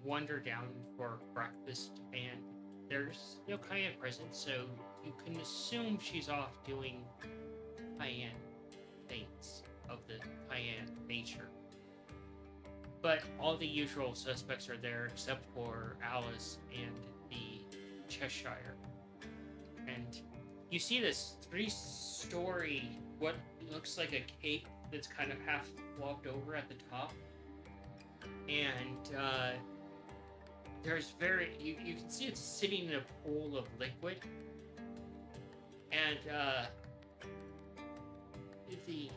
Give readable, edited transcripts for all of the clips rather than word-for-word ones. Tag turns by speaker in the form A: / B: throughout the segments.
A: wander down for breakfast, and there's no Cayenne present, so you can assume she's off doing Cayenne things of the Cayenne nature. But all the usual suspects are there except for Alice and the Cheshire. And you see this 3-story, what looks like a cake that's kind of half flopped over at the top. And there's you can see it's sitting in a pool of liquid. And the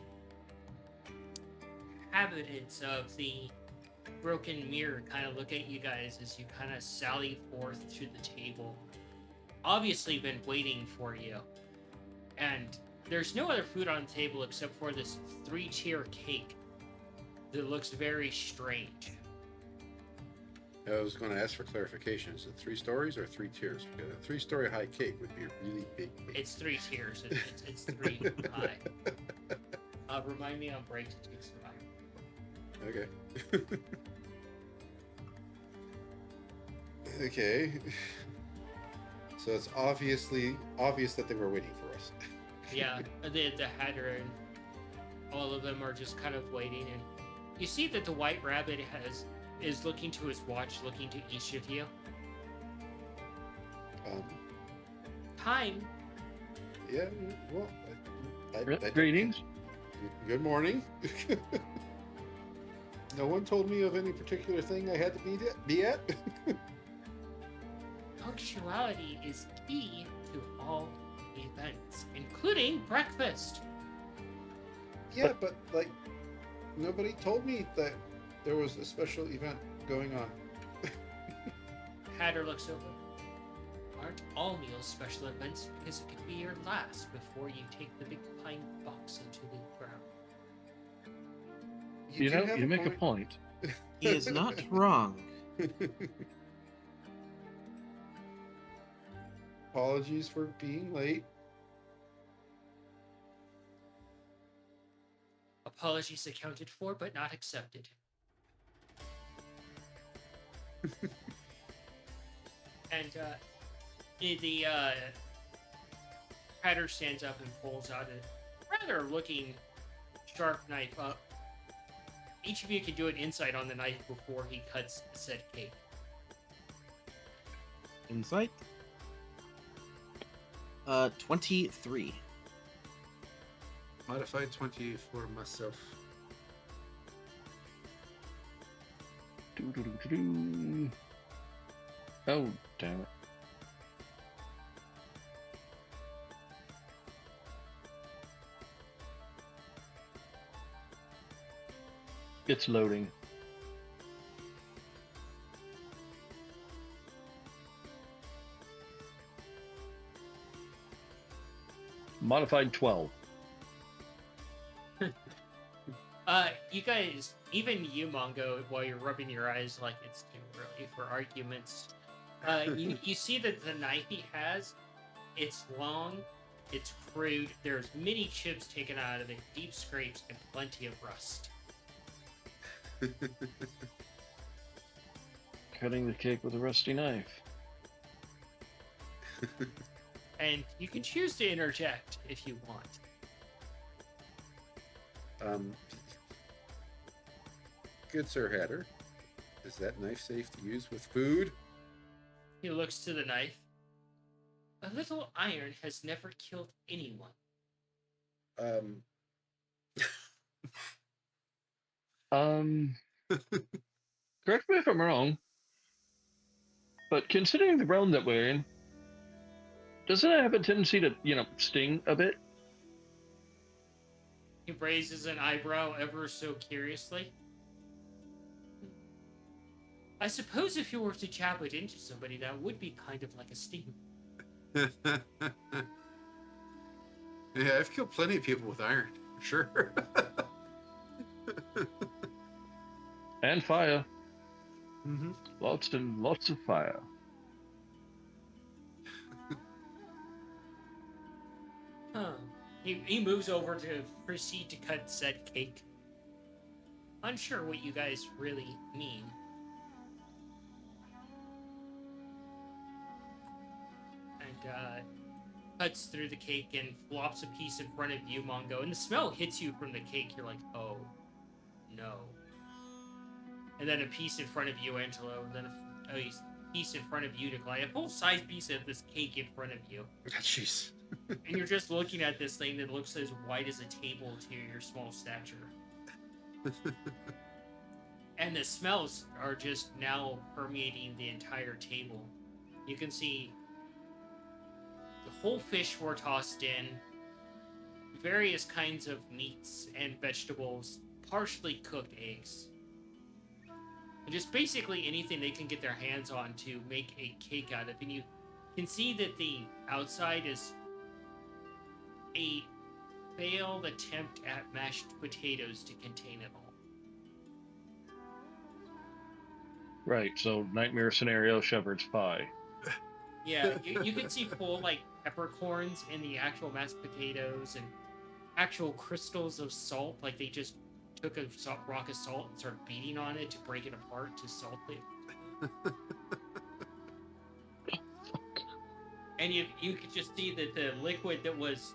A: inhabitants of the broken mirror kind of look at you guys as you kind of sally forth to the table. Obviously been waiting for you. And there's no other food on the table except for this 3-tier cake that looks very strange.
B: I was going to ask for clarification. Is it 3 stories or 3 tiers? Because a 3-story high cake would be a really big cake.
A: It's 3 tiers. It's 3 high. Remind me on break to take survival.
B: Okay. Okay. So it's obvious that they were waiting for us.
A: Yeah, the Hatter and all of them are just kind of waiting, and you see that the White Rabbit is looking to his watch, looking to each of you. Time.
B: Yeah, well,
C: Greetings.
B: Good morning. No one told me of any particular thing I had to be at.
A: Punctuality is key to all events, including breakfast.
B: Yeah, but like nobody told me that there was a special event going on.
A: Hatter looks over. Aren't all meals special events because it could be your last before you take the big pine box into the ground?
C: You make a point.
D: He is not wrong.
B: Apologies for being late.
A: Apologies accounted for, but not accepted. And the Hatter stands up and pulls out a rather looking sharp knife up. Each of you can do an insight on the knife before he cuts said cake.
D: Insight? 23.
B: Modified 20 for myself.
C: Doo-doo-doo-doo-doo. Oh, damn it. It's loading. Modified 12.
A: You guys, even you, Mongo, while you're rubbing your eyes like it's too early for arguments, you see that the knife he has, it's long, it's crude, there's many chips taken out of it, deep scrapes, and plenty of rust.
C: Cutting the cake with a rusty knife.
A: And you can choose to interject if you want.
B: Good Sir Hatter, is that knife safe to use with food?
A: He looks to the knife. A little iron has never killed anyone.
C: Correct me if I'm wrong, but considering the realm that we're in, doesn't it have a tendency to, sting a bit?
A: He raises an eyebrow ever so curiously. I suppose if you were to jab it into somebody, that would be kind of like a sting.
B: Yeah, I've killed plenty of people with iron, sure.
C: And fire.
B: Mm-hmm.
C: Lots and lots of fire.
A: Huh. He moves over to proceed to cut said cake. Unsure what you guys really mean. cuts through the cake and flops a piece in front of you, Mongo. And the smell hits you from the cake. You're like, oh, no. And then a piece in front of you, Angelo. And then a piece in front of you, Nikolai. A full-size piece of this cake in front of you.
B: Jeez.
A: And you're just looking at this thing that looks as wide as a table to your small stature. And the smells are just now permeating the entire table. You can see the whole fish were tossed in, various kinds of meats and vegetables, partially cooked eggs. And just basically anything they can get their hands on to make a cake out of. And you can see that the outside is a failed attempt at mashed potatoes to contain it all.
C: Right, so nightmare scenario, shepherd's pie.
A: Yeah, you can see full, like, peppercorns in the actual mashed potatoes and actual crystals of salt. Like, they just took a rock of salt and started beating on it to break it apart to salt it. And you could just see that the liquid that was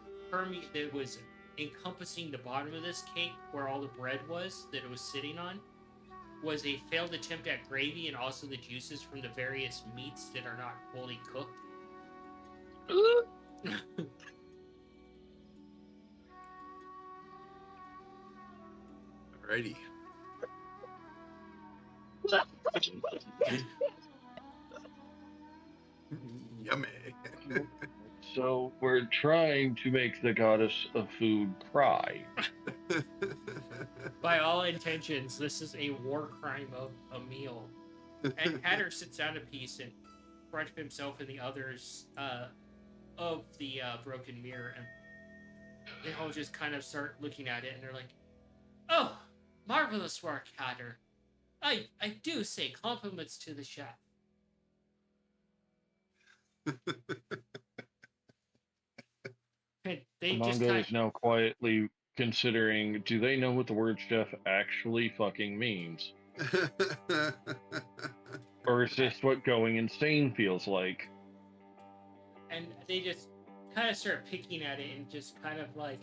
A: encompassing the bottom of this cake, where all the bread was, that it was sitting on, was a failed attempt at gravy and also the juices from the various meats that are not fully cooked.
B: Alrighty. Yummy.
C: So we're trying to make the goddess of food cry.
A: By all intentions, this is a war crime of a meal. And Hatter sits down a piece in front of himself and the others of the broken mirror, and they all just kind of start looking at it, and they're like, "Oh, marvelous work, Hatter. I do say compliments to the chef." And they just
C: Mongo is now quietly considering, do they know what the word chef actually fucking means? Or is this what going insane feels like?
A: and they just kind of start picking at it and just kind of like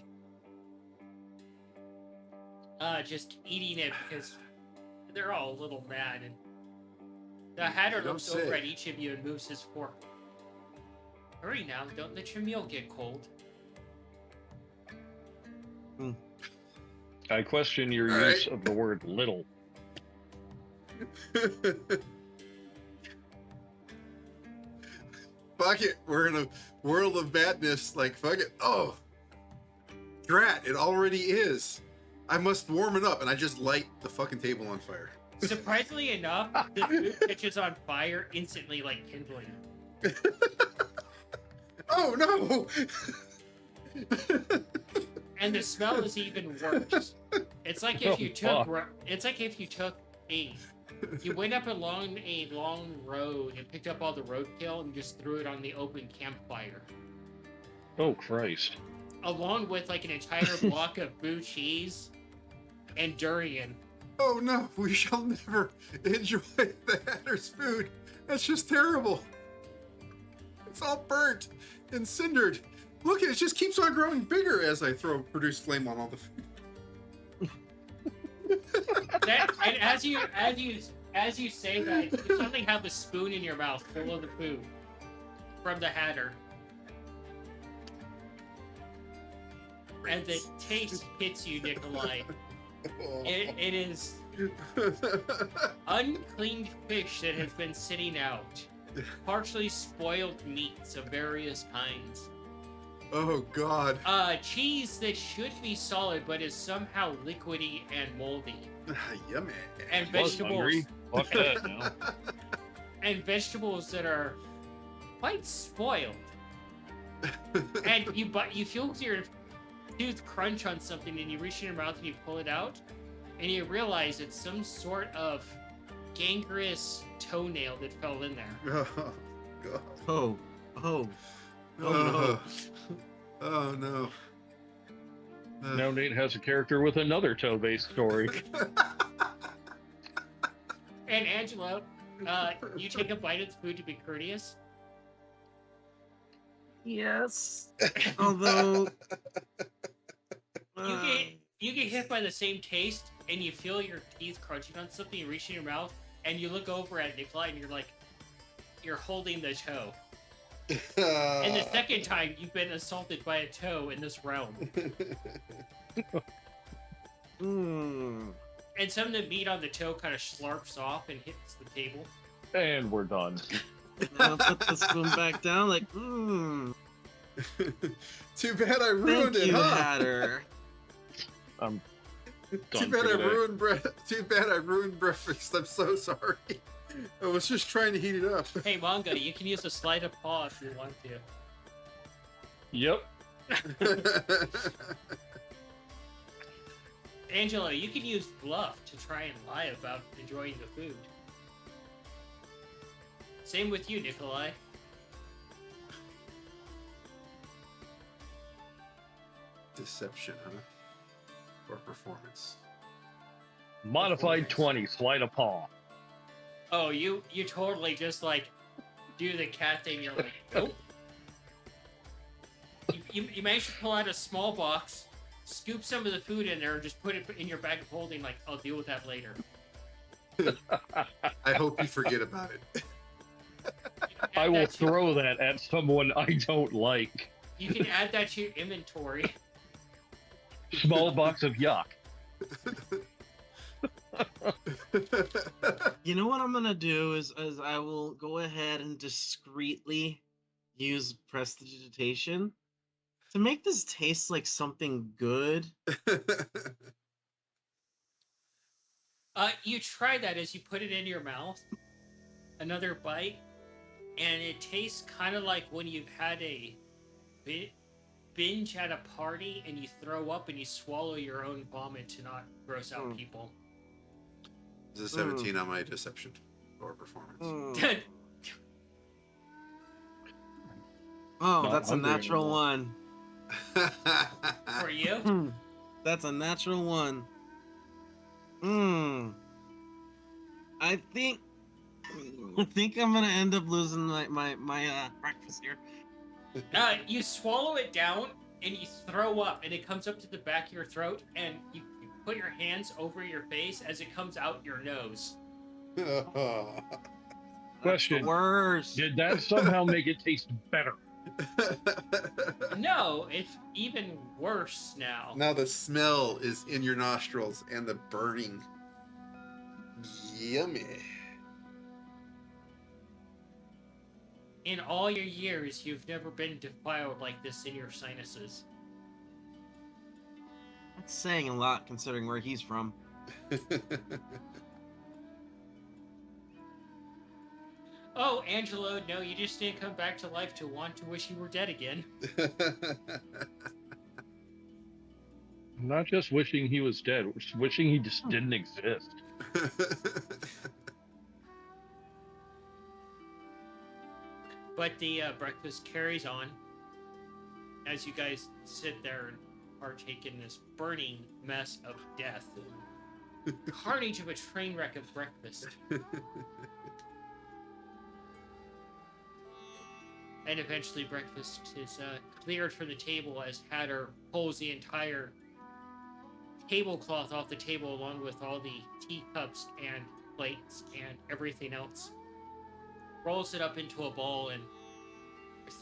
A: just eating it because they're all a little mad. And the Hatter
B: Don't
A: looks over
B: say.
A: at each of you and moves his fork. Hurry now, don't let your meal get cold.
C: I question your
B: All
C: use
B: right.
C: of the word little.
B: Fuck it. We're in a world of badness. Like, fuck it. Oh, drat. It already is. I must warm it up. And I just light the fucking table on fire.
A: Surprisingly enough, the food catches on fire instantly, like kindling.
B: Oh, no.
A: And the smell is even worse. It's like if you took you went up along a long road and picked up all the roadkill and just threw it on the open campfire,
C: Oh, Christ.
A: along with like an entire block of blue cheese and durian.
B: Oh, no. We shall never enjoy the Hatter's food. That's just terrible. It's all burnt and cindered. Look, it just keeps on growing bigger as I produce flame on all the food.
A: And as you say that, you suddenly have a spoon in your mouth full of the food from the Hatter, and the taste hits you, Nikolai. It is uncleaned fish that has been sitting out, partially spoiled meats of various kinds.
B: Oh, God.
A: Cheese that should be solid but is somehow liquidy and moldy.
B: Yummy.
A: And
C: Was hungry.
A: vegetables
C: Fuck that now.
A: and vegetables that are quite spoiled. And you feel your tooth crunch on something, and you reach in your mouth and you pull it out, and you realize it's some sort of gangrenous toenail that fell in there.
B: Oh, God.
D: Oh, oh.
B: Oh, oh no.
C: Now Nate has a character with another toe-based story.
A: And Angelo, you take a bite of the food to be courteous.
D: Yes. Although
A: You
D: uh,
A: get you get hit by the same taste, and you feel your teeth crunching on something. You reach in your mouth, and you look over at Nikolai, and you're like, you're holding the toe. And the second time you've been assaulted by a toe in this realm,
D: mm,
A: and some of the meat on the toe kind of slurps off and hits the table.
C: And we're done.
D: I'll put the spoon back down. Like,
B: Too bad I
D: thank
B: ruined it,
D: you,
B: huh?
D: Hatter.
C: I'm
B: Too
C: done
B: bad
C: for
B: I
C: today.
B: ruined Too bad I ruined breakfast. I'm so sorry. I was just trying to heat it up.
A: Hey, Manga, you can use a sleight of paw if you want to.
C: Yep.
A: Angelo, you can use bluff to try and lie about enjoying the food. Same with you, Nikolai.
B: Deception, huh? Or performance.
C: Modified 20, sleight of paw.
A: Oh, you totally just like do the cat thing. You're like, nope. You managed to pull out a small box, scoop some of the food in there, and just put it in your bag of holding. Like, I'll deal with that later.
B: I hope you forget about it.
C: I
A: Add
C: will
A: that to-
C: throw that at someone I don't like.
A: You can add that to your inventory.
C: Small box of yuck.
D: You know what I'm gonna do is I will go ahead and discreetly use prestidigitation to make this taste like something good.
A: You try that as you put it in your mouth. Another bite, and it tastes kind of like when you've had a binge at a party and you throw up and you swallow your own vomit to not gross out people.
B: It's a 17 on my deception or performance.
D: Mm. Oh,
C: Not
D: that's a
C: hungry
D: natural
C: anymore.
D: one.
A: For you?
D: Hmm. That's a natural one. Hmm. I think I'm gonna end up losing my breakfast here.
A: You swallow it down and you throw up, and it comes up to the back of your throat, and you put your hands over your face as it comes out your nose.
D: That's
C: Question.
D: the worst.
C: Did that somehow make it taste better?
A: No, it's even worse now.
B: Now the smell is in your nostrils and the burning. Yummy.
A: In all your years, you've never been defiled like this in your sinuses.
D: That's saying a lot considering where he's from.
A: Oh, Angelo, no, you just didn't come back to life to want to wish you were dead again.
C: Not just wishing he was dead, wishing he just didn't exist.
A: But the breakfast carries on as you guys sit there and partake in this burning mess of death. Carnage of a train wreck of breakfast. And eventually breakfast is cleared from the table as Hatter pulls the entire tablecloth off the table along with all the teacups and plates and everything else. Rolls it up into a ball and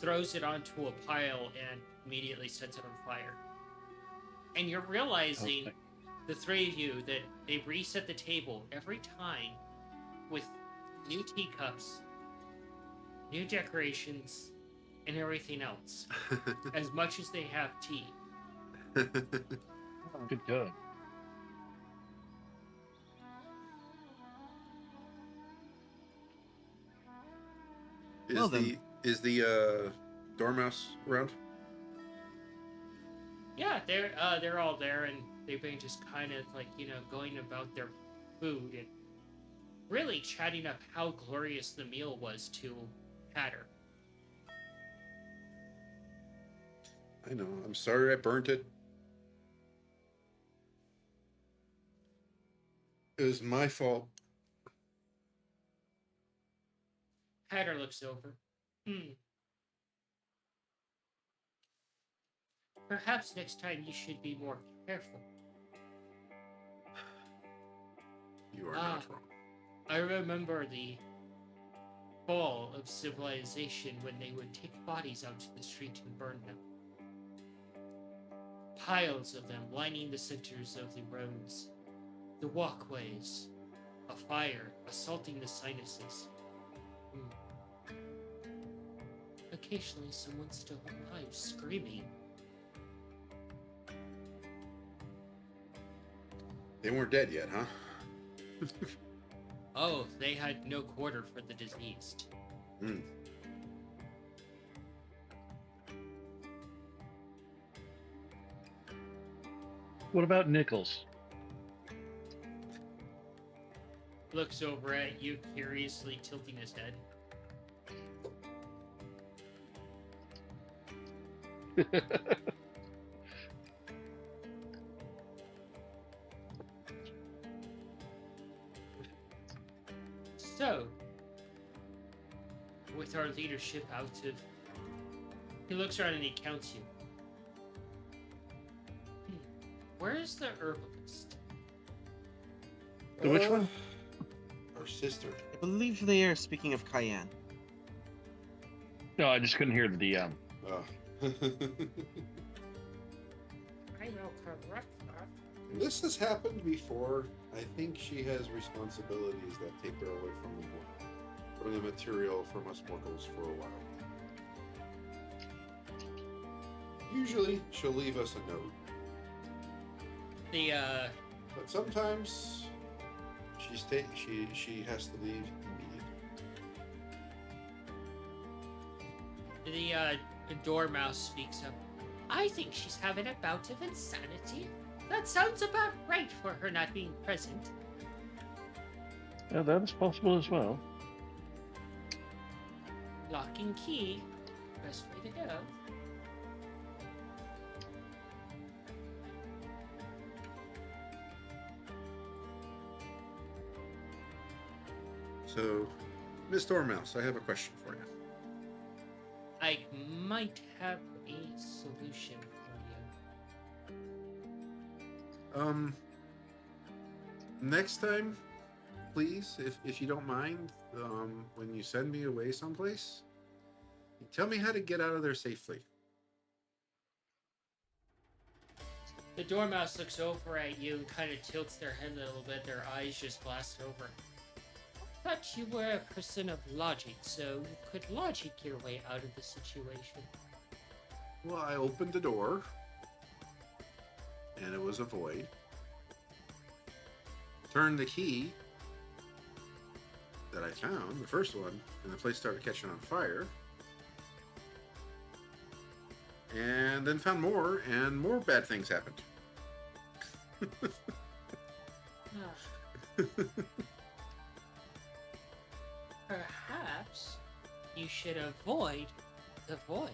A: throws it onto a pile and immediately sets it on fire. And you're realizing, the three of you, that they reset the table every time with new teacups, new decorations, and everything else. As much as they have tea.
C: Good, good.
D: Well, then.
B: Is the dormouse around?
A: Yeah, they're all there, and they've been just kind of like, going about their food and really chatting up how glorious the meal was to Hatter.
B: I know. I'm sorry I burnt it. It was my fault.
A: Hatter looks over. Perhaps next time you should be more careful.
B: You are
A: Ah.
B: not wrong.
A: I remember the fall of civilization when they would take bodies out to the street and burn them. Piles of them lining the centers of the roads, the walkways, a fire assaulting the sinuses. Occasionally, someone's still alive, screaming.
B: They weren't dead yet, huh?
A: Oh, they had no quarter for the diseased.
B: Hmm.
C: What about Nichols?
A: Looks over at you, curiously tilting his head. So, with our leadership out of... He looks around and he counts you. Where is the herbalist?
C: Which one?
B: Our sister.
D: I believe they are speaking of Cayenne.
C: No, I just couldn't hear the DM.
B: Oh.
A: I will correct that.
B: This has happened before. I think she has responsibilities that take her away from the material from us mortals for a while. Usually, she'll leave us a note, but sometimes she has to leave immediately.
A: The dormouse speaks up. I think she's having a bout of insanity. That sounds about right for her not being present.
C: Yeah, that is possible as well.
A: Lock and key. Best way to go.
B: So, Miss Dormouse, I have a question for you.
A: I might have a solution for you.
B: Next time, please, if you don't mind, when you send me away someplace, tell me how to get out of there safely.
A: The dormouse looks over at you and kind of tilts their head a little bit. Their eyes just glassed over. I thought you were a person of logic, so you could logic your way out of the situation.
B: Well, I opened the door, and it was a void. Turned the key that I found, the first one, and the place started catching on fire. And then found more, and more bad things happened.
A: Perhaps you should avoid the void.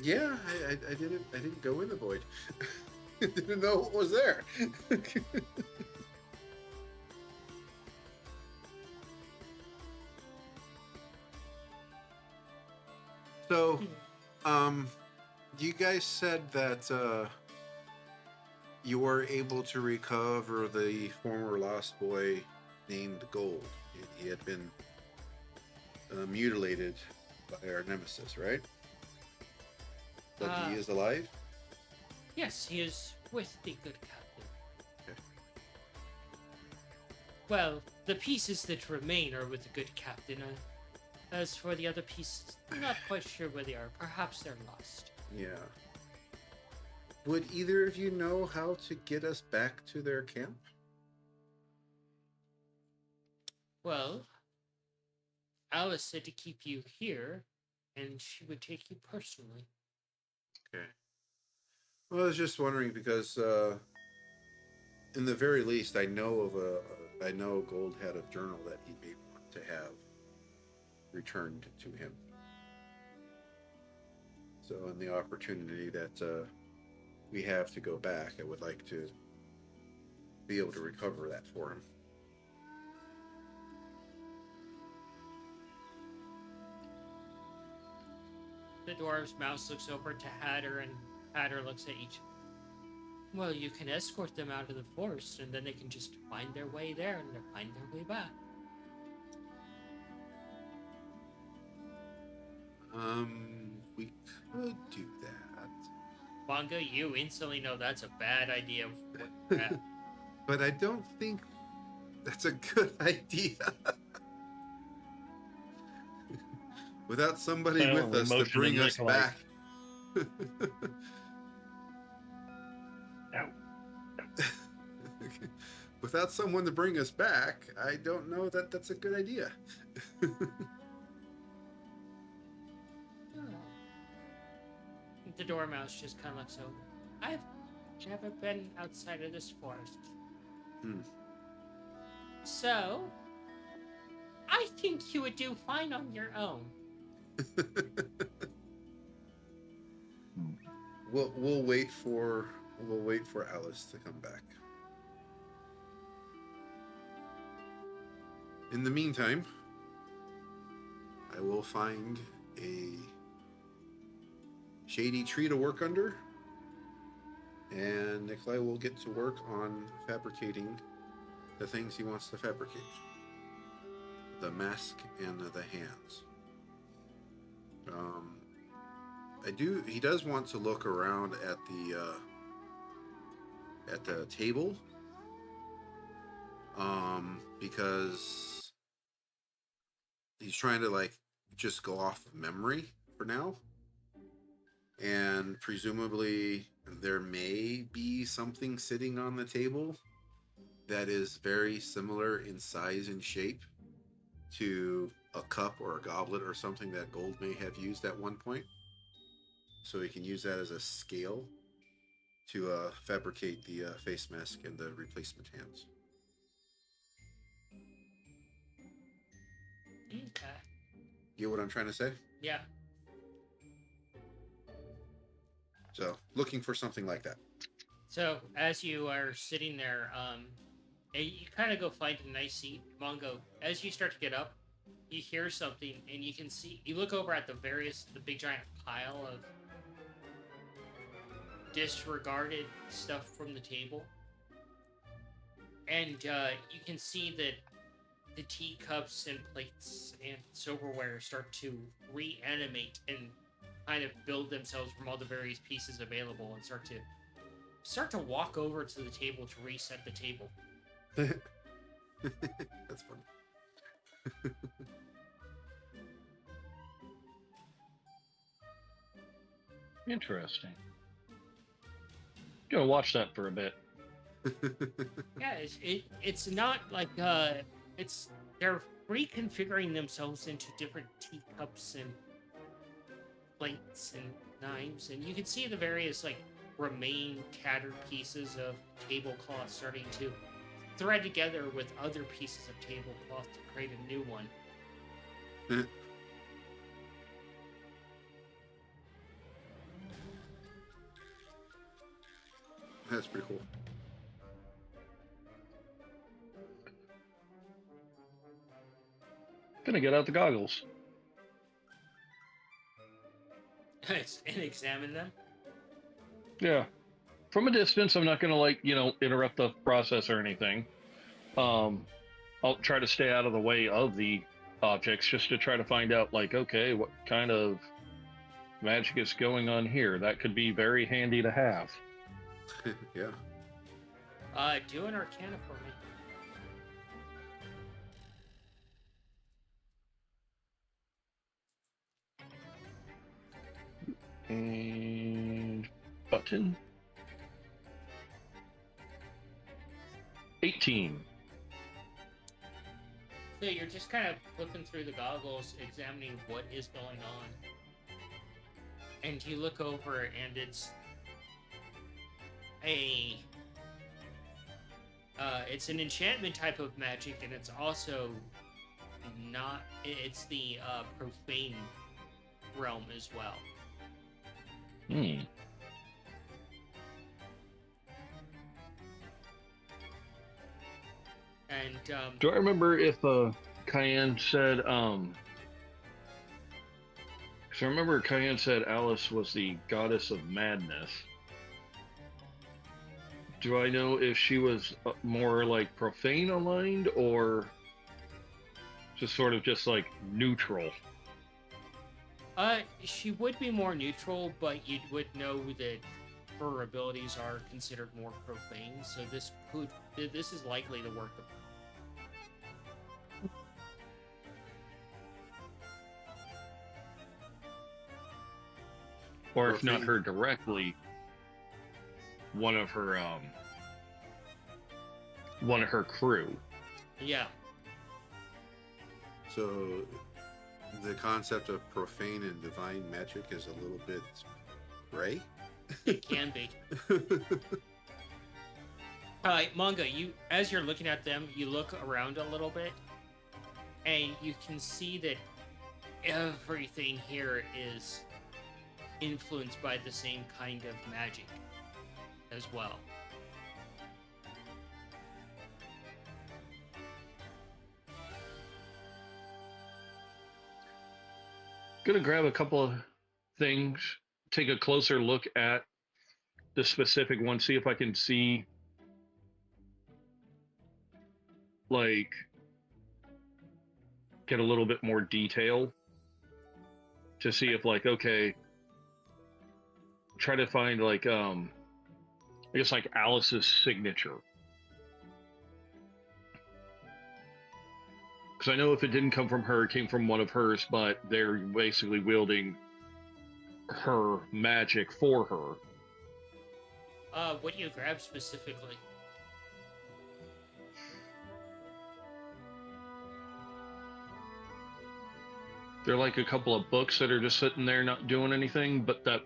B: Yeah, I didn't go in the void. Didn't know what was there. So, you guys said that you were able to recover the former lost boy named Gold. He had been mutilated by our nemesis, right? But he is alive?
A: Yes, he is with the good captain.
B: Okay.
A: Well, the pieces that remain are with the good captain. As for the other pieces, I'm not quite sure where they are. Perhaps they're lost.
B: Yeah. Would either of you know how to get us back to their camp?
A: Well, Alice said to keep you here, and she would take you personally.
B: Okay. Well, I was just wondering because, in the very least, I know Gold had a journal that he may want to have returned to him. So, in the opportunity that we have to go back, I would like to be able to recover that for him.
A: The dwarf's mouse looks over to Hatter, and Hatter looks at each. Well, you can escort them out of the forest, and then they can just find their way there and find their way back.
B: We could do that.
A: Bonga, you instantly know that's a bad idea.
B: But I don't think that's a good idea. Without somebody
C: Well,
B: with us to
C: emotion
B: bring
C: and
B: us
C: Nikolai.
B: back.
C: No.
B: Without someone to bring us back, I don't know that that's a good idea.
A: The dormouse just kind of looks over. I've never been outside of this forest. So, I think you would do fine on your own.
B: We'll wait for Alice to come back. In the meantime, I will find a shady tree to work under, and Nikolai will get to work on fabricating the things he wants to fabricate. The mask and the hands. He does want to look around at the table, because he's trying to just go off of memory for now, and presumably there may be something sitting on the table that is very similar in size and shape to a cup or a goblet or something that Gold may have used at one point. So he can use that as a scale to fabricate the face mask and the replacement hands.
A: Okay.
B: Get what I'm trying to say?
A: Yeah.
B: So, looking for something like that.
A: So, as you are sitting there, you kind of go find a nice seat. Mongo, as you start to get up, you hear something, and you look over at the big giant pile of disregarded stuff from the table, and you can see that the teacups and plates and silverware start to reanimate and kind of build themselves from all the various pieces available, and start to walk over to the table to reset the table.
B: That's funny.
C: Interesting. Gonna watch that for a bit.
A: Yeah, it's not like they're reconfiguring themselves into different teacups and plates and knives, and you can see the various remain tattered pieces of tablecloth starting to thread together with other pieces of tablecloth to create a new one.
B: That's pretty cool.
C: Gonna get out the goggles.
A: And examine them.
C: Yeah. From a distance, I'm not gonna interrupt the process or anything. I'll try to stay out of the way of the objects just to try to find out okay, what kind of magic is going on here. That could be very handy to have.
B: Yeah.
A: Do an Arcana for me.
C: And button. 18.
A: So you're just kind of flipping through the goggles, examining what is going on. And you look over, and it's it's an enchantment type of magic, and it's also not. It's the profane realm as well.
C: Hmm.
A: And
C: Do I remember if Cayenne said So remember, Cayenne said Alice was the goddess of madness. Do I know if she was more like profane aligned or just sort of just like neutral?
A: She would be more neutral, but you would know that her abilities are considered more profane. So this is likely the work of.
C: Or if not
B: Profane.
C: her directly, one of her crew.
A: Yeah,
B: So the concept of profane and divine magic is a little bit gray.
A: it can be. Manga, as you're looking at them, you look around a little bit, and you can see that everything here is influenced by the same kind of magic as well.
C: Gonna grab a couple of things, take a closer look at the specific one, see if I can see like get a little bit more detail to see if like okay, try to find like I guess like Alice's signature. Because I know if it didn't come from her, it came from one of hers, but they're basically wielding her magic for her.
A: What do you grab specifically?
C: They're like a couple of books that are just sitting there not doing anything, but that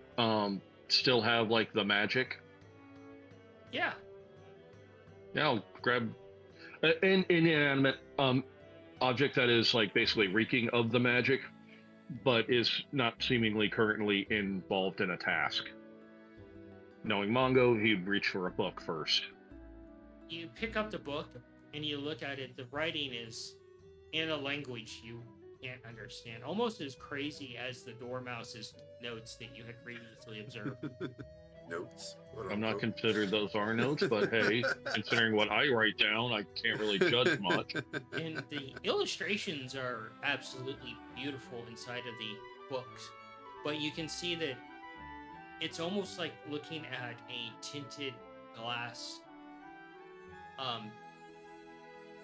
C: still have like the magic.
A: Yeah.
C: Yeah, I'll grab an inanimate object that is like basically reeking of the magic, but is not seemingly currently involved in a task. Knowing Mongo, he'd reach for a book first.
A: You pick up the book and you look at it. The writing is in a language you can't understand, almost as crazy as the Dormouse's notes that you had previously observed.
B: Notes.
C: I'm not considered those are notes, but hey, considering what I write down, I can't really judge much.
A: And the illustrations are absolutely beautiful inside of the books, but you can see that it's almost like looking at a tinted glass.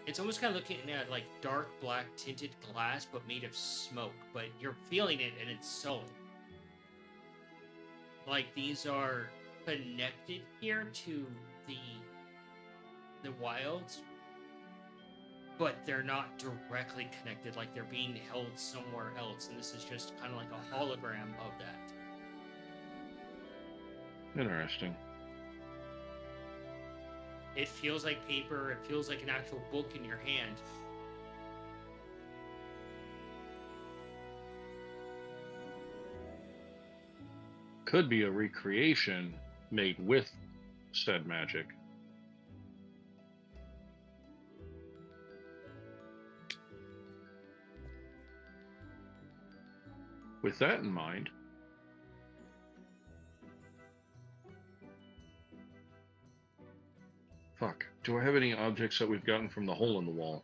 A: It's almost kind of looking at like dark black tinted glass, but made of smoke. But you're feeling it, and it's solid. Like these are connected here to the wilds, but they're not directly connected. Like they're being held somewhere else, and this is just kind of like a hologram of that.
C: Interesting.
A: It feels like paper. It feels like an actual book in your hand.
C: Could be a recreation made with said magic. With that in mind, fuck, do I have any objects that we've gotten from the hole in the wall?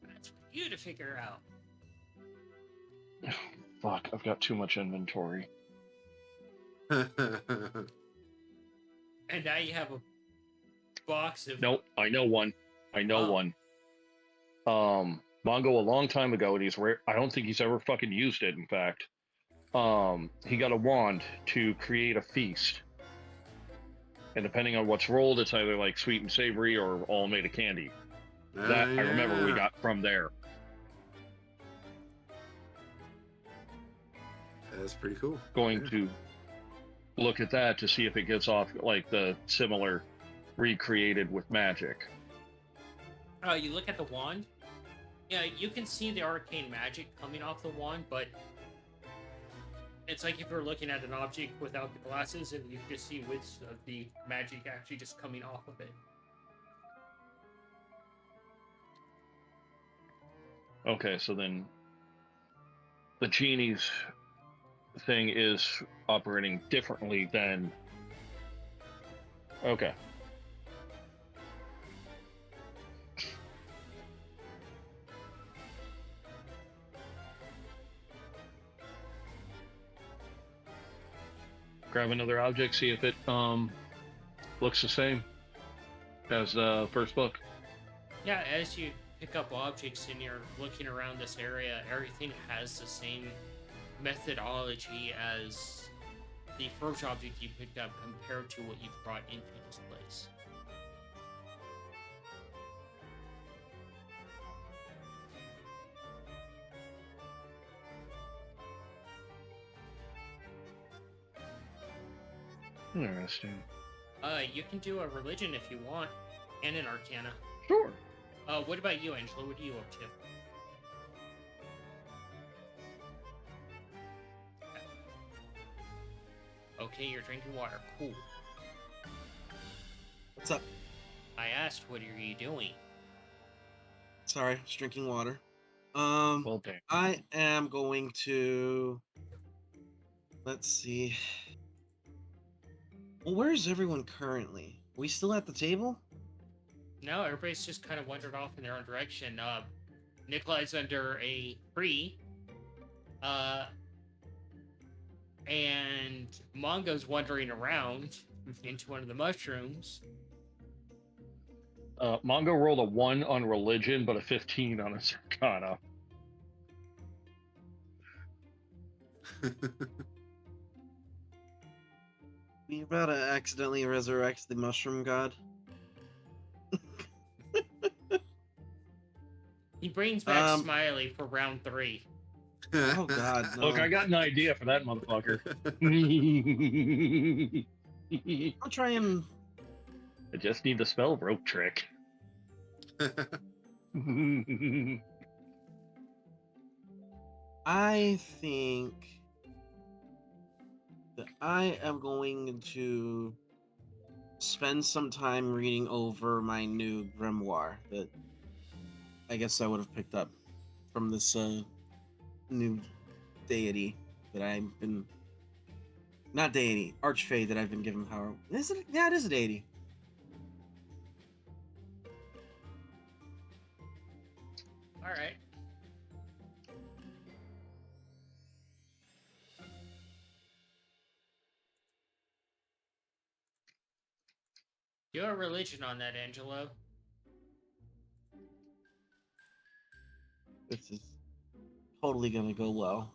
A: That's for you to figure out.
C: Fuck, I've got too much inventory.
A: And now you have a box of.
C: Nope, I know one. I know
A: Oh.
C: one. Mongo a long time ago, and he's rare. I don't think he's ever fucking used it. In fact, he got a wand to create a feast, and depending on what's rolled, it's either like sweet and savory or all made of candy. That I remember we got from there.
B: That's pretty cool.
C: Going to look at that to see if it gets off like the similar recreated with magic.
A: You look at the wand. Yeah, you can see the arcane magic coming off the wand, but it's like if you're looking at an object without the glasses, and you can just see wisps of the magic actually just coming off of it.
C: Okay, so then the genie's thing is operating differently than. Okay. Grab another object, see if it looks the same as the first book.
A: Yeah, as you pick up objects and you're looking around this area, everything has the same methodology as the first object you picked up compared to what you brought into this place.
C: Interesting.
A: You can do a religion if you want, and an arcana.
C: Sure.
A: What about you, Angela? What are you up to? Okay, you're drinking water. Cool.
D: What's up?
A: I asked, what are you doing?
D: Sorry, just drinking water.
C: Well, dang.
D: I am going to. Let's see. Well, where is everyone currently? Are we still at the table?
A: No, everybody's just kind of wandered off in their own direction. Nikolai's under a tree. And Mongo's wandering around into one of the mushrooms.
C: Mongo rolled a 1 on religion, but a 15 on his arcana.
D: We about to accidentally resurrect the mushroom god.
A: He brings back Smiley for round 3.
D: Oh god, no.
C: Look, I got an idea for that motherfucker.
D: I'll try and.
C: I just need the spell rope trick.
D: I think that I am going to spend some time reading over my new grimoire that I guess I would have picked up from this new deity that I've been. Not deity, archfey that I've been given power. Is it? Yeah, it is a deity.
A: All right. Do a religion on that, Angelo.
D: This is totally gonna go well.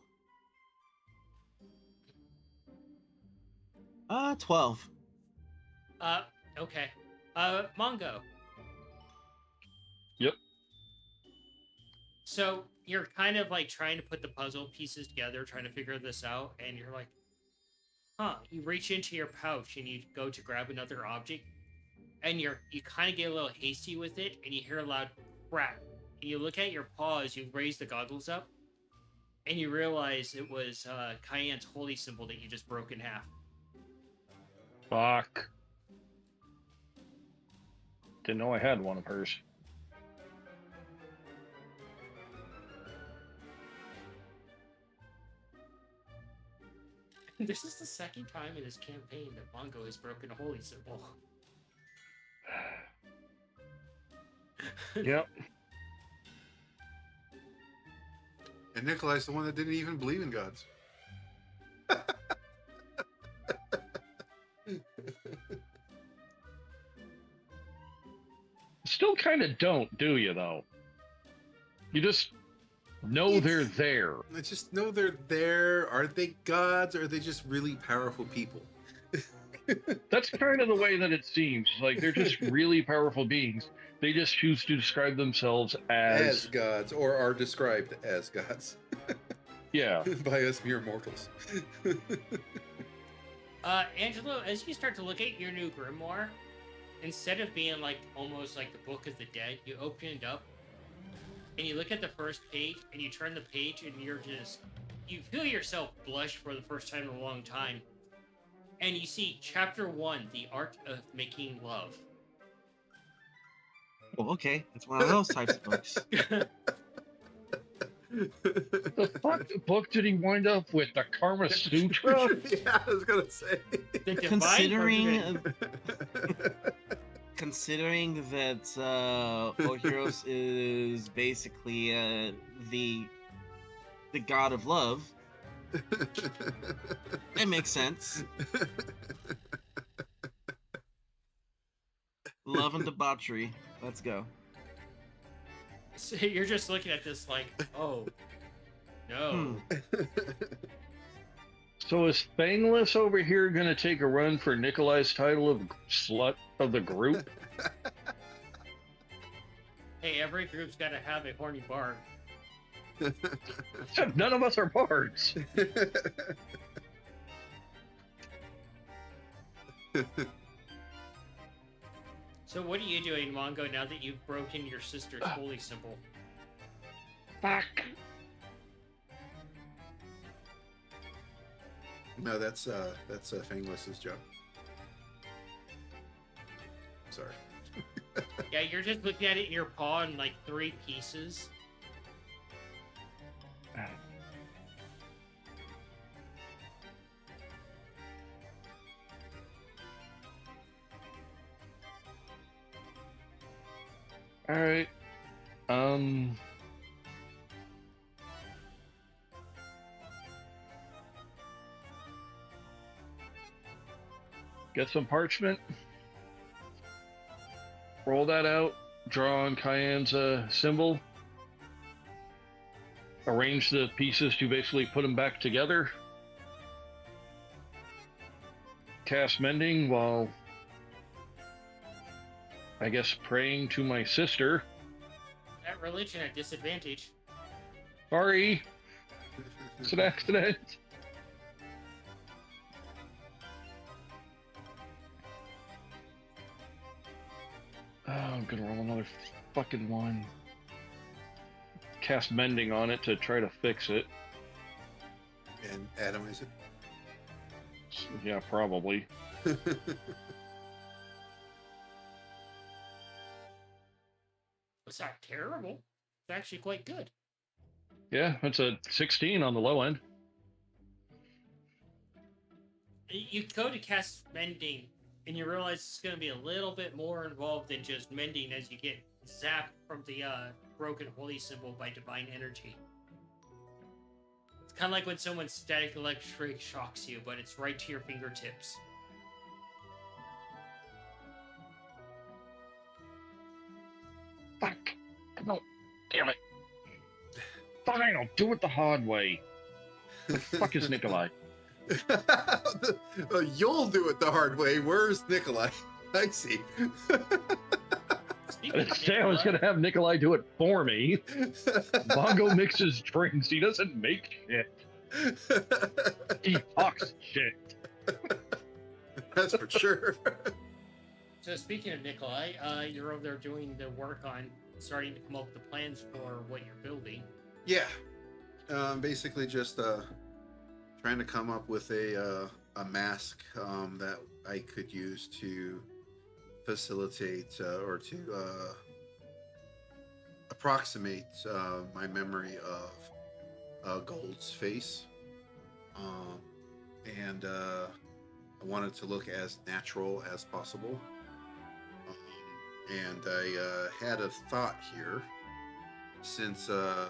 D: 12.
A: Okay. Mongo.
C: Yep.
A: So you're kind of like trying to put the puzzle pieces together, trying to figure this out, and you're like, huh, you reach into your pouch and you go to grab another object, and you kind of get a little hasty with it, and you hear a loud crack. And you look at your paw as you raise the goggles up, and you realize it was Cayenne's holy symbol that you just broke in half.
C: Fuck. Didn't know I had one of hers.
A: This is the second time in this campaign that Mongo has broken a holy symbol.
C: Yep.
B: And Nikolai's the one that didn't even believe in gods.
C: Still kind of don't, do you, though? You just know they're there.
B: I just know they're there. Are they gods or are they just really powerful people?
C: That's kind of the way that it seems. Like, they're just really powerful beings. They just choose to describe themselves
B: As gods, or are described as gods.
C: Yeah.
B: By us mere mortals.
A: Angelo, as you start to look at your new grimoire, instead of being like almost like the Book of the Dead, you open it up and you look at the first page and you turn the page and you feel yourself blush for the first time in a long time. And you see Chapter 1, The Art of Making Love.
D: Well, okay, it's one of those types of books.
C: The fuck book did he wind up with? The Karma Sutra?
B: Yeah, I was gonna say.
A: The divine
D: Considering
A: version.
D: considering that Ohiros is basically the god of love, it makes sense. Love and debauchery. Let's go.
A: So you're just looking at this like, oh, no.
C: So is Fangless over here gonna take a run for Nikolai's title of slut of the group?
A: Hey, every group's got to have a horny bard.
C: Except none of us are bards.
A: So what are you doing, Mongo, now that you've broken your sister's holy symbol?
C: Fuck.
B: No, that's Fangless's job. Sorry.
A: Yeah, you're just looking at it in your paw in like 3 pieces.
C: All right. Get some parchment. Roll that out. Draw on Cayenne's symbol. Arrange the pieces to basically put them back together. Cast Mending while, I guess, praying to my sister.
A: That religion at disadvantage.
C: Sorry, it's an accident. Oh, I'm gonna roll another fucking one. Cast Mending on it to try to fix it.
B: And atomize it.
C: Yeah, probably.
A: It's not terrible. It's actually quite good.
C: Yeah, it's a 16 on the low end.
A: You go to cast mending, and you realize it's going to be a little bit more involved than just mending as you get zapped from the broken holy symbol by divine energy. It's kind of like when someone's static electric shocks you, but it's right to your fingertips.
C: Fuck. No. Damn it. Fine, I'll do it the hard way. Fuck is Nikolai?
B: You'll do it the hard way. Where's Nikolai? I see.
A: Speaking
C: I
A: of
C: didn't say I was
A: Nikolai,
C: gonna have Nikolai do it for me. Bongo mixes drinks. He doesn't make shit. He talks shit.
B: That's for sure.
A: so speaking of Nikolai, you're over there doing the work on starting to come up with the plans for what you're building.
B: Yeah. Basically just trying to come up with a mask that I could use to facilitate or to approximate my memory of Gold's face. And I wanted to look as natural as possible. And I had a thought here, since what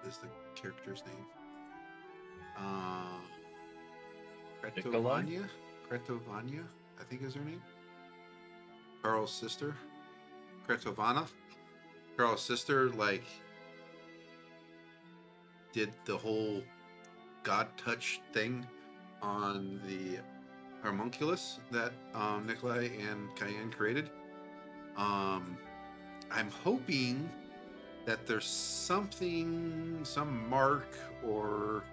B: is the character's name?
C: Nikolai?
B: Kretovania, I think is her name. Carl's sister. Kretovana. Carl's sister, like, did the whole God touch thing on the homunculus that Nikolai and Cayenne created. I'm hoping that there's something, some mark or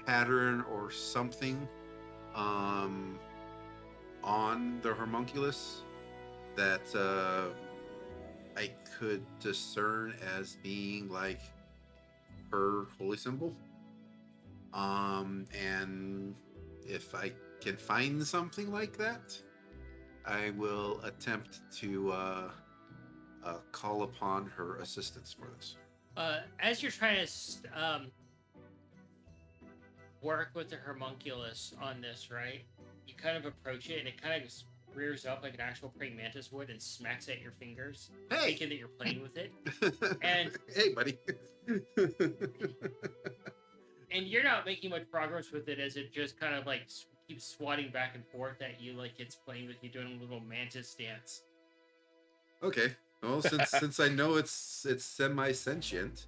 B: pattern or something on the homunculus that I could discern as being like her holy symbol. And if I can find something like that, I will attempt to call upon her assistance for this.
A: As you're trying to work with the homunculus on this, right? You kind of approach it, and it kind of just rears up like an actual praying mantis would and smacks at your fingers,
B: Hey!
A: thinking that you're playing with it. And-
B: hey, buddy.
A: And you're not making much progress with it as it just kind of like keeps swatting back and forth at you like it's playing with you, doing a little mantis dance.
B: Okay. Well, since I know it's semi-sentient,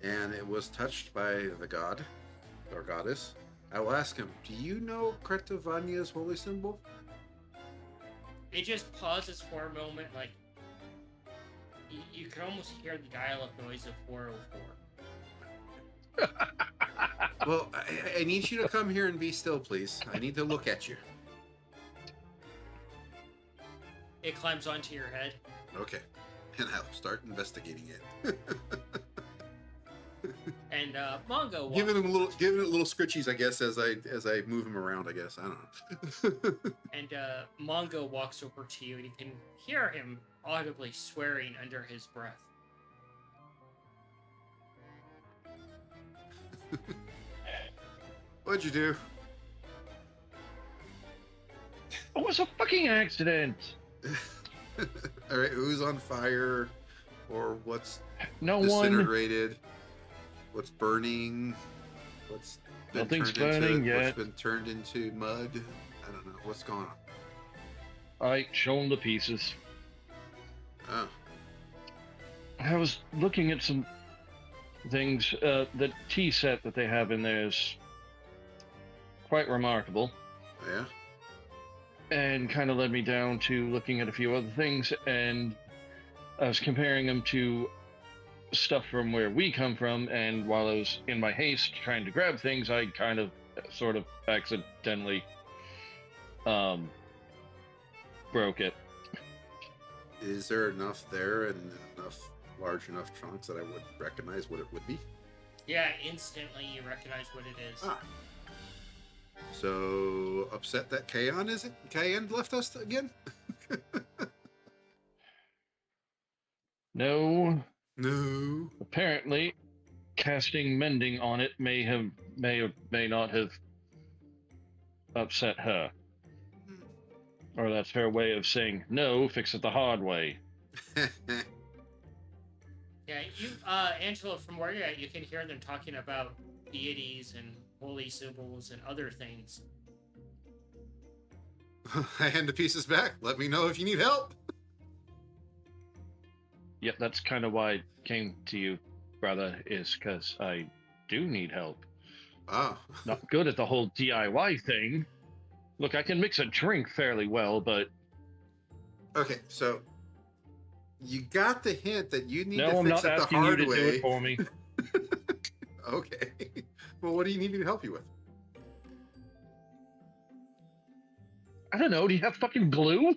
B: and it was touched by the god or goddess, I will ask him, do you know Kretovania's holy symbol?
A: It just pauses for a moment, like you can almost hear the dial-up noise of 404.
B: Well, I need you to come here and be still, please. I need to look at you.
A: It climbs onto your head.
B: Okay. And I'll start investigating it.
A: And Mongo
B: giving it little scritchies, I guess, as I move him around, I guess. I don't know.
A: And Mongo walks over to you, and you can hear him audibly swearing under his breath.
B: What'd you do?
C: It was a fucking accident.
B: All right, who's on fire, or what's
C: No one.
B: disintegrated? What's burning? What's been
C: Nothing's
B: turned
C: burning
B: into,
C: yet.
B: What's been turned into mud? I don't know. What's going on?
C: I show him the pieces.
B: Oh,
C: I was looking at some things. The tea set that they have in there is quite remarkable,
B: yeah.
C: and kind of led me down to looking at a few other things, and I was comparing them to stuff from where we come from, and while I was in my haste trying to grab things, I kind of sort of accidentally broke it.
B: Is there enough there and large enough chunks that I would recognize what it would be?
A: Yeah, instantly you recognize what it is.
B: Ah. So upset that Kayan isn't. Kayan left us again?
C: No,
B: No.
C: apparently casting mending on it may or may not have upset her. Or that's her way of saying, no, fix it the hard way.
A: Yeah, you, Angela, from where you're at, you can hear them talking about deities and holy symbols and other things.
B: I hand the pieces back. Let me know if you need help.
C: Yep, that's kind of why I came to you, brother, is because I do need help.
B: Ah.
C: Not good at the whole DIY thing. Look, I can mix a drink fairly well, but
B: Okay, so you got the hint that you need
C: no,
B: to
C: I'm
B: fix
C: not
B: it the
C: asking you
B: hard
C: to do
B: way.
C: it for me.
B: Okay. Well, what do you need me to help you with?
C: I don't know, do you have fucking glue?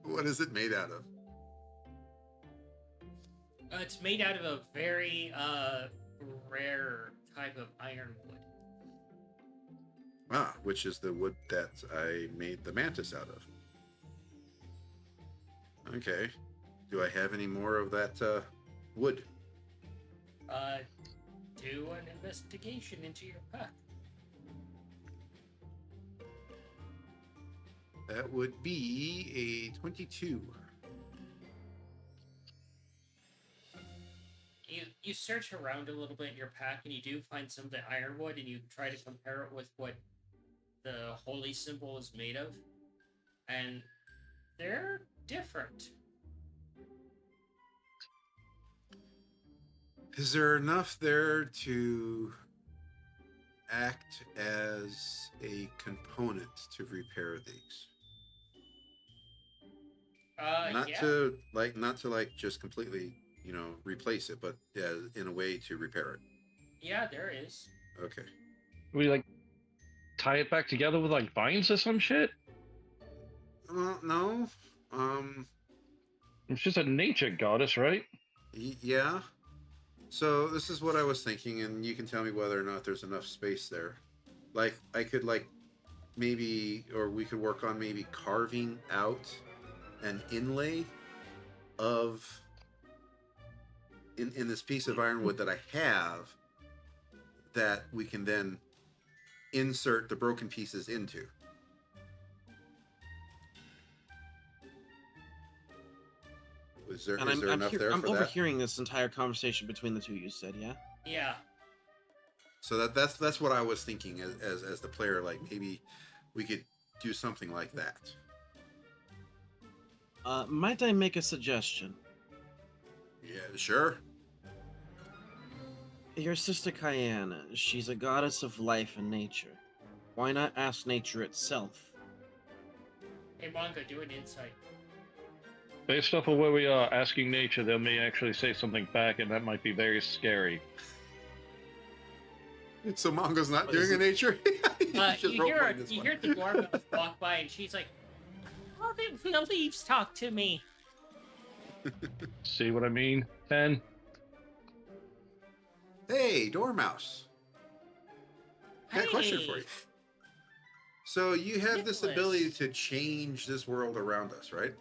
B: What is it made out of?
A: It's made out of a very rare type of ironwood.
B: Ah, which is the wood that I made the mantis out of. Okay. Do I have any more of that wood?
A: Do an investigation into your pack.
B: That would be a 22.
A: You search around a little bit in your pack, and you do find some of the ironwood, and you try to compare it with what the holy symbol is made of, and they're different.
B: Is there enough there to act as a component to repair these? Not
A: Yeah.
B: to just completely, replace it, but in a way to repair it.
A: Yeah, there is.
B: Okay.
C: We like tie it back together with like vines or some shit?
B: No.
C: It's just a nature goddess, right?
B: Yeah. So this is what I was thinking, and you can tell me whether or not there's enough space there. Like, I could maybe, or we could work on maybe carving out an inlay of in this piece of ironwood that I have that we can then insert the broken pieces into. Is there
D: And
B: is there enough there
D: I'm
B: for that?
D: overhearing this entire conversation between the two. You said, yeah.
A: Yeah.
B: So that's what I was thinking as the player. Like maybe we could do something like that.
D: Might I make a suggestion?
B: Yeah, sure.
D: Your sister Cayenne, she's a goddess of life and nature. Why not ask nature itself?
A: Hey, Mongo, do an insight.
C: Based off of where we are, asking nature, they may actually say something back, and that might be very scary.
B: So Mongo's not
D: What
B: doing
D: is
B: a
D: it?
B: nature. He's just
A: You
B: role-playing this
A: you
B: one.
A: hear the doorbell walk by, and she's like, "Oh, the leaves talk to me."
C: See what I mean? 10.
B: Hey, Dormouse. I got a question for
A: Hey.
B: you. So you have this
A: Nicholas.
B: ability to change this world around us, right?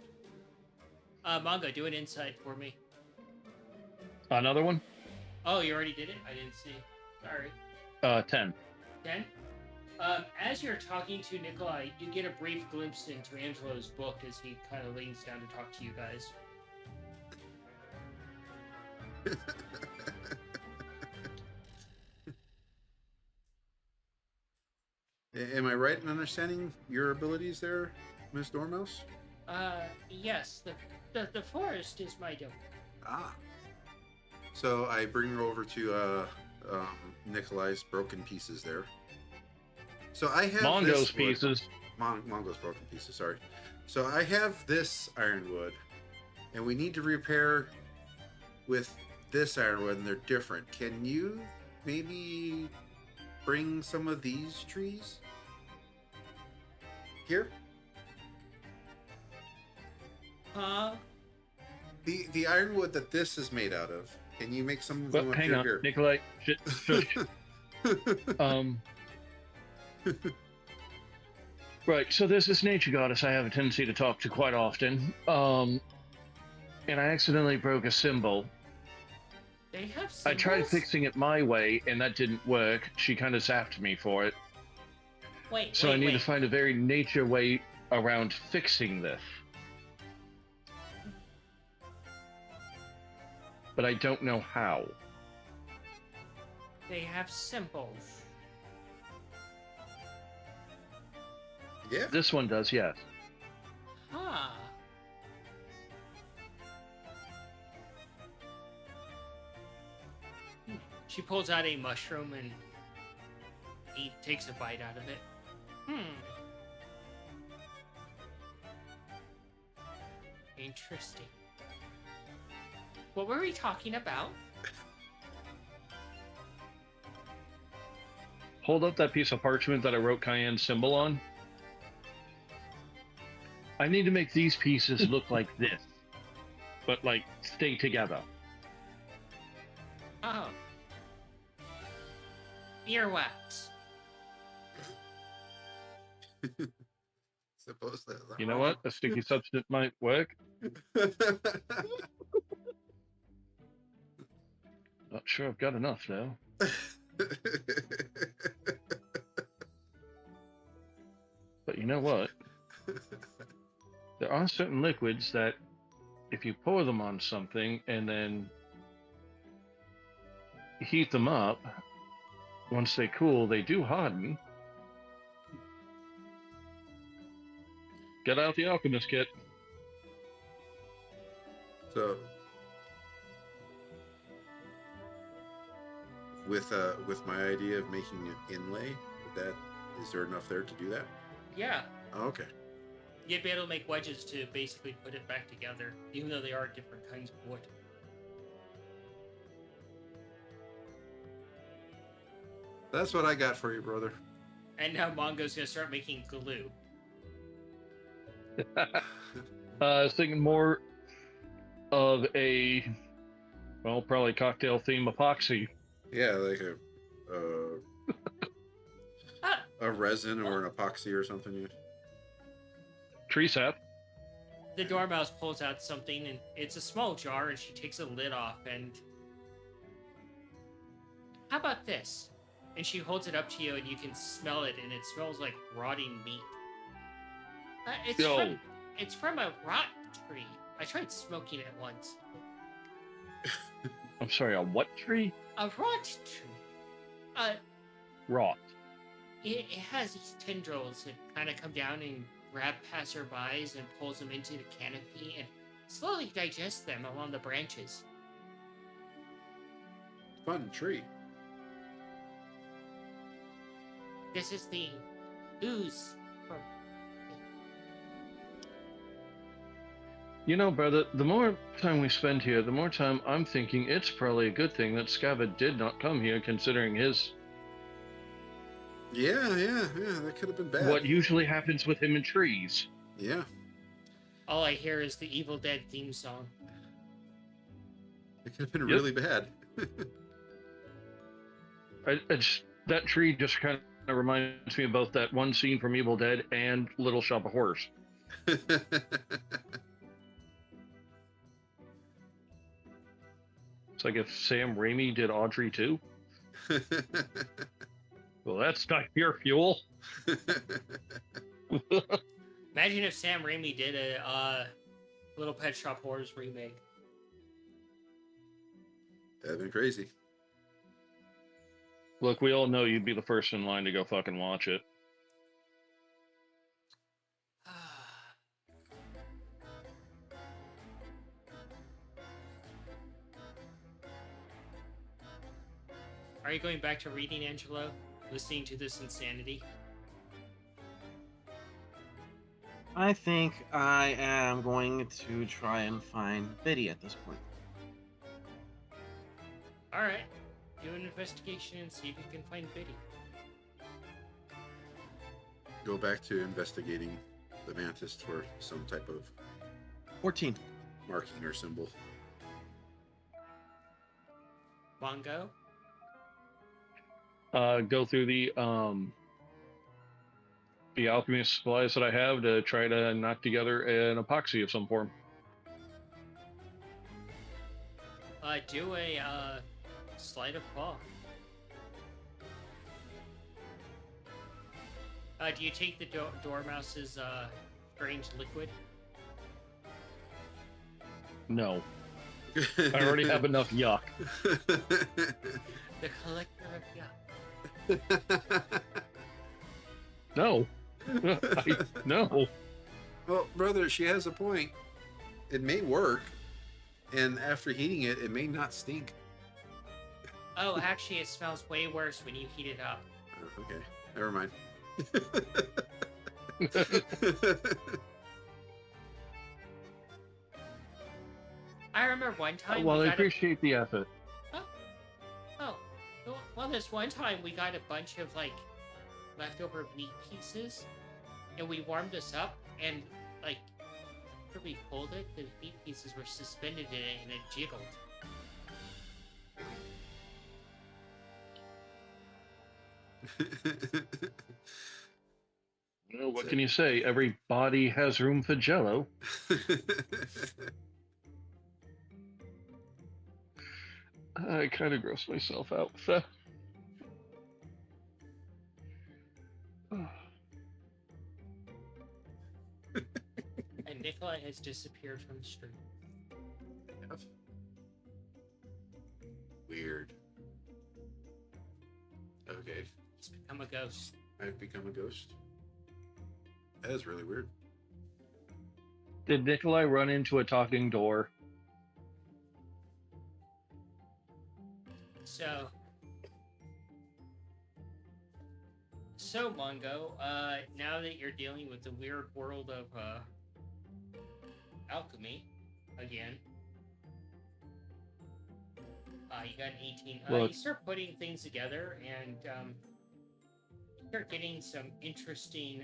A: Mongo, do an insight for me.
C: Another one?
A: Oh, you already did it? I didn't see. Sorry.
C: 10.
A: 10? As you're talking to Nikolai, you get a brief glimpse into Angelo's book as he kind of leans down to talk to you guys.
B: Am I right in understanding your abilities there, Miss Dormouse?
A: Yes, the forest is my domain.
B: Ah. So I bring her over to Nikolai's broken pieces there. So I have
C: Mongo's
B: this wood-
C: pieces.
B: Mongo's broken pieces, sorry. So I have this ironwood, and we need to repair with this ironwood, and they're different. Can you maybe bring some of these trees here?
A: Huh?
B: The ironwood that this is made out of. Can you make some of them
C: But
B: up
C: hang
B: here?
C: on,
B: Here?
C: Nikolai. Shush. Right, so there's this nature goddess I have a tendency to talk to quite often. And I accidentally broke a symbol.
A: They have symbols?
C: I tried fixing it my way, and that didn't work. She kind of zapped me for it.
A: Wait,
C: So
A: wait,
C: I need
A: wait.
C: to find a very nature way around fixing this. But I don't know how.
A: They have symbols.
B: Yeah.
C: This one does, yes.
A: Huh. She pulls out a mushroom and he takes a bite out of it. Interesting. What were we talking about?
C: Hold up that piece of parchment that I wrote Cayenne's symbol on. I need to make these pieces look like this, but like stay together.
A: Oh. Earwax.
B: Suppose that.
C: You know what? A sticky substance might work. Not sure I've got enough though. But you know what? There are certain liquids that, if you pour them on something and then heat them up, once they cool, they do harden. Get out the alchemist kit.
B: So, with my idea of making an inlay, is there enough there to do that?
A: Yeah.
B: Oh, okay.
A: You'd be able to make wedges to basically put it back together, even though they are different kinds of wood.
B: That's what I got for you, brother.
A: And now Mongo's gonna start making glue.
C: I was thinking more of a, well, probably cocktail theme epoxy.
B: Yeah, like
A: Ah,
B: a resin or an epoxy or something. Yeah.
C: Tree sap.
A: the dormouse pulls out something, and it's a small jar, and she takes a lid off, and How about this? And she holds it up to you, and you can smell it, and it smells like rotting meat.
C: Yo.
A: It's from a rot tree. I tried smoking it once.
C: I'm sorry, a what tree?
A: A rot tree.
C: Rot.
A: It has these tendrils that kind of come down and grab passerbys and pulls them into the canopy and slowly digest them along the branches.
B: Fun tree.
A: This is the ooze from.
C: You know, brother, the more time we spend here, the more time I'm thinking it's probably a good thing that Scava did not come here, considering his...
B: Yeah, that could have been bad.
C: What usually happens with him in trees.
B: Yeah,
A: All I hear is the Evil Dead theme song.
B: it could have been
C: Yep.
B: really bad.
C: That tree just kind of reminds me of both that one scene from Evil Dead and Little Shop of Horrors. It's like if Sam Raimi did Audrey too. Well, that's not your fuel.
A: Imagine if Sam Raimi did a Little Pet Shop Horrors remake.
B: That'd been crazy.
C: Look, we all know you'd be the first in line to go fucking watch it.
A: Are you going back to reading, Angelo? Listening to this insanity?
D: I think I am going to try and find Biddy at this point.
A: Alright. Do an investigation and see if you can find Biddy.
B: Go back to investigating the mantis for some type of
D: 14.
B: marking or symbol.
A: Mongo?
C: Go through the alchemy supplies that I have to try to knock together an epoxy of some form.
A: Do a sleight of paw. Do you take the Dormouse's strange liquid?
C: No. I already have enough yuck.
A: The collector of yuck.
C: No. No.
B: Well, brother, she has a point. It may work, and after heating it, it may not stink.
A: Oh, actually, it smells way worse when you heat it up.
B: Oh, okay, never mind.
A: I remember one time
C: Well,
A: we
C: I
A: got
C: appreciate the effort.
A: well, this one time we got a bunch of like leftover meat pieces, and we warmed this up, and like after we pulled it, the meat pieces were suspended in it, and it jiggled.
C: Well, what can you say? Every body has room for jello. I kind of grossed myself out with that.
A: And Nikolai has disappeared from the stream.
B: Weird. Okay,
A: He's become a ghost.
B: I've become a ghost. That is really weird.
C: Did Nikolai run into a talking door?
A: So Mongo, now that you're dealing with the weird world of alchemy again, you got an 18.
C: Look.
A: You start putting things together, and you start getting some interesting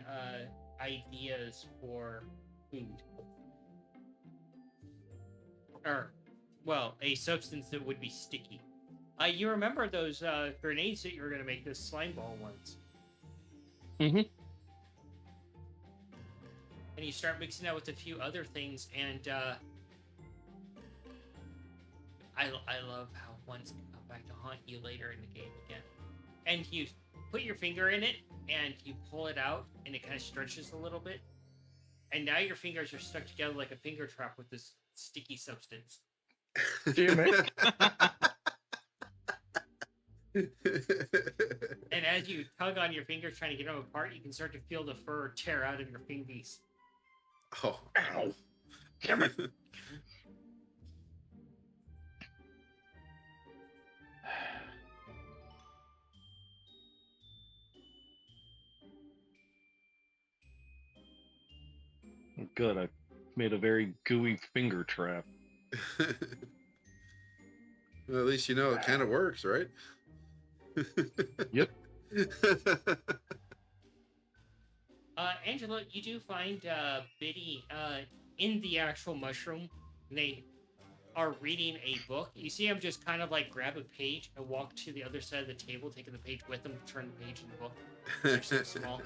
A: ideas for food. Or, well, a substance that would be sticky. You remember those grenades that you were going to make, those slime ball ones?
C: Mm-hmm.
A: And you start mixing that with a few other things, and I love how one's back to haunt you later in the game again. And you put your finger in it, and you pull it out, and it kind of stretches a little bit. And now your fingers are stuck together like a finger trap with this sticky substance.
C: Damn it.
A: And as you tug on your fingers trying to get them apart, you can start to feel the fur tear out of your fingies.
B: Oh.
C: Ow. Damn it. Good. I made a very gooey finger trap.
B: Well, at least you know it kind of works, right?
C: Yep.
A: Angela, you do find Biddy in the actual mushroom. They are reading a book. You see him just kind of like grab a page and walk to the other side of the table, taking the page with him, turn the page in the book. They're so small.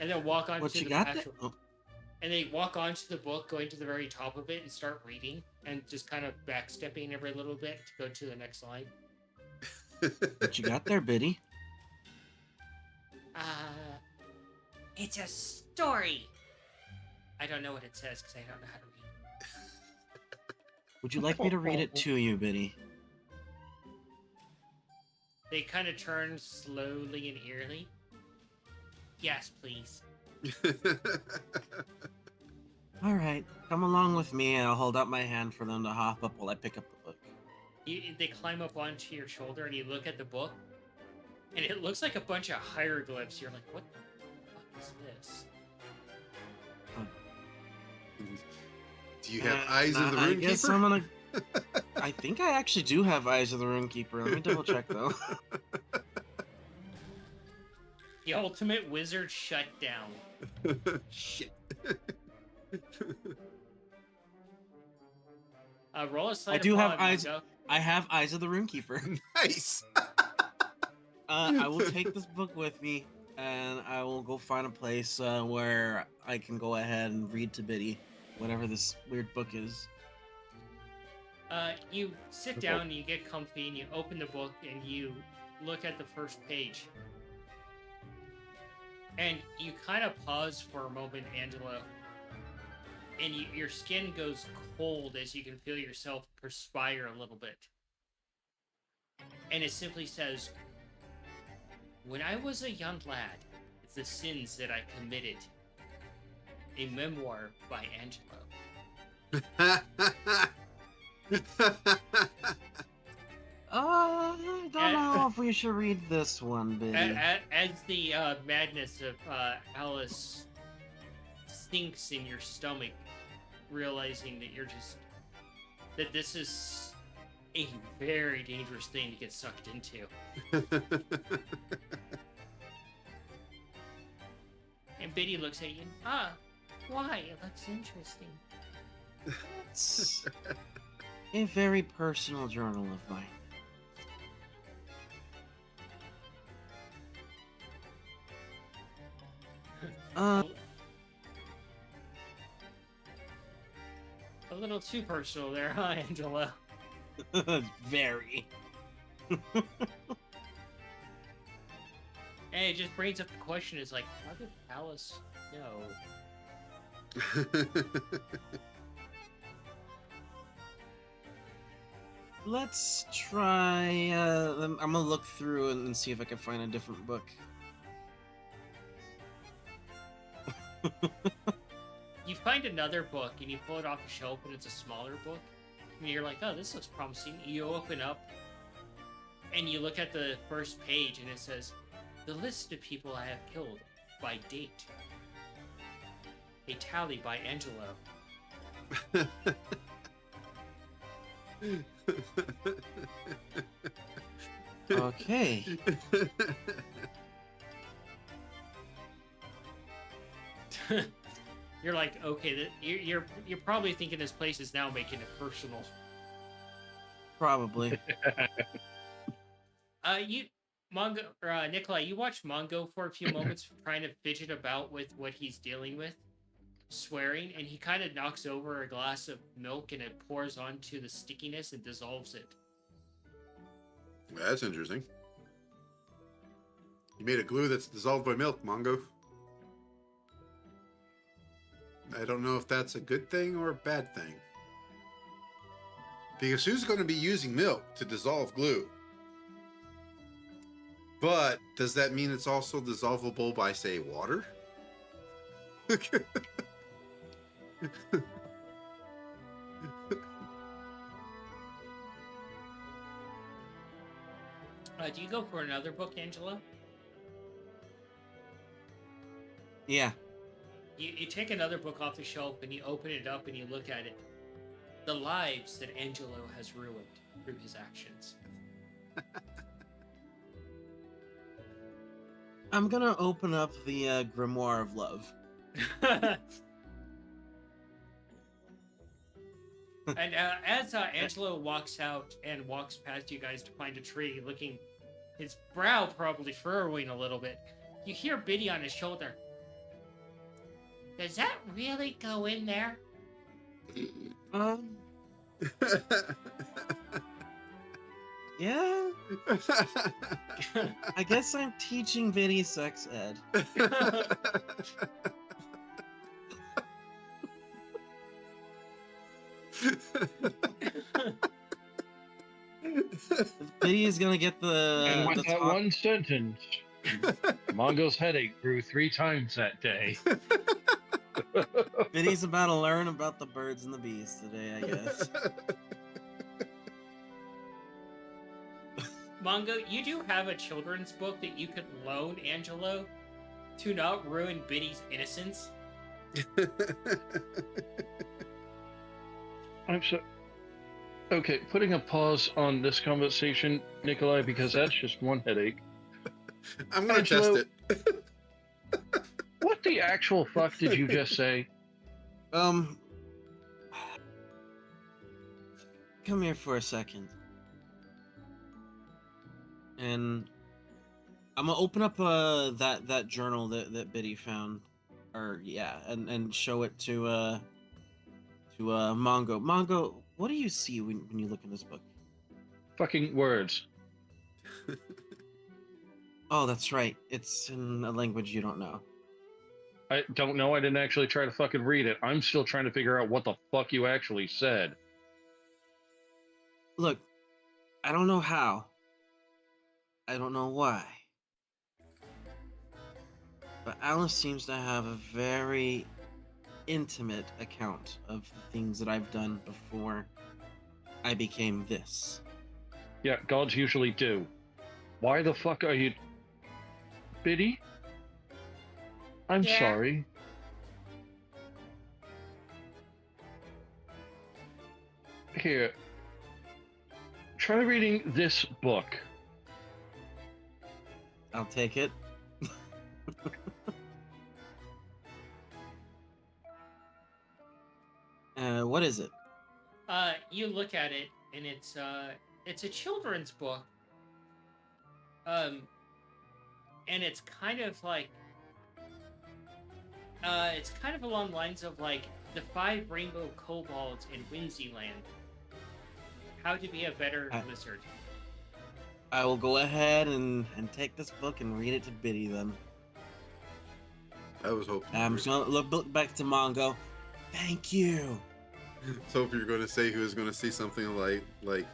A: And then walk onto
D: What you
A: the
D: got
A: actual...
D: there? Oh,
A: And they walk onto the book, going to the very top of it, and start reading, and just kind of backstepping every little bit to go to the next line.
D: what you got there, Biddy?
A: It's a story. I don't know what it says because I don't know how to read.
D: Would you like me to read it to you, Biddy?
A: They kind of turn slowly and eerily. Yes, please.
D: All right, come along with me, and I'll hold out my hand for them to hop up while I pick up the book.
A: They climb up onto your shoulder, and you look at the book, and it looks like a bunch of hieroglyphs. You're like, what the fuck is this?
B: Do you have eyes of the
D: I guess I'm
B: Runekeeper?
D: gonna. I think I actually do have eyes of the Runekeeper. Let me double check though.
A: The ultimate wizard shut down.
B: Shit.
A: Roll a sleight
D: I
A: of
D: do have
A: hand,
D: eyes.
A: Mongo.
D: I have eyes of the Runekeeper.
B: Nice.
D: I will take this book with me, and I will go find a place where I can go ahead and read to Biddy, whatever this weird book is.
A: You sit down, and you get comfy, and you open the book, and you look at the first page. And you kind of pause for a moment, Angelo, and your skin goes cold as you can feel yourself perspire a little bit. And it simply says, "When I was a young lad, the sins that I committed. A memoir by Angelo."
D: I don't know if we should read this one, Biddy.
A: As the madness of Alice sinks in your stomach, realizing that that this is a very dangerous thing to get sucked into. And Biddy looks at you. Why? It looks interesting.
D: It's a very personal journal of mine.
A: A little too personal there, huh, Angela?
D: Very.
A: And it just brings up the question: is like, how did Alice know?
D: Let's try. I'm gonna look through and see if I can find a different book.
A: You find another book and you pull it off the shelf, and it's a smaller book. And you're like, oh, this looks promising. You open up and you look at the first page, and it says, "The list of people I have killed by date. A tally by Angelo."
D: Okay.
A: You're like, okay, you're probably thinking this place is now making it personal.
D: Probably.
A: Nikolai, you watch Mongo for a few moments trying to fidget about with what he's dealing with, swearing, and he kind of knocks over a glass of milk and it pours onto the stickiness and dissolves it.
B: That's interesting. You made a glue that's dissolved by milk, Mongo. I don't know if that's a good thing or a bad thing. Because who's going to be using milk to dissolve glue? But does that mean it's also dissolvable by, say, water?
A: Do you go for another book, Angelo?
D: Yeah.
A: You take another book off the shelf and you open it up and you look at it. The lives that Angelo has ruined through his actions.
D: I'm gonna open up the Grimoire of Love.
A: And as Angelo walks out and walks past you guys to find a tree, looking, his brow probably furrowing a little bit, you hear Biddy on his shoulder. Does that really go in there?
D: Yeah. I guess I'm teaching Vinny sex ed. Vinny is gonna get
C: And with
D: the
C: that
D: top.
C: one sentence, Mongo's headache grew 3 times that day.
D: Vinny's about to learn about the birds and the bees today, I guess.
A: Mongo, you do have a children's book that you could loan Angelo to not ruin Biddy's innocence.
C: I'm so okay. Putting a pause on this conversation, Nikolai, because that's just one headache.
B: I'm going to
C: Angelo-
B: test it.
C: What the actual fuck did you just say?
D: Come here for a second. And I'm gonna open up that journal that Biddy found, or yeah, and show it to Mongo. Mongo, what do you see when you look in this book?
C: Fucking words.
D: Oh, that's right. It's in a language you don't know.
C: I don't know. I didn't actually try to fucking read it. I'm still trying to figure out what the fuck you actually said.
D: Look, I don't know how. I don't know why. But Alice seems to have a very intimate account of the things that I've done before I became this.
C: Yeah, gods usually do. Why the fuck are you... Biddy? I'm
A: Yeah.
C: sorry. Here. Try reading this book.
D: I'll take it. What is it?
A: You look at it and it's a children's book. And it's kind of like it's kind of along the lines of like the 5 rainbow kobolds in Whimsyland. How to be a better lizard.
D: I will go ahead and take this book and read it to Biddy then.
B: I was hoping.
D: I'm just gonna look back to Mongo. Thank you.
B: I was hoping you were going to say he was going to see something like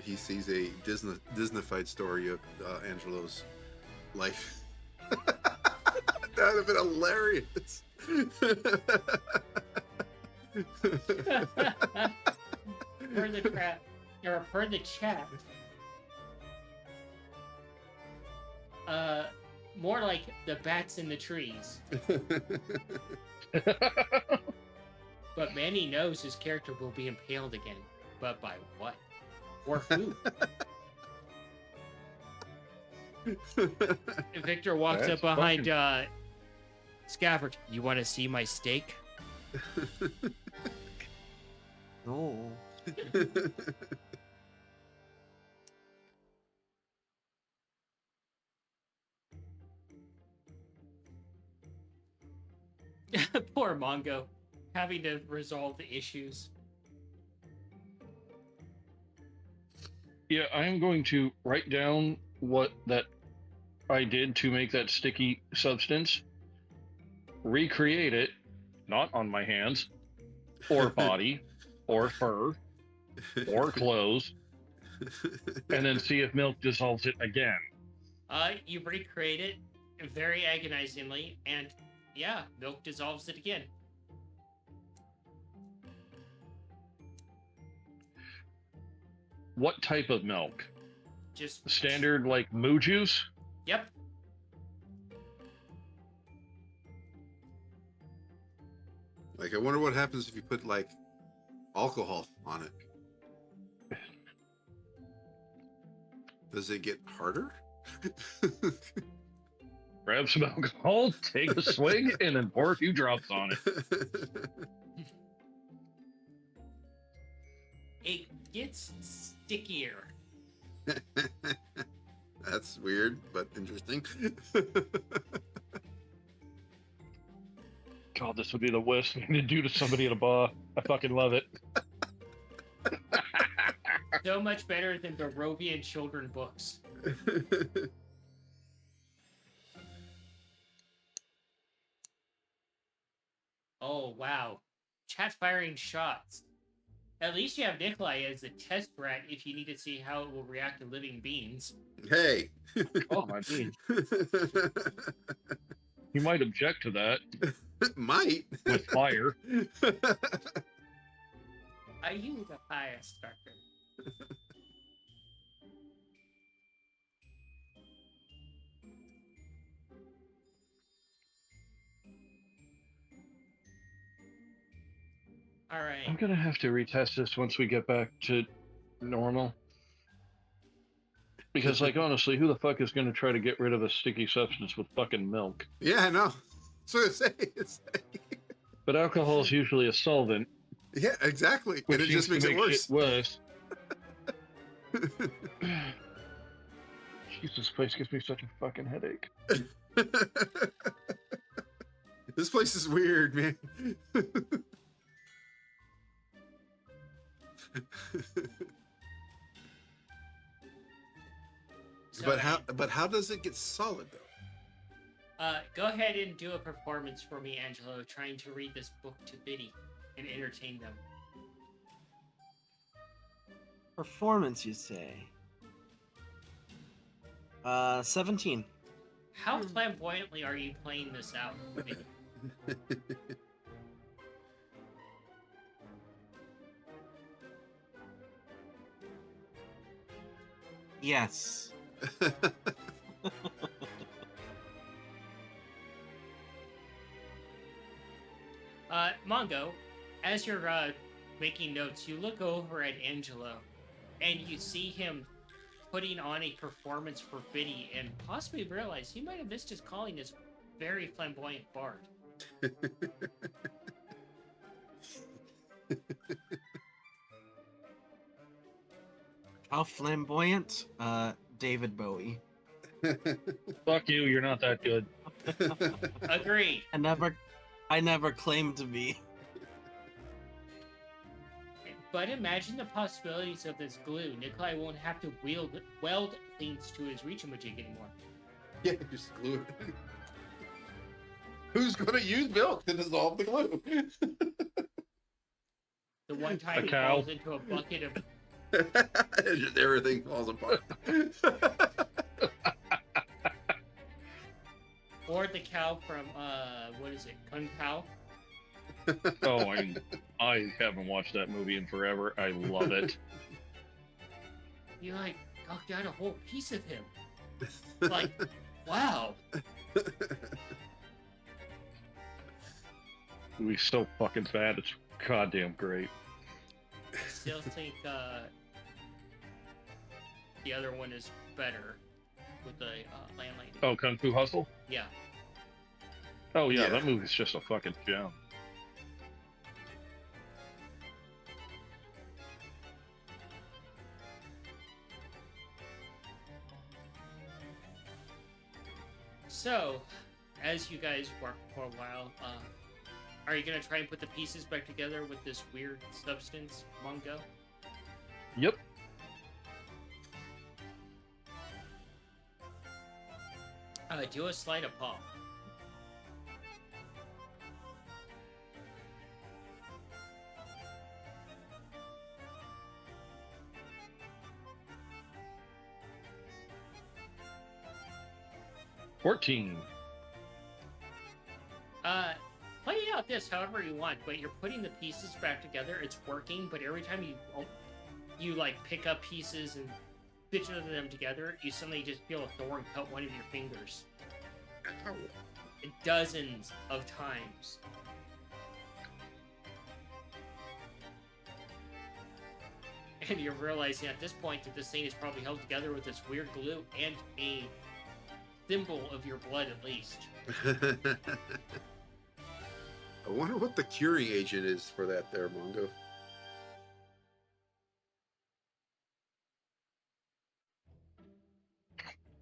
B: he sees a Disneyfied story of Angelo's life. That would have been hilarious.
A: Per the crap, or per the chat. More like the bats in the trees. But Manny knows his character will be impaled again. But by what? Or who? Victor walks
C: That's
A: up behind Scabbard. You want to see my steak?
D: Oh.
A: Poor Mongo, having to resolve the issues.
C: Yeah, I am going to write down what that I did to make that sticky substance, recreate it, not on my hands, or body, or fur, or clothes, and then see if milk dissolves it again.
A: You recreate it very agonizingly, and yeah, milk dissolves it again.
C: What type of milk?
A: Just
C: Standard, like moo juice?
A: yep.
B: Like, I wonder what happens if you put like alcohol on it. Does it get harder?
C: Grab some alcohol, take a swig, and then pour a few drops on it.
A: It gets stickier.
B: That's weird, but interesting.
C: God, this would be the worst thing to do to somebody at a bar. I fucking love it.
A: So much better than Barovian children books. Oh, wow. Chat firing shots. At least you have Nikolai as a test rat if you need to see how it will react to living beings.
B: Hey.
C: Oh, my dude. You might object to that
B: Might.
C: with fire.
A: Are you the fire starter? All
C: I'm
A: right.
C: gonna have to retest this once we get back to normal. Because, like, honestly, who the fuck is gonna try to get rid of a sticky substance with fucking milk?
B: Yeah, I know. So I say,
C: But alcohol is usually a solvent,
B: yeah, exactly.
C: which
B: And it just
C: seems
B: makes
C: to
B: it
C: make
B: worse.
C: shit worse. Jesus, this place gives me such a fucking headache.
B: This place is weird, man.
A: So,
B: but how does it get solid though?
A: go ahead and do a performance for me, Angelo, trying to read this book to Biddy and entertain them.
D: Performance, you say? 17.
A: How flamboyantly are you playing this out, Biddy?
D: Yes.
A: Mongo, as you're making notes, you look over at Angelo, and you see him putting on a performance for Biddy, and possibly realize he might have missed his calling as very flamboyant bard.
D: How flamboyant? David Bowie.
C: Fuck you, you're not that good.
A: Agreed.
D: I never claimed to be.
A: But imagine the possibilities of this glue. Nikolai won't have to weld things to his reach-a-majig anymore.
B: Yeah, just glue it. Who's gonna use milk to dissolve the glue?
A: The one time he
C: cow.
A: falls into a bucket of...
B: Just everything falls apart.
A: Or the cow from, what is it? Kung Pao?
C: Oh, I haven't watched that movie in forever. I love it.
A: You, like, knocked out a whole piece of him. Like, wow.
C: Movie's so fucking fat, it's goddamn great.
A: I still think, the other one is better with the, landlady.
C: Oh, Kung Fu Hustle?
A: Yeah.
C: Oh yeah,
B: Yeah.
C: that movie's just a fucking gem.
A: So, as you guys work for a while, are you gonna try and put the pieces back together with this weird substance, Mongo?
C: Yep.
A: Do a sleight of paw.
C: $14.
A: Play out this however you want, but you're putting the pieces back together. It's working, but every time you like pick up pieces and stitch them together, you suddenly just feel a thorn cut one of your fingers.
B: Ow.
A: Dozens of times. And you're realizing at this point that this thing is probably held together with this weird glue and a symbol of your blood at least.
B: I wonder what the curing agent is for that there, Mongo.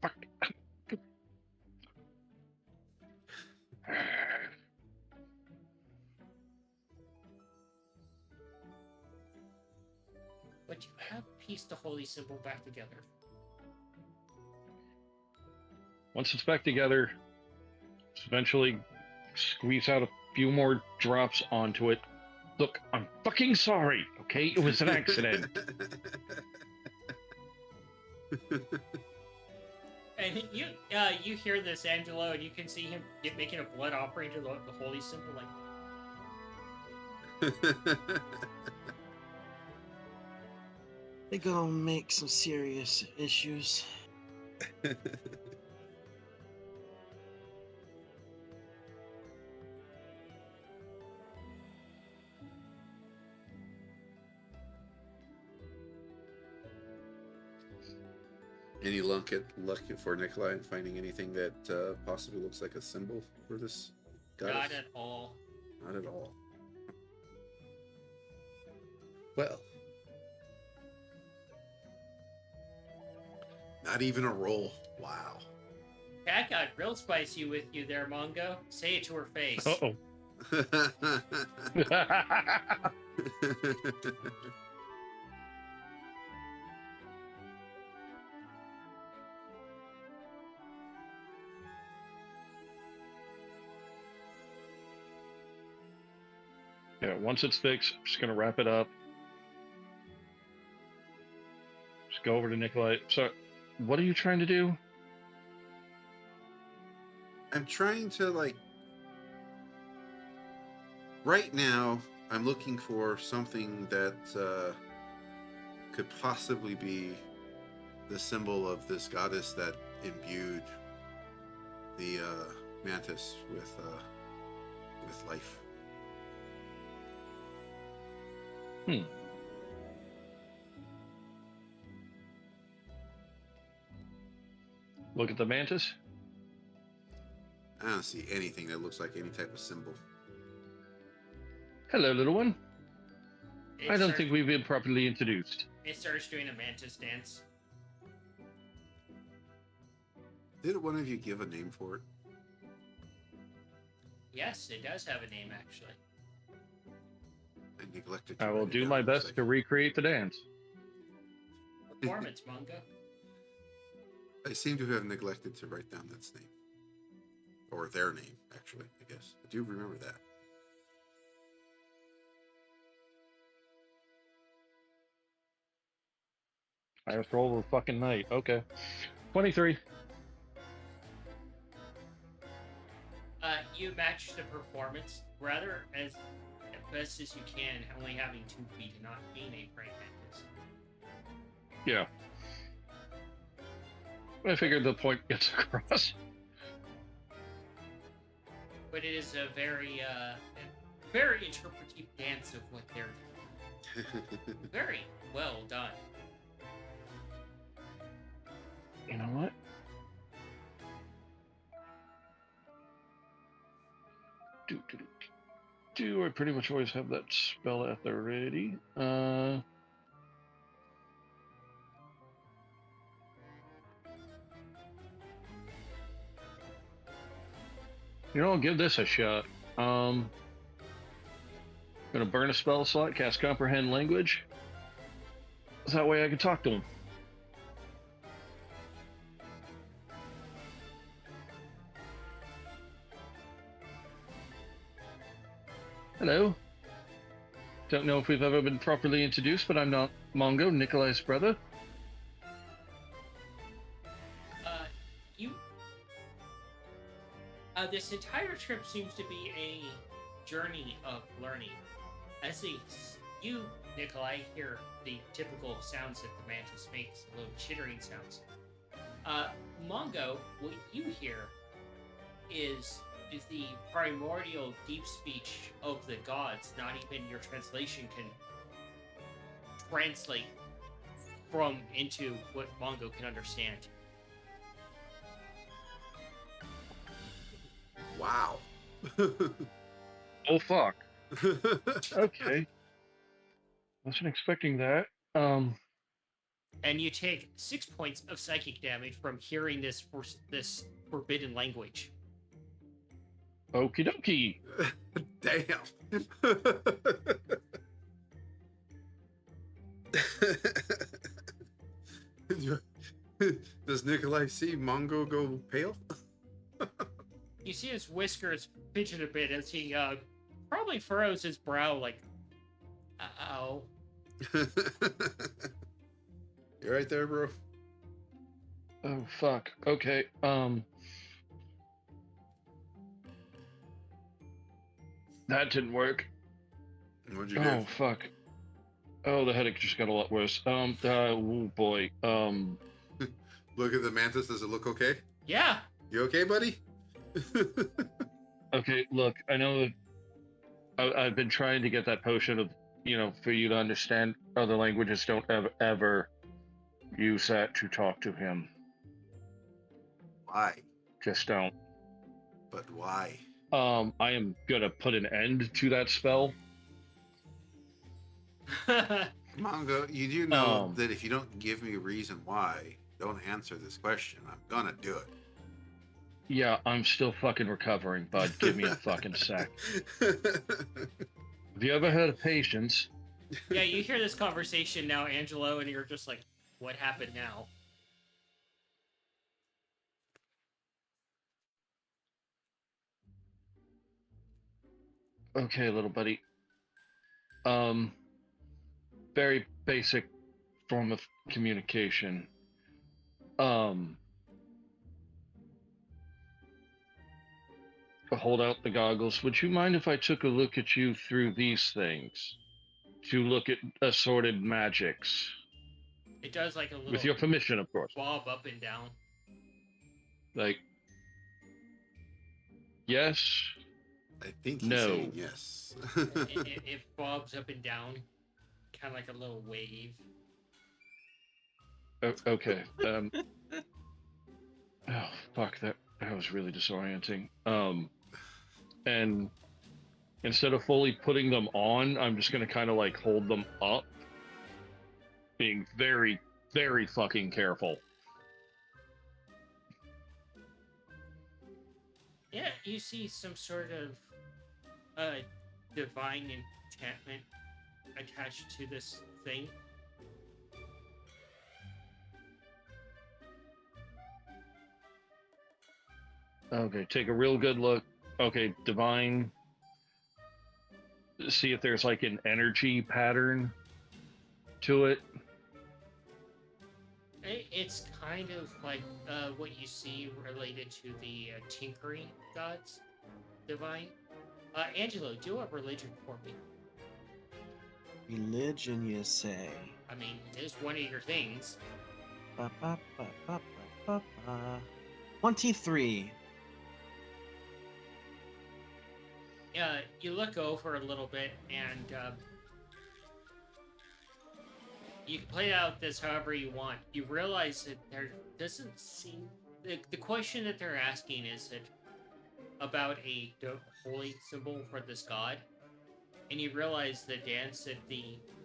C: Fuck.
A: But you have pieced the holy symbol back together.
C: Once it's back together, eventually squeeze out a few more drops onto it. Look, I'm fucking sorry, okay? It was an accident.
A: And you hear this, Angelo, and you can see him making a blood offering to the holy symbol, like.
D: They gonna make some serious issues.
B: Any luck for Nikolai in finding anything that possibly looks like a symbol for this goddess?
A: Not at all.
B: Not at all. Well, not even a roll. Wow.
A: That got real spicy with you there, Mongo. Say it to her face.
C: Uh-oh. Yeah, once it's fixed, I'm just gonna wrap it up. Just go over to Nikolai. So, what are you trying to do?
B: I'm trying to, like, right now, I'm looking for something that could possibly be the symbol of this goddess that imbued the mantis with life.
C: Look at the mantis.
B: I don't see anything that looks like any type of symbol.
C: Hello, little one.
A: It
C: I don't
A: start-
C: think we've been properly introduced.
A: It starts doing a mantis dance.
B: Did one of you give a name for it?
A: Yes, it does have a name, actually.
B: I neglected to
C: I will
B: write it
C: do
B: down
C: my
B: for a
C: best to
B: second.
C: recreate the dance.
A: Performance, Mongo.
B: I seem to have neglected to write down its name. Or their name, actually, I guess. I do remember that.
C: Highest roll of the fucking night. Okay. 23.
A: You match the performance rather as best as you can, only having 2 feet and not being a praying mantis.
C: Yeah. I figured the point gets across.
A: But it is a very interpretive dance of what they're doing. Very well done.
C: You know what? I pretty much always have that spell at the ready. You know, I'll give this a shot. Gonna burn a spell slot, cast Comprehend Language. That way I can talk to him. Hello. Don't know if we've ever been properly introduced, but I'm not Mongo, Nikolai's brother.
A: You. This entire trip seems to be a journey of learning. You, Nikolai, hear the typical sounds that the mantis makes, little chittering sounds. Mongo, what you hear is the primordial deep speech of the gods. Not even your translation can translate from into what Mongo can understand.
B: Wow.
C: Oh fuck. Okay. Wasn't expecting that.
A: And you take 6 points of psychic damage from hearing this forbidden language.
C: Okie dokie.
B: Damn. Does Nikolai see Mongo go pale?
A: You see his whiskers fidget a bit as he probably furrows his brow like, uh-oh.
B: You right there, bro?
C: Oh fuck. Okay. That didn't work.
B: What'd you
C: Oh
B: do?
C: fuck. Oh, the headache just got a lot worse. Oh boy.
B: Look at the mantis. Does it look okay?
A: Yeah.
B: You okay, buddy?
C: Okay, look, I know that I've been trying to get that potion of, for you to understand other languages. Don't ever use that to talk to him.
B: Why?
C: Just don't.
B: But why?
C: I am gonna put an end to that spell.
B: Mongo, you do know that if you don't give me a reason why, don't answer this question, I'm gonna do it.
C: Yeah, I'm still fucking recovering, bud. Give me a fucking sec. Have you ever heard of patience?
A: Yeah, you hear this conversation now, Angelo, and you're just like, what happened now?
C: Okay, little buddy. Very basic form of communication. Hold out the goggles. Would you mind if I took a look at you through these things? To look at assorted magics.
A: It does like a little
C: With your permission, of course.
A: bob up and down.
C: Like, yes?
B: I think he's
C: No.
B: saying yes.
A: it bobs up and down, kind of like a little wave.
C: Okay. Oh, fuck, that was really disorienting. And instead of fully putting them on, I'm just gonna kind of like hold them up, being very, very fucking careful.
A: Yeah, you see some sort of divine enchantment attached to this thing.
C: Okay, take a real good look. Okay, divine. See if there's like an energy pattern to it.
A: It's kind of like what you see related to the tinkering gods, divine. Angelo, do a religion for me.
D: Religion, you say?
A: I mean, it's one of your things.
D: 23.
A: You look over a little bit, and you can play out this however you want. You realize that there doesn't seem... The question that they're asking is that about a holy symbol for this god, and you realize the dance that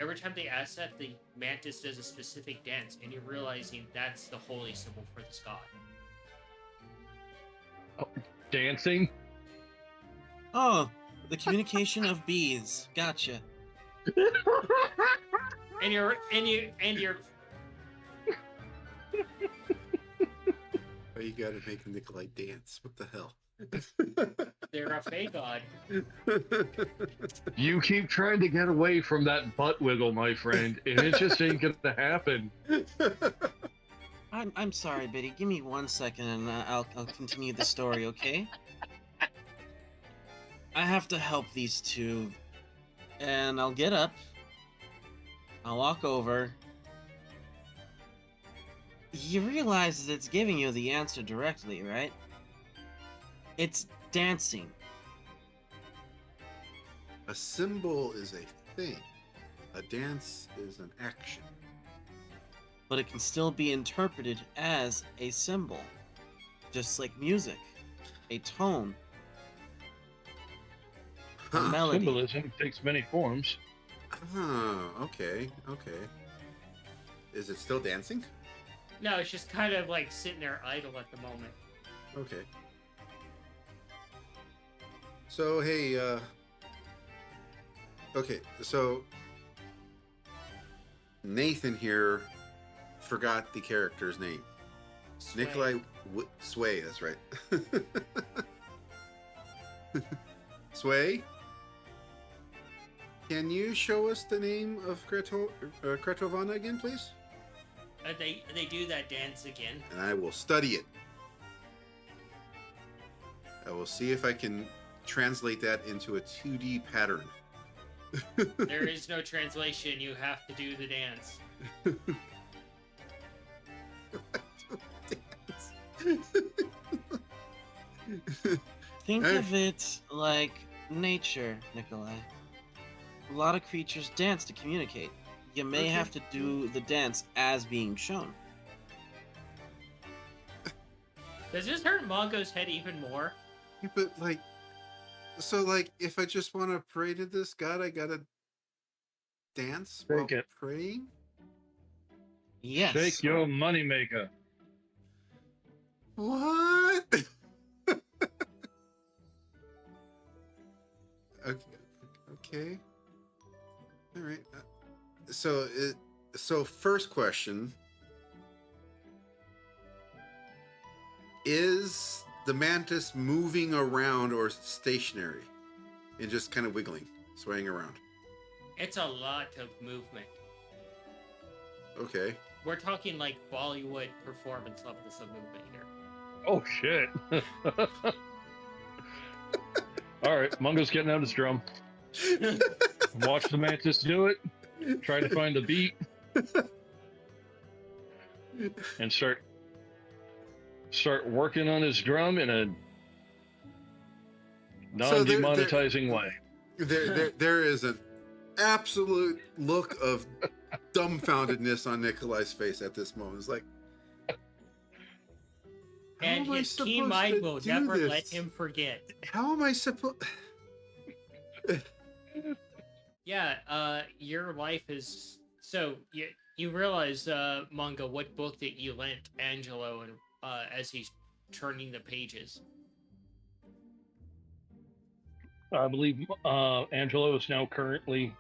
A: every time they ask that, the mantis does a specific dance, and you're realizing that's the holy symbol for this god.
C: Oh, dancing?
D: Oh, the communication of bees. Gotcha.
A: And you're
B: Oh, you gotta make Nikolai dance. What the hell?
A: They're a fey god.
C: You keep trying to get away from that butt wiggle, my friend, and it just ain't gonna happen.
D: I'm sorry, Biddy. Give me 1 second, and I'll continue the story. Okay? I have to help these two, and I'll get up. I'll walk over. You realize that it's giving you the answer directly, right? It's dancing.
B: A symbol is a thing. A dance is an action.
D: But it can still be interpreted as a symbol. Just like music. A tone. A
B: Huh.
D: melody.
C: Symbolism takes many forms.
B: Okay. Is it still dancing?
A: No, it's just kind of like sitting there idle at the moment.
B: Okay. So, hey, okay, so Nathan here forgot the character's name.
A: Sway.
B: Nikolai Sway, that's right. Sway? Can you show us the name of Kretovana again, please?
A: They do that dance again.
B: And I will study it. I will see if I can translate that into a 2D pattern.
A: There is no translation. You have to do the dance.
D: Think of it like nature, Nikolai. A lot of creatures dance to communicate. You may
B: Okay.
D: have to do the dance as being shown.
A: Does this hurt Mongo's head even more?
B: Yeah, but like, so like, if I just want to pray to this god, I gotta dance while
C: Take it.
B: praying.
D: Yes.
C: Shake your moneymaker.
B: What? Okay. All right. So first question: is the mantis moving around or stationary, and just kind of wiggling, swaying around?
A: It's a lot of movement.
B: Okay.
A: We're talking like Bollywood performance levels of movement here.
C: Oh shit. Alright, Mungo's getting out his drum. Watch the mantis do it. Try to find the beat. And start working on his drum in a
B: So there-
C: non-demonetizing way.
B: There is an absolute look of dumbfoundedness on Nikolai's face at this moment. It's like, how
A: And
B: am I
A: his keen
B: supposed
A: mind
B: to
A: will
B: do
A: never
B: this?
A: let him forget.
B: How am I supposed?
A: Yeah, your life is so you realize, Mongo, what book that you lent Angelo and as he's turning the pages.
C: I believe Angelo is now currently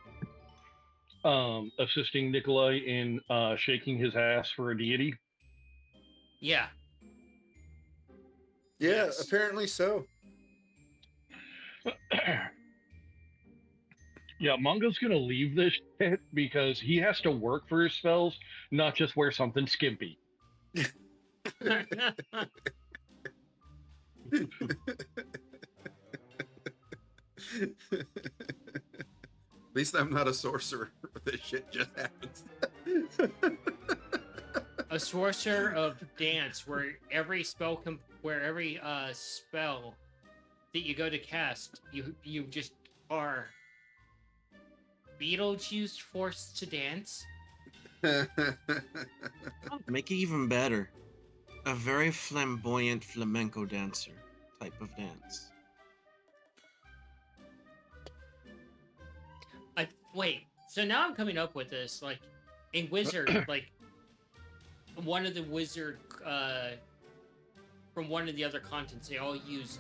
C: assisting Nikolai in shaking his ass for a deity.
A: Yeah.
B: Yeah,
A: Yes.
B: apparently so.
C: Yeah, Mongo's gonna leave this shit because he has to work for his spells, not just wear something skimpy.
B: At least I'm not a sorcerer. This shit just happens.
A: A sorcerer of dance, where every spell spell that you go to cast, you just are Beetlejuice forced to dance.
D: Make it even better. A very flamboyant flamenco dancer type of dance.
A: Wait, so now I'm coming up with this, like, in Wizard, like, one of the wizard, from one of the other continents, they all use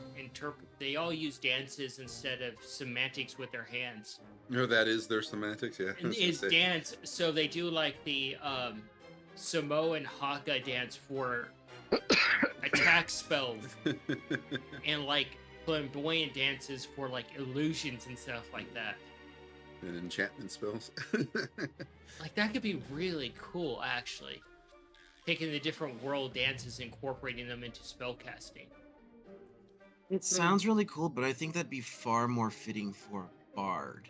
A: dances instead of semantics with their hands.
B: No, that is their semantics, yeah.
A: Is dance, so they do, like, the, Samoan haka dance for a attack spells and like flamboyant dances for like illusions and stuff like that.
B: And enchantment spells.
A: Like that could be really cool, actually. Taking the different world dances, incorporating them into spellcasting.
D: It sounds really cool, but I think that'd be far more fitting for a bard.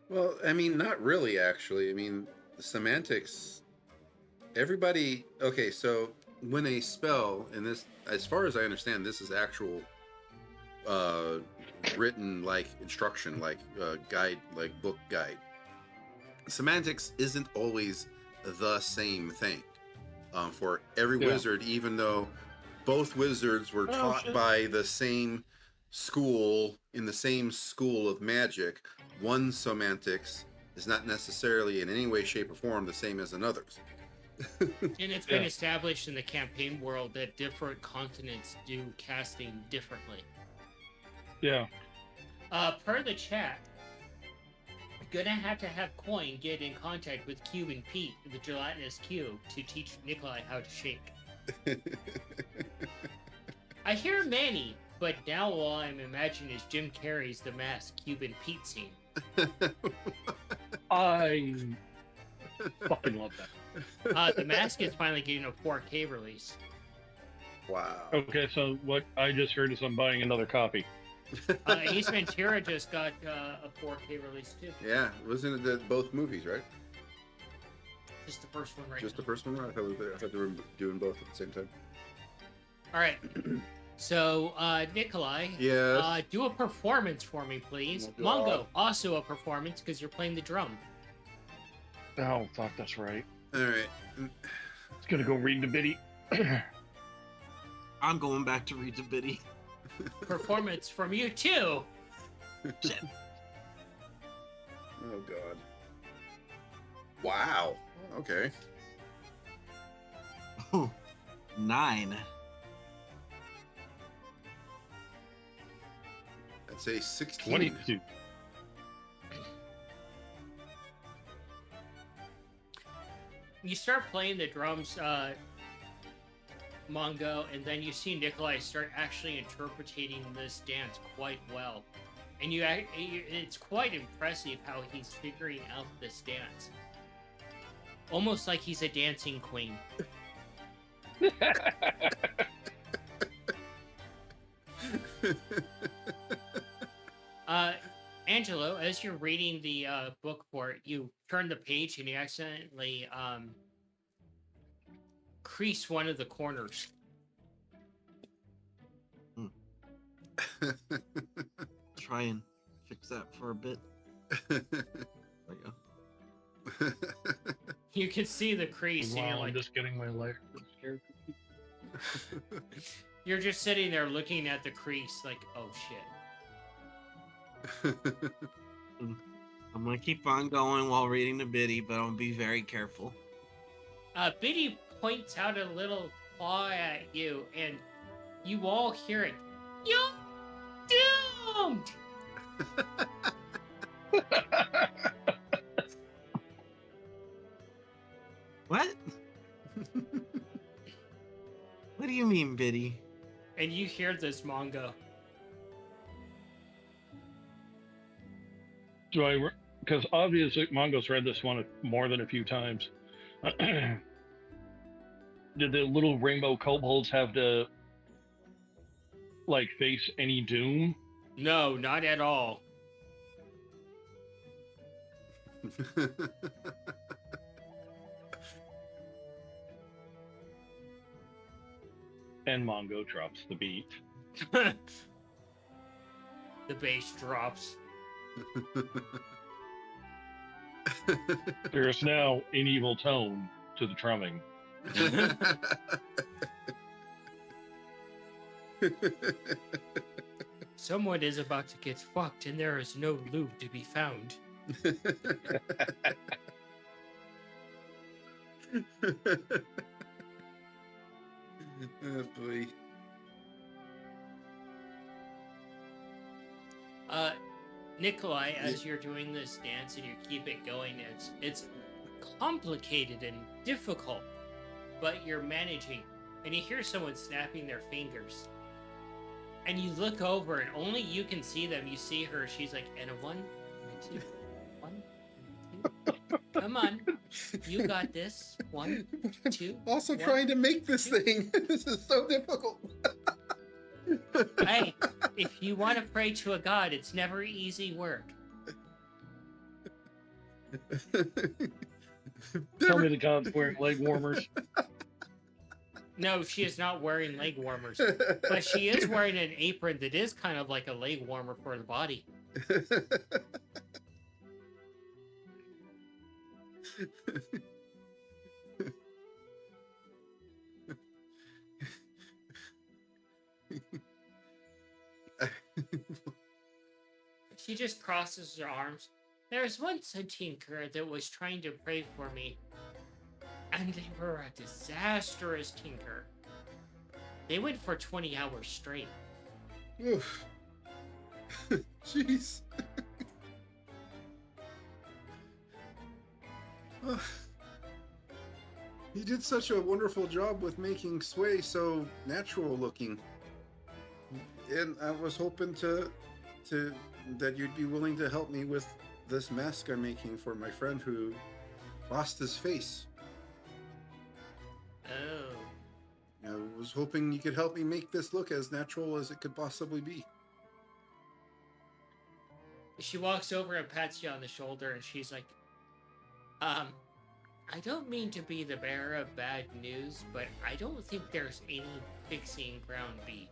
B: Well, I mean, not really, actually. I mean, semantics. Everybody. Okay, so when a spell, and this, as far as I understand, this is actual written like instruction, like guide, like book guide. Semantics isn't always the same thing for every wizard, even though both wizards were taught by the same school in the same school of magic. One semantics is not necessarily in any way, shape, or form the same as another's.
A: And it's been established in the campaign world that different continents do casting differently.
C: Yeah.
A: Per the chat, gonna have to have Coin get in contact with Cube and Pete, the gelatinous cube, to teach Nikolai how to shake. I hear Manny, but now all I'm imagining is Jim Carrey's The Mask Cube and Pete scene.
C: I fucking love that.
A: The Mask is finally getting a 4K release.
B: Wow.
C: Okay, so what I just heard is I'm buying another copy.
A: Ace Ventura just got a 4K release too.
B: Yeah, wasn't it both movies, right?
A: Just the first one right
B: Just
A: now.
B: the first one? I thought they were doing both at the same time.
A: All right. So, Nikolai,
B: Yes.
A: do a performance for me, please.
B: Oh, God.
A: Mongo, also a performance because you're playing the drum.
C: Oh, fuck, that's right.
B: All right.
C: It's gonna go read the biddy.
D: I'm going back to read the biddy.
A: Performance from you too.
D: Shit.
B: Oh God. Wow. Okay.
D: Oh, 9.
B: I'd say 16.
C: 22.
A: You start playing the drums, Mongo, and then you see Nikolai start actually interpreting this dance quite well. And it's quite impressive how he's figuring out this dance. Almost like he's a dancing queen. Angelo, as you're reading the book for it, you turn the page and you accidentally crease one of the corners.
D: Try and fix that for a bit. There we go.
A: You can see the crease, and
C: Wow,
A: you're
C: I'm
A: like,
C: just getting my life scared.
A: you're just sitting there looking at the crease, like, oh shit.
D: I'm gonna keep on going while reading the biddy, but I'm gonna be very careful.
A: Biddy points out a little claw at you, and you all hear it. You're doomed!
D: What? What do you mean, biddy?
A: And you hear this, Mongo.
C: Do I? Because obviously Mongo's read this one more than a few times. Did the little rainbow kobolds have to like face any doom?
A: No, not at all.
C: And Mongo drops the beat.
A: The bass drops.
C: There's now an evil tone to the drumming.
A: Someone is about to get fucked, and there is no lube to be found.
B: Oh boy.
A: Nikolai, as you're doing this dance and you keep it going, it's complicated and difficult, but you're managing and you hear someone snapping their fingers. And you look over, and only you can see them. You see her. She's like, and a 1, and a 2, 1, and 2. Come on, you got this. 1, 2.
B: Also
A: 1,
B: trying to make this
A: 2.
B: thing. This is so difficult.
A: Hey, if you want to pray to a god, it's never easy work.
C: Tell me the god's wearing leg warmers.
A: No, she is not wearing leg warmers, but she is wearing an apron that is kind of like a leg warmer for the body. She just crosses her arms. There was once a tinker that was trying to pray for me, and they were a disastrous tinker. They went for 20 hours straight.
B: Oof. Jeez. He did such a wonderful job with making Sway so natural looking. And I was hoping to that you'd be willing to help me with this mask I'm making for my friend who lost his face.
A: Oh.
B: I was hoping you could help me make this look as natural as it could possibly be.
A: She walks over and pats you on the shoulder, and she's like, I don't mean to be the bearer of bad news, but I don't think there's any fixing ground beef.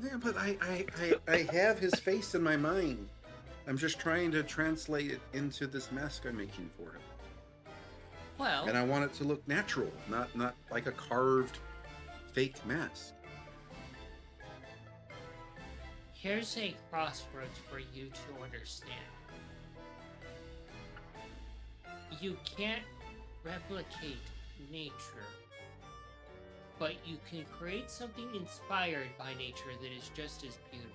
B: Yeah, but I have his face in my mind. I'm just trying to translate it into this mask I'm making for him.
A: Well,
B: And I want it to look natural, not like a carved fake mask.
A: here's a crossroads for you to understand. You can't replicate nature, but you can create something inspired by nature that is just as beautiful.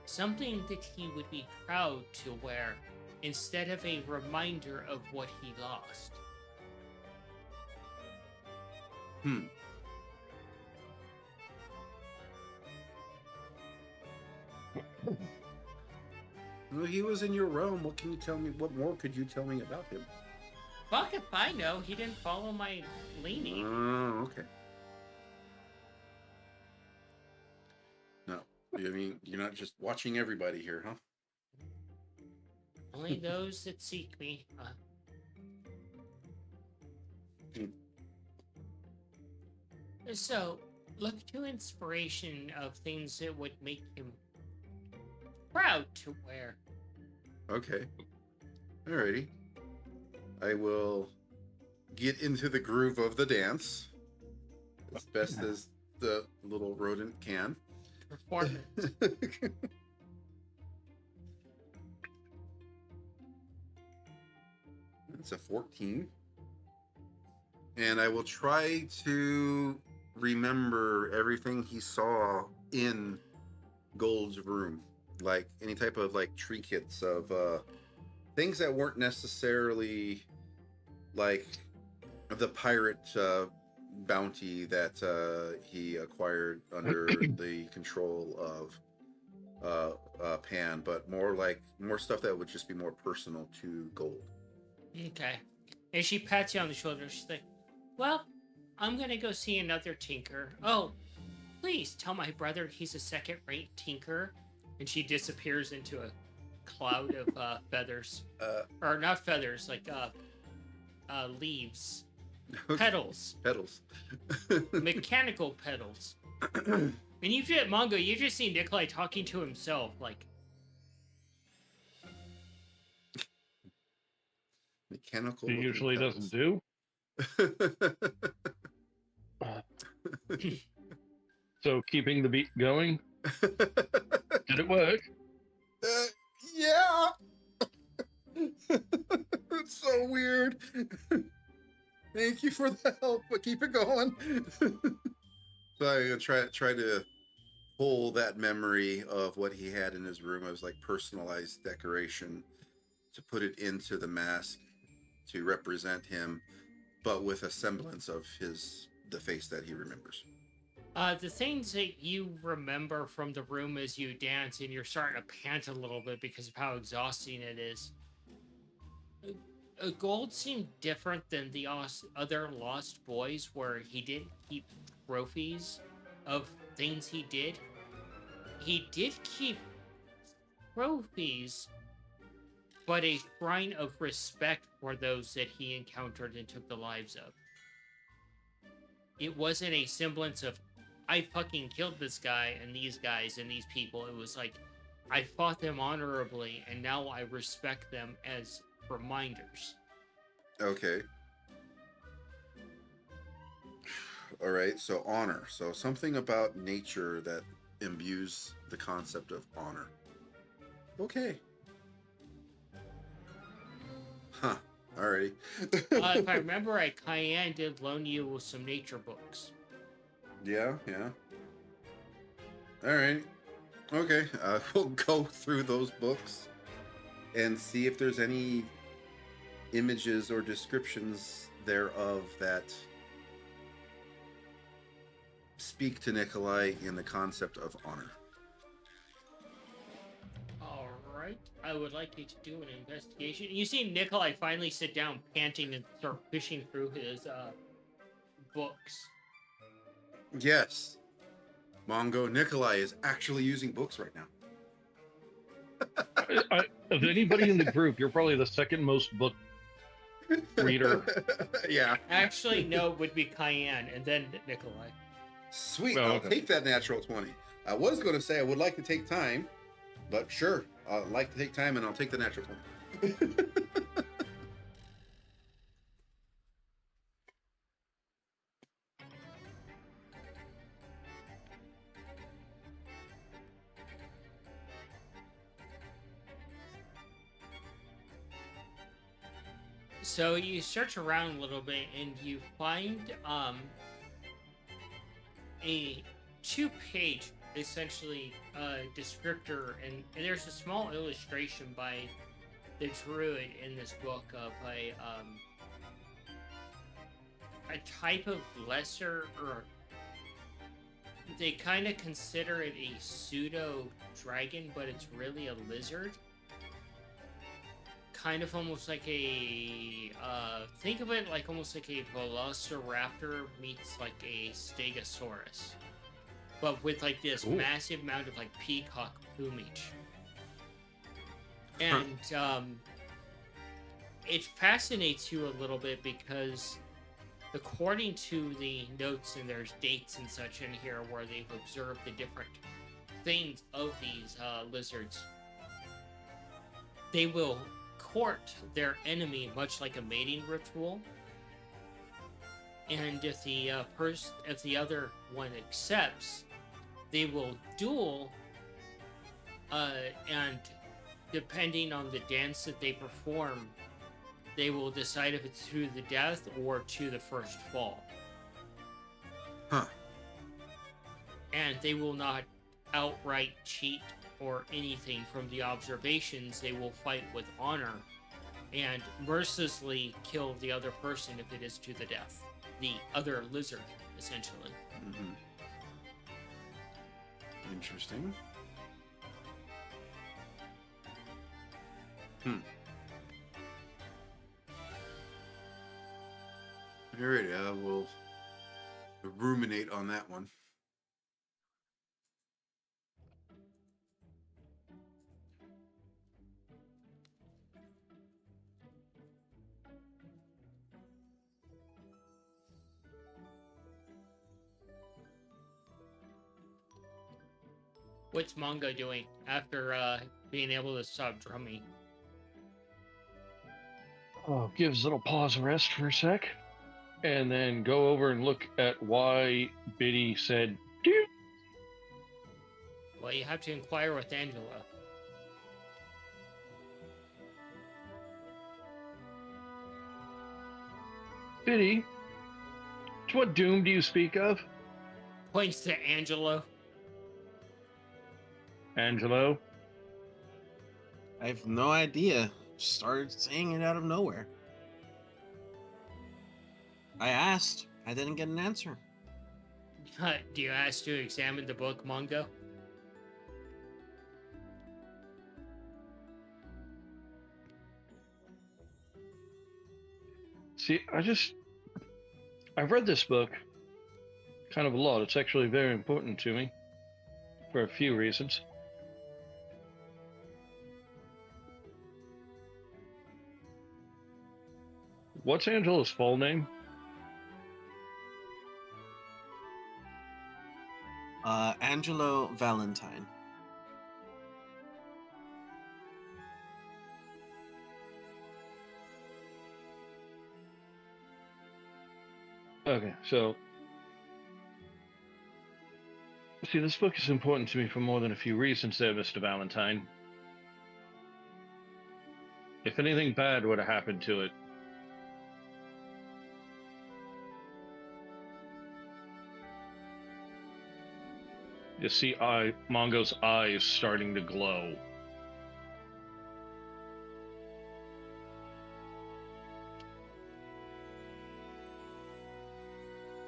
A: Something that he would be proud to wear instead of a reminder of what he lost.
B: Well, he was in your realm. What can you tell me? What more could you tell me about him?
A: Fuck if I know, he didn't follow my leaning.
B: Oh, okay. No, I mean, you're not just watching everybody here, huh?
A: Only those that seek me. So, look to inspiration of things that would make him proud to wear.
B: Okay. Alrighty. I will get into the groove of the dance as best as the little rodent can.
A: Performance.
B: It's a 14. And I will try to remember everything he saw in Gold's room. Like any type of like trinkets of things that weren't necessarily like the pirate bounty that he acquired under the control of Pan, but more stuff that would just be more personal to Gold.
A: Okay. And she pats you on the shoulder. She's like, well, I'm gonna go see another tinker. Oh, please tell my brother he's a second-rate tinker. And she disappears into a cloud of feathers. Or not feathers, like leaves.
B: Okay.
A: Petals.
B: Petals.
A: Mechanical petals. And you get Mongo, you just see Nikolai talking to himself, like,
B: Mechanical.
C: He usually
B: petals.
C: doesn't do. So keeping the beat going. Did it work?
B: Yeah. It's so weird. Thank you for the help, but keep it going. So I'm gonna try to pull that memory of what he had in his room. It was like personalized decoration to put it into the mask to represent him, but with a semblance of the face that he remembers.
A: The things that you remember from the room as you dance, and you're starting to pant a little bit because of how exhausting it is. Gold seemed different than the other Lost Boys, where he didn't keep trophies of things he did. He did keep trophies, but a shrine of respect for those that he encountered and took the lives of. It wasn't a semblance of, I fucking killed this guy and these guys and these people. It was like, I fought them honorably, and now I respect them as reminders.
B: Okay. All right, so honor. So something about nature that imbues the concept of honor. Okay. Huh. Alrighty.
A: If I remember right, Cayenne did loan you some nature books.
B: Yeah. All right. Okay. We'll go through those books and see if there's any images or descriptions thereof that speak to Nikolai in the concept of honor.
A: All right. I would like you to do an investigation. You see Nikolai finally sit down, panting, and start fishing through his books.
B: Yes. Mongo, Nikolai is actually using books right now.
C: Of anybody in the group, you're probably the second most book reader.
B: Yeah.
A: Actually, no, it would be Cayenne, and then Nikolai.
B: Sweet.
C: Oh,
B: I'll
C: okay.
B: take that natural 20. I was going to say I would like to take time, but sure. I'd like to take time, and I'll take the natural 20.
A: So you search around a little bit, and you find a 2-page, essentially, descriptor, and there's a small illustration by the druid in this book of a type of lesser, or they kind of consider it a pseudo dragon, but it's really a lizard. Kind of almost like a, think of it like almost like a velociraptor meets like a stegosaurus. But with like this
C: Ooh.
A: massive amount of like peacock plumage. And it fascinates you a little bit because according to the notes, and there's dates and such in here where they've observed the different things of these lizards, they will court their enemy much like a mating ritual, and if the other one accepts, they will duel, and depending on the dance that they perform, they will decide if it's to the death or to the first fall.
B: Huh.
A: And they will not outright cheat or anything. From the observations, they will fight with honor and mercilessly kill the other person if it is to the death. The other lizard, essentially.
B: Mm-hmm. Interesting. All right, we'll ruminate on that one.
A: What's Mongo doing after being able to stop drumming?
C: Oh, gives a little pause and rest for a sec, and then go over and look at why Biddy said, "Dude."
A: Well, you have to inquire with Angela.
C: Biddy, to what doom do you speak of?
A: Points to Angelo.
C: Angelo?
D: I have no idea. Just started saying it out of nowhere. I asked. I didn't get an answer.
A: Do you ask to examine the book, Mongo?
C: See, I've read this book kind of a lot. It's actually very important to me for a few reasons. What's Angela's full name?
D: Angelo Valentine.
C: Okay, so see, this book is important to me for more than a few reasons there, Mr. Valentine. If anything bad would have happened to it, you see Mongo's eyes starting to glow.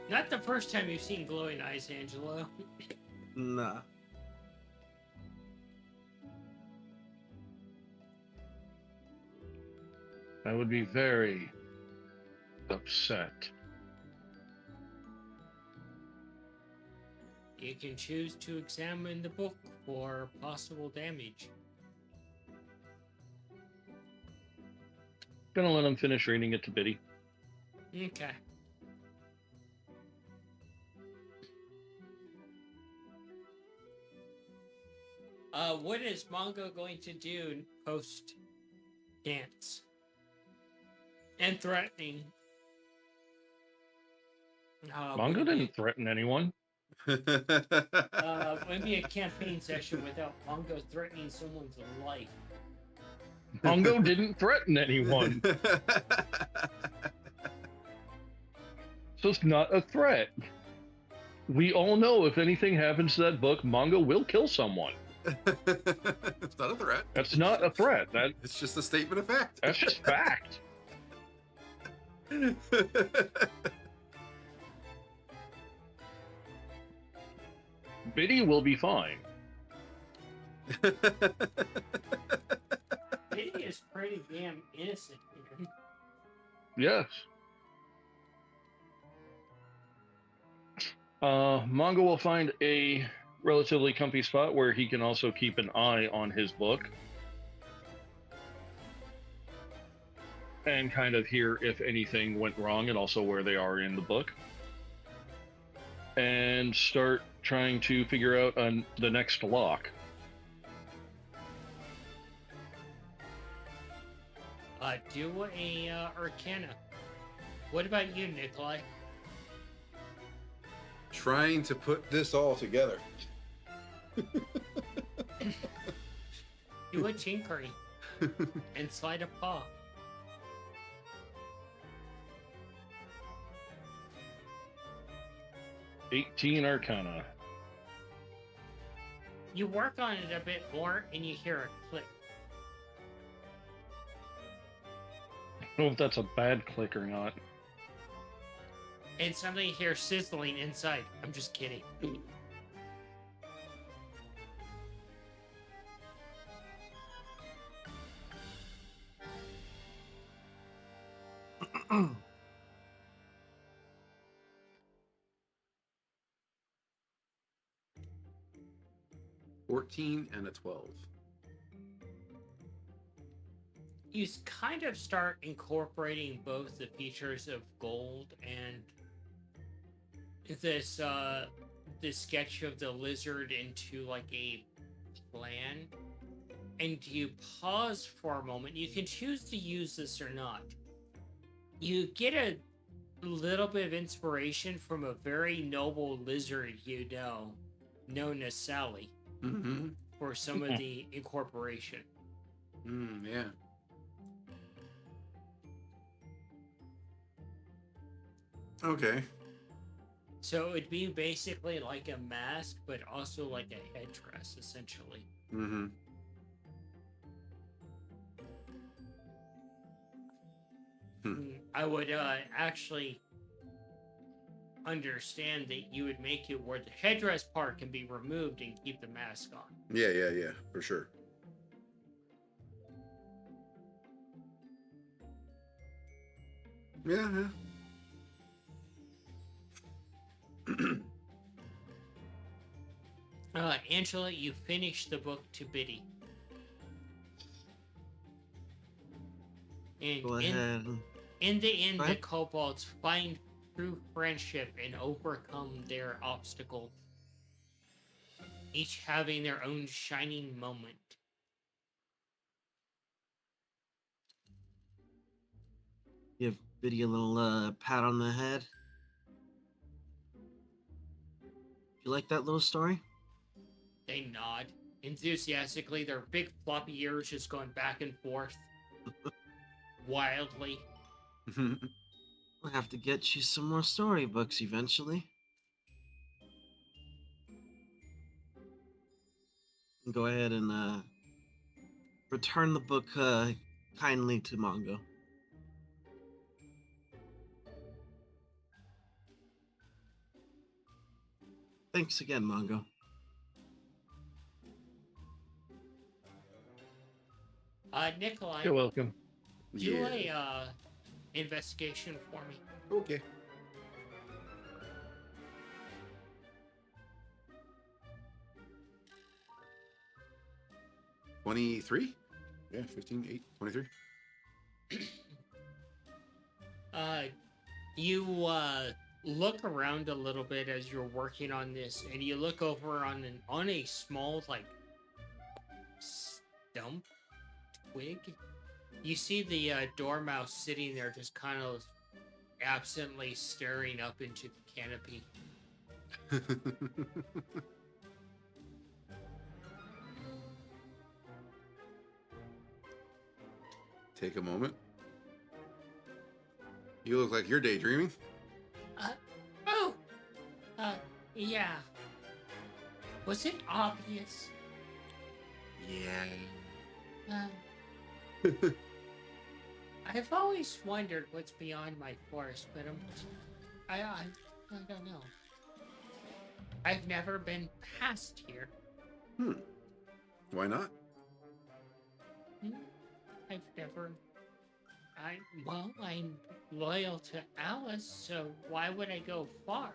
A: Not the first time you've seen glowing eyes, Angelo.
D: Nah.
C: I would be very upset.
A: You can choose to examine the book for possible damage.
C: Gonna let him finish reading it to Biddy.
A: Okay. What is Mongo going to do post dance? And threatening.
C: Mongo didn't threaten anyone.
A: Maybe a campaign session without Mongo threatening someone's life.
C: Mongo didn't threaten anyone. So it's not a threat. We all know if anything happens to that book, Mongo will kill someone.
B: It's not a threat.
C: That's not a threat.
B: It's just a statement of fact.
C: That's just fact. Biddy will be fine.
A: Biddy is pretty damn innocent here.
C: Yes. Mongo will find a relatively comfy spot where he can also keep an eye on his book and kind of hear if anything went wrong and also where they are in the book, and start trying to figure out the next lock.
A: Do a Arcana. What about you, Nikolai?
B: Trying to put this all together.
A: Do a tinkering and slide a paw.
C: $18 Arcana.
A: You work on it a bit more and you hear a click.
C: I don't know if that's a bad click or not.
A: And suddenly you hear sizzling inside. I'm just kidding.
B: $14 and a 12.
A: You kind of start incorporating both the features of gold and this sketch of the lizard into like a plan. And you pause for a moment. You can choose to use this or not. You get a little bit of inspiration from a very noble lizard you know, known as Sally,
B: Mm-hmm.
A: for some of the incorporation.
B: Yeah. Okay.
A: So it'd be basically like a mask, but also like a headdress, essentially.
B: Mm-hmm.
A: I would actually understand that you would make it where the headdress part can be removed and keep the mask on.
B: Yeah, for sure. Yeah.
A: Angela, you finish the book to Biddy. And
D: Go ahead.
A: in the end,
D: Go
A: the
D: ahead.
A: kobolds find true friendship and overcome their obstacle, each having their own shining moment.
D: Give Biddy a little pat on the head. You like that little story?
A: They nod enthusiastically, their big floppy ears just going back and forth wildly.
D: We'll have to get you some more storybooks eventually. Go ahead and return the book kindly to Mongo. Thanks again, Mongo.
A: Nikolai,
C: You're welcome.
A: do a investigation for me.
B: Okay. $23? Yeah, 15, 8, 23.
A: You look around a little bit as you're working on this, and you look over on a small like stump twig. You see the dormouse sitting there, just kind of absently staring up into the canopy.
B: Take a moment. You look like you're daydreaming.
A: Yeah. Was it obvious?
B: Yeah.
A: I've always wondered what's beyond my forest, but I don't know. I've never been past here.
B: Why not?
A: I've never. I'm loyal to Alice, so why would I go far?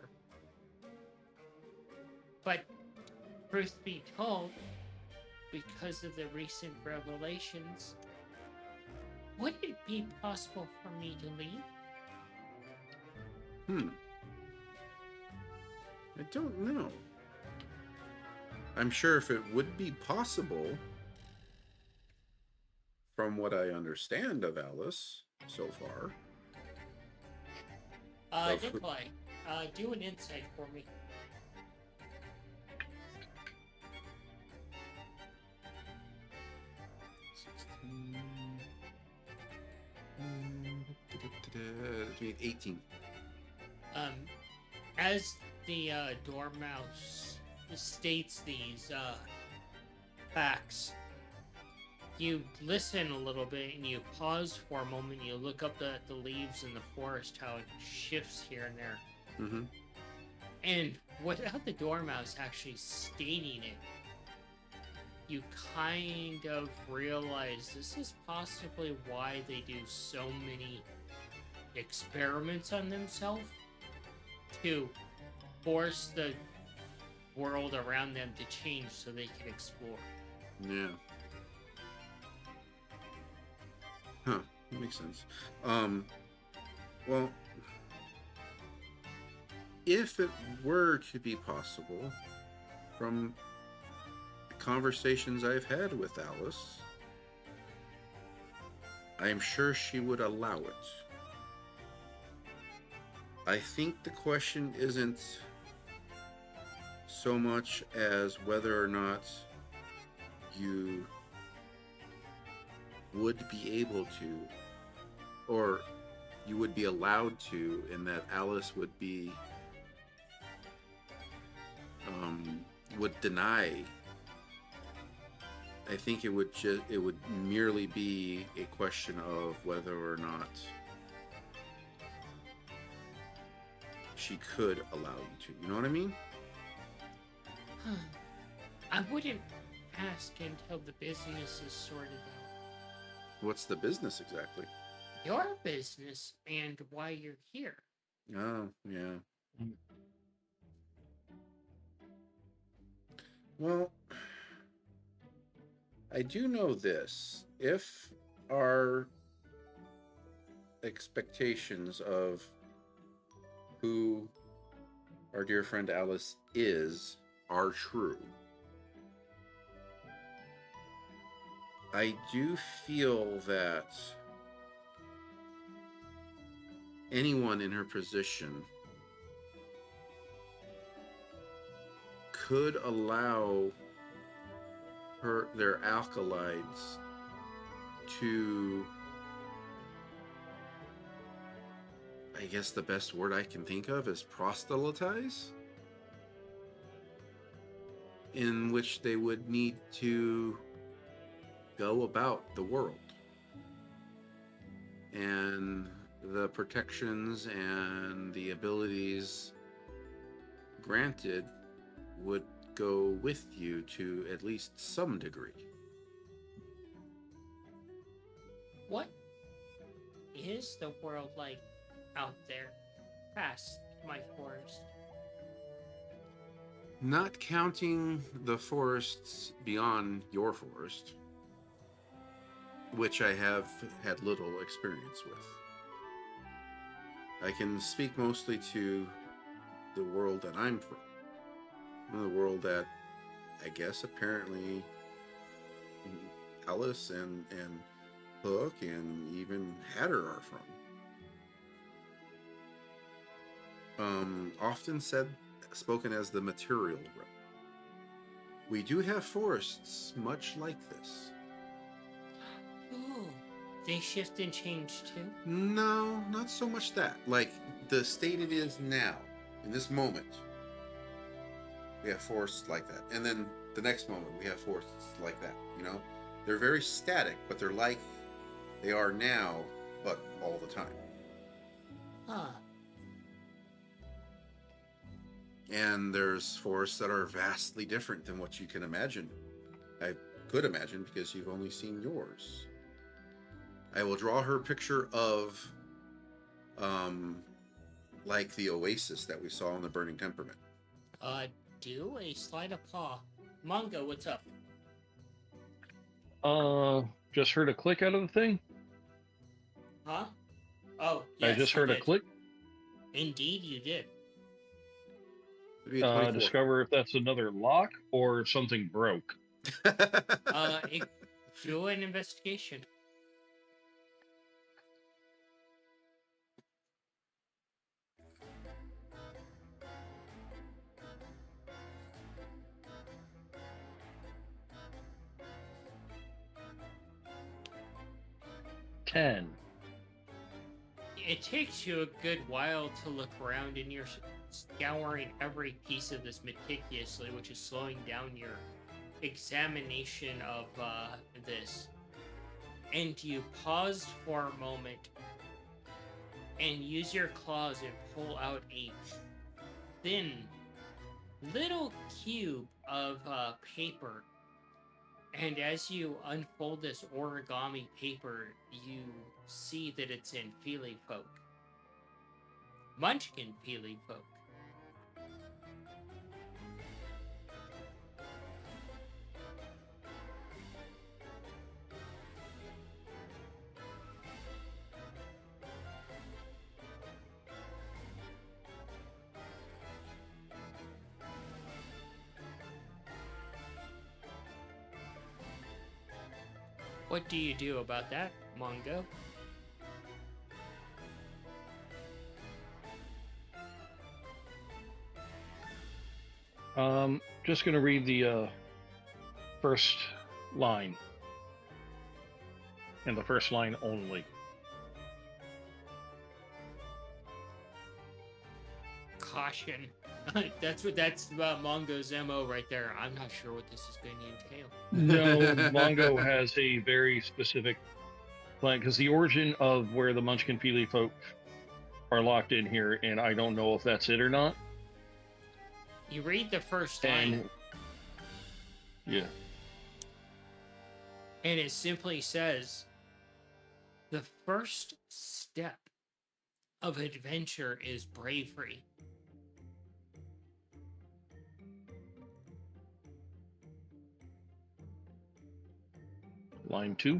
A: But, truth be told, because of the recent revelations, would it be possible for me to leave?
B: I don't know. I'm sure if it would be possible, from what I understand of Alice so far.
A: Nikolai, do an insight for me.
B: That means 18.
A: As the dormouse states these facts, you listen a little bit and you pause for a moment. You look up at the leaves in the forest, how it shifts here and there.
B: Mm-hmm.
A: And without the dormouse actually stating it, you kind of realize this is possibly why they do so many experiments on themselves, to force the world around them to change so they can explore.
B: Yeah. Huh. That makes sense. Well, if it were to be possible, from the conversations I've had with Alice, I'm sure she would allow it. I think the question isn't so much as whether or not you would be able to, or you would be allowed to, and that Alice would be would deny. I think it would merely be a question of whether or not she could allow you to. You know what I mean?
A: I wouldn't ask until the business is sorted out.
B: What's the business exactly?
A: Your business and why you're here.
B: Oh, yeah.
C: Mm.
B: Well, I do know this. If our expectations of who our dear friend Alice are true, I do feel that anyone in her position could allow their alkalides to, I guess the best word I can think of is proselytize, in which they would need to go about the world. And the protections and the abilities granted would go with you to at least some degree.
A: What is the world like out there past my forest?
B: Not counting the forests beyond your forest, which I have had little experience with. I can speak mostly to the world that I'm from. The world that I guess apparently Alice and Hook and even Hatter are from. Often spoken as the material realm. We do have forests much like this.
A: Oh, they shift and change too?
B: No, not so much that. Like the state it is now, in this moment, we have forests like that. And then the next moment, we have forests like that, you know? They're very static, but they're like they are now, but all the time.
A: Huh.
B: And there's forests that are vastly different than what you can imagine. I could imagine because you've only seen yours. I will draw her a picture of like the oasis that we saw in the Burning Temperament.
A: Do a slide of paw. Mongo, what's up?
C: Just heard a click out of the thing.
A: Huh? Oh, yes,
C: I just
A: you
C: heard a
A: did.
C: click.
A: Indeed, you did.
B: It'd be a 24.
C: Discover if that's another lock or if something broke.
A: Do an investigation.
C: Ten.
A: It takes you a good while to look around, and you're scouring every piece of this meticulously, which is slowing down your examination of this. And you pause for a moment and use your claws and pull out a thin little cube of paper. And as you unfold this origami paper, you see that it's in Feely Folk. Munchkin Feely Folk. What do you do about that, Mongo?
C: Just gonna read the first line. And the first line only.
A: Caution. that's Mongo's MO right there. I'm not sure what this is going to entail.
C: No, Mongo has a very specific plan because the origin of where the Munchkin Feely folk are locked in here, and I don't know if that's it or not.
A: You read the first line,
C: And yeah,
A: and it simply says, "The first step of adventure is bravery."
C: line 2.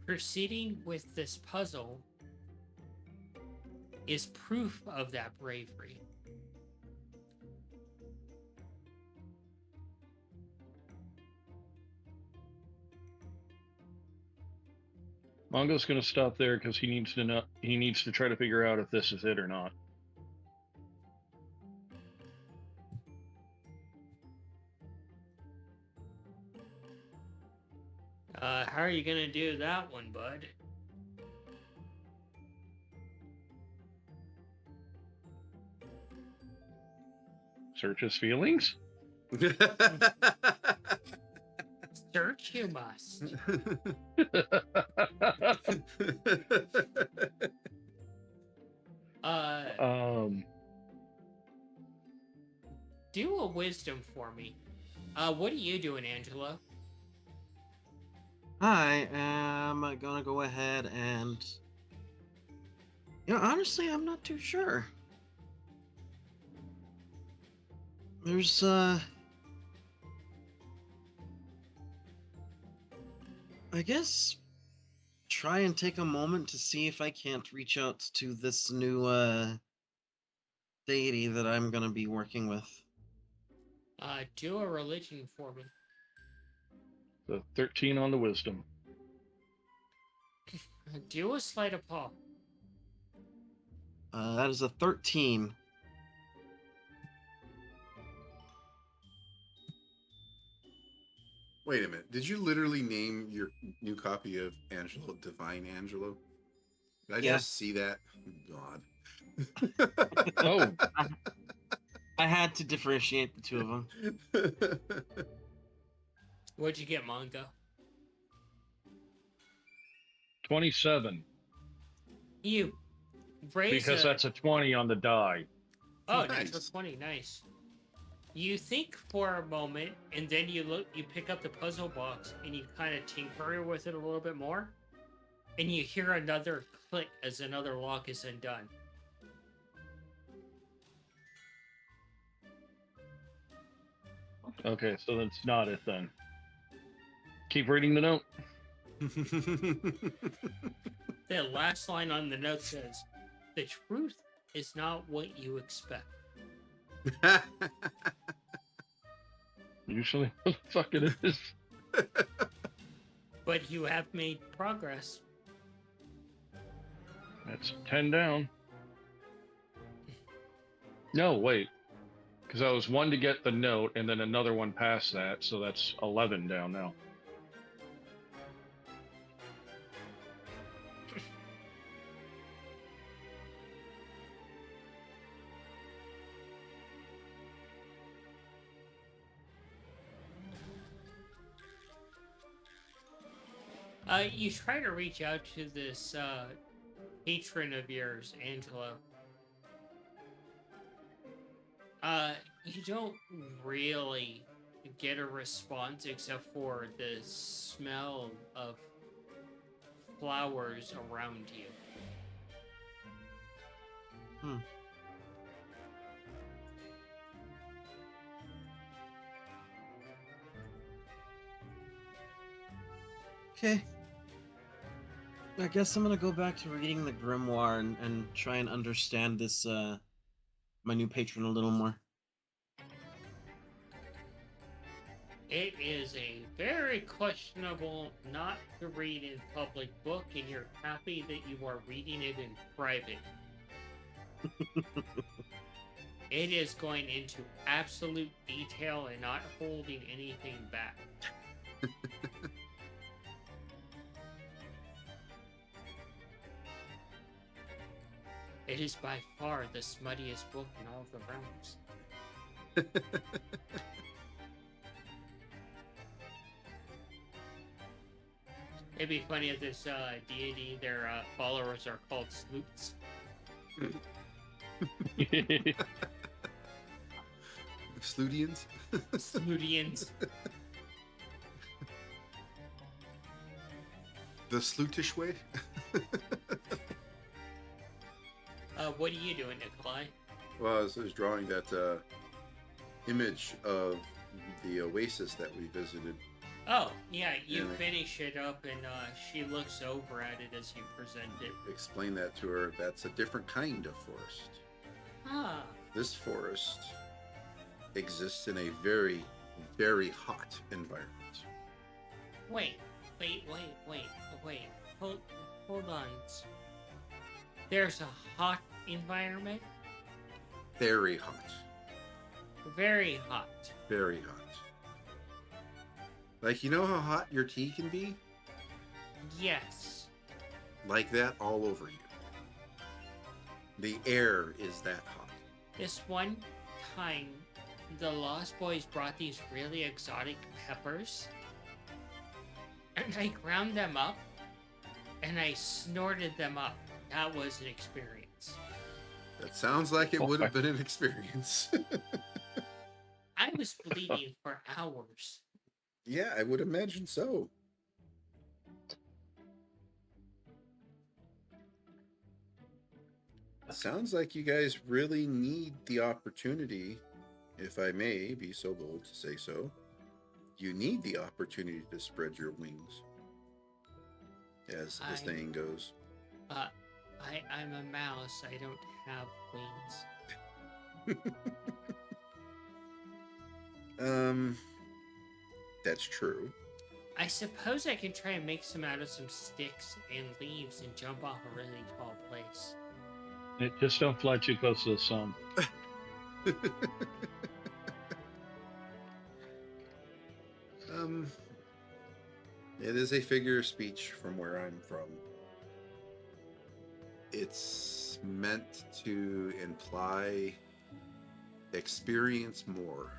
A: Proceeding with this puzzle is proof of that bravery.
C: Mongo's going to stop there because he needs to know. He needs to try to figure out if this is it or not.
A: How are you gonna do that one, bud?
C: Search his feelings.
A: Search you must. Do a wisdom for me. What are you doing, Angelo?
D: I am gonna go ahead and. Honestly, I'm not too sure. There's, I guess, try and take a moment to see if I can't reach out to this new, deity that I'm gonna be working with.
A: Do a religion for me.
C: The 13 on the wisdom.
A: Do a sleight of paw.
D: That is a 13.
B: Wait a minute. Did you literally name your new copy of Angelo Divine Angelo? Did I
D: Yeah.
B: just see that? God.
C: Oh,
D: I had to differentiate the two of them.
A: What'd you get, Mongo?
C: 27.
A: You raise
C: Because that's a 20 on the die.
A: Oh,
B: Nice.
A: natural 20, nice. You think for a moment, and then you pick up the puzzle box, and you kind of tinker with it a little bit more, and you hear another click as another lock is undone.
C: Okay, so that's not it then. Keep reading the note.
A: The last line on the note says, "The truth is not what you expect."
C: Usually, what the fuck it is.
A: But you have made progress.
C: That's 10 down. No, wait. Because I was 1 to get the note, and then another one past that, so that's 11 down now.
A: You try to reach out to this patron of yours, Angelo. You don't really get a response except for the smell of flowers around you.
D: Okay. I guess I'm gonna go back to reading the grimoire and try and understand this, my new patron a little more.
A: It is a very questionable not to read in public book, and you're happy that you are reading it in private. It is going into absolute detail and not holding anything back. It is by far the smuttiest book in all of the realms. It'd be funny if this deity, their followers are called sleuths.
B: Sludians?
A: Slutians.
B: The slutish way?
A: What are you doing, Nikolai?
B: Well, I was drawing that image of the oasis that we visited.
A: Oh, yeah, you
B: Yeah.
A: finish it up and she looks over at it as you present it.
B: Explain that to her. That's a different kind of forest.
A: Ah,
B: This forest exists in a very, very hot environment.
A: wait. Hold on. There's a hot environment?
B: Very hot.
A: Very hot.
B: Very hot. Like, you know how hot your tea can be?
A: Yes.
B: Like that all over you. The air is that hot.
A: This one time, the Lost Boys brought these really exotic peppers, and I ground them up, and I snorted them up. That was an experience.
B: That sounds like it would have been an experience.
A: I was bleeding for hours.
B: Yeah, I would imagine so. Sounds like you guys really need the opportunity, if I may be so bold to say so. You need the opportunity to spread your wings, as the saying goes.
A: I'm a mouse. I don't have wings.
B: That's true.
A: I suppose I can try and make some out of some sticks and leaves and jump off a really tall place.
C: Just don't fly too close to the sun.
B: It is a figure of speech from where I'm from. It's meant to imply experience more.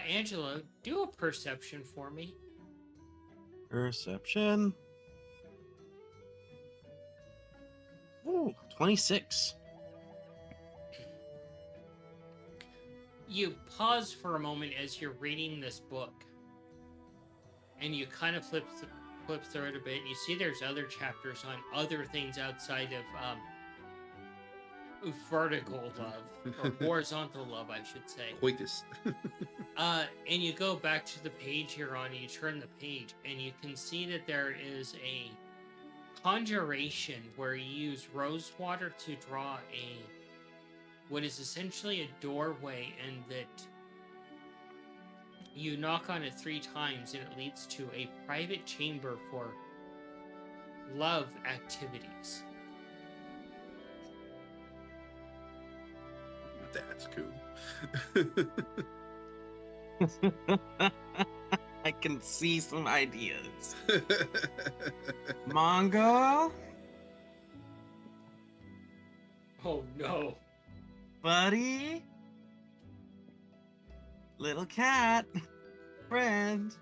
A: Angela, do a perception for me.
D: Perception. Ooh, 26.
A: You pause for a moment as you're reading this book, and you kind of flip through it a bit, and you see there's other chapters on other things outside of vertical love, or horizontal love, I should say.
B: Coitus.
A: And you go back to the page you're on, and you turn the page, and you can see that there is a conjuration where you use rose water to draw what is essentially a doorway, and that you knock on it 3 times, and it leads to a private chamber for love activities.
B: That's cool.
D: I can see some ideas. Mongo,
A: Oh no.
D: buddy, little cat, friend.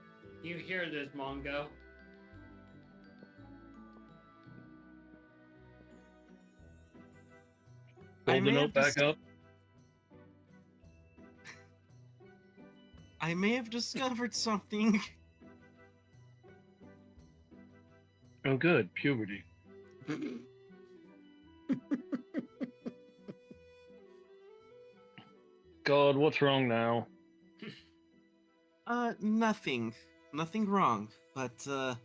A: You hear this, Mongo?
D: I
C: Hold the
D: may
C: note
D: have
C: back
D: just-
C: up.
D: I may have discovered something.
C: Oh, good. Puberty. God, what's wrong now?
D: Nothing. Nothing wrong. But, a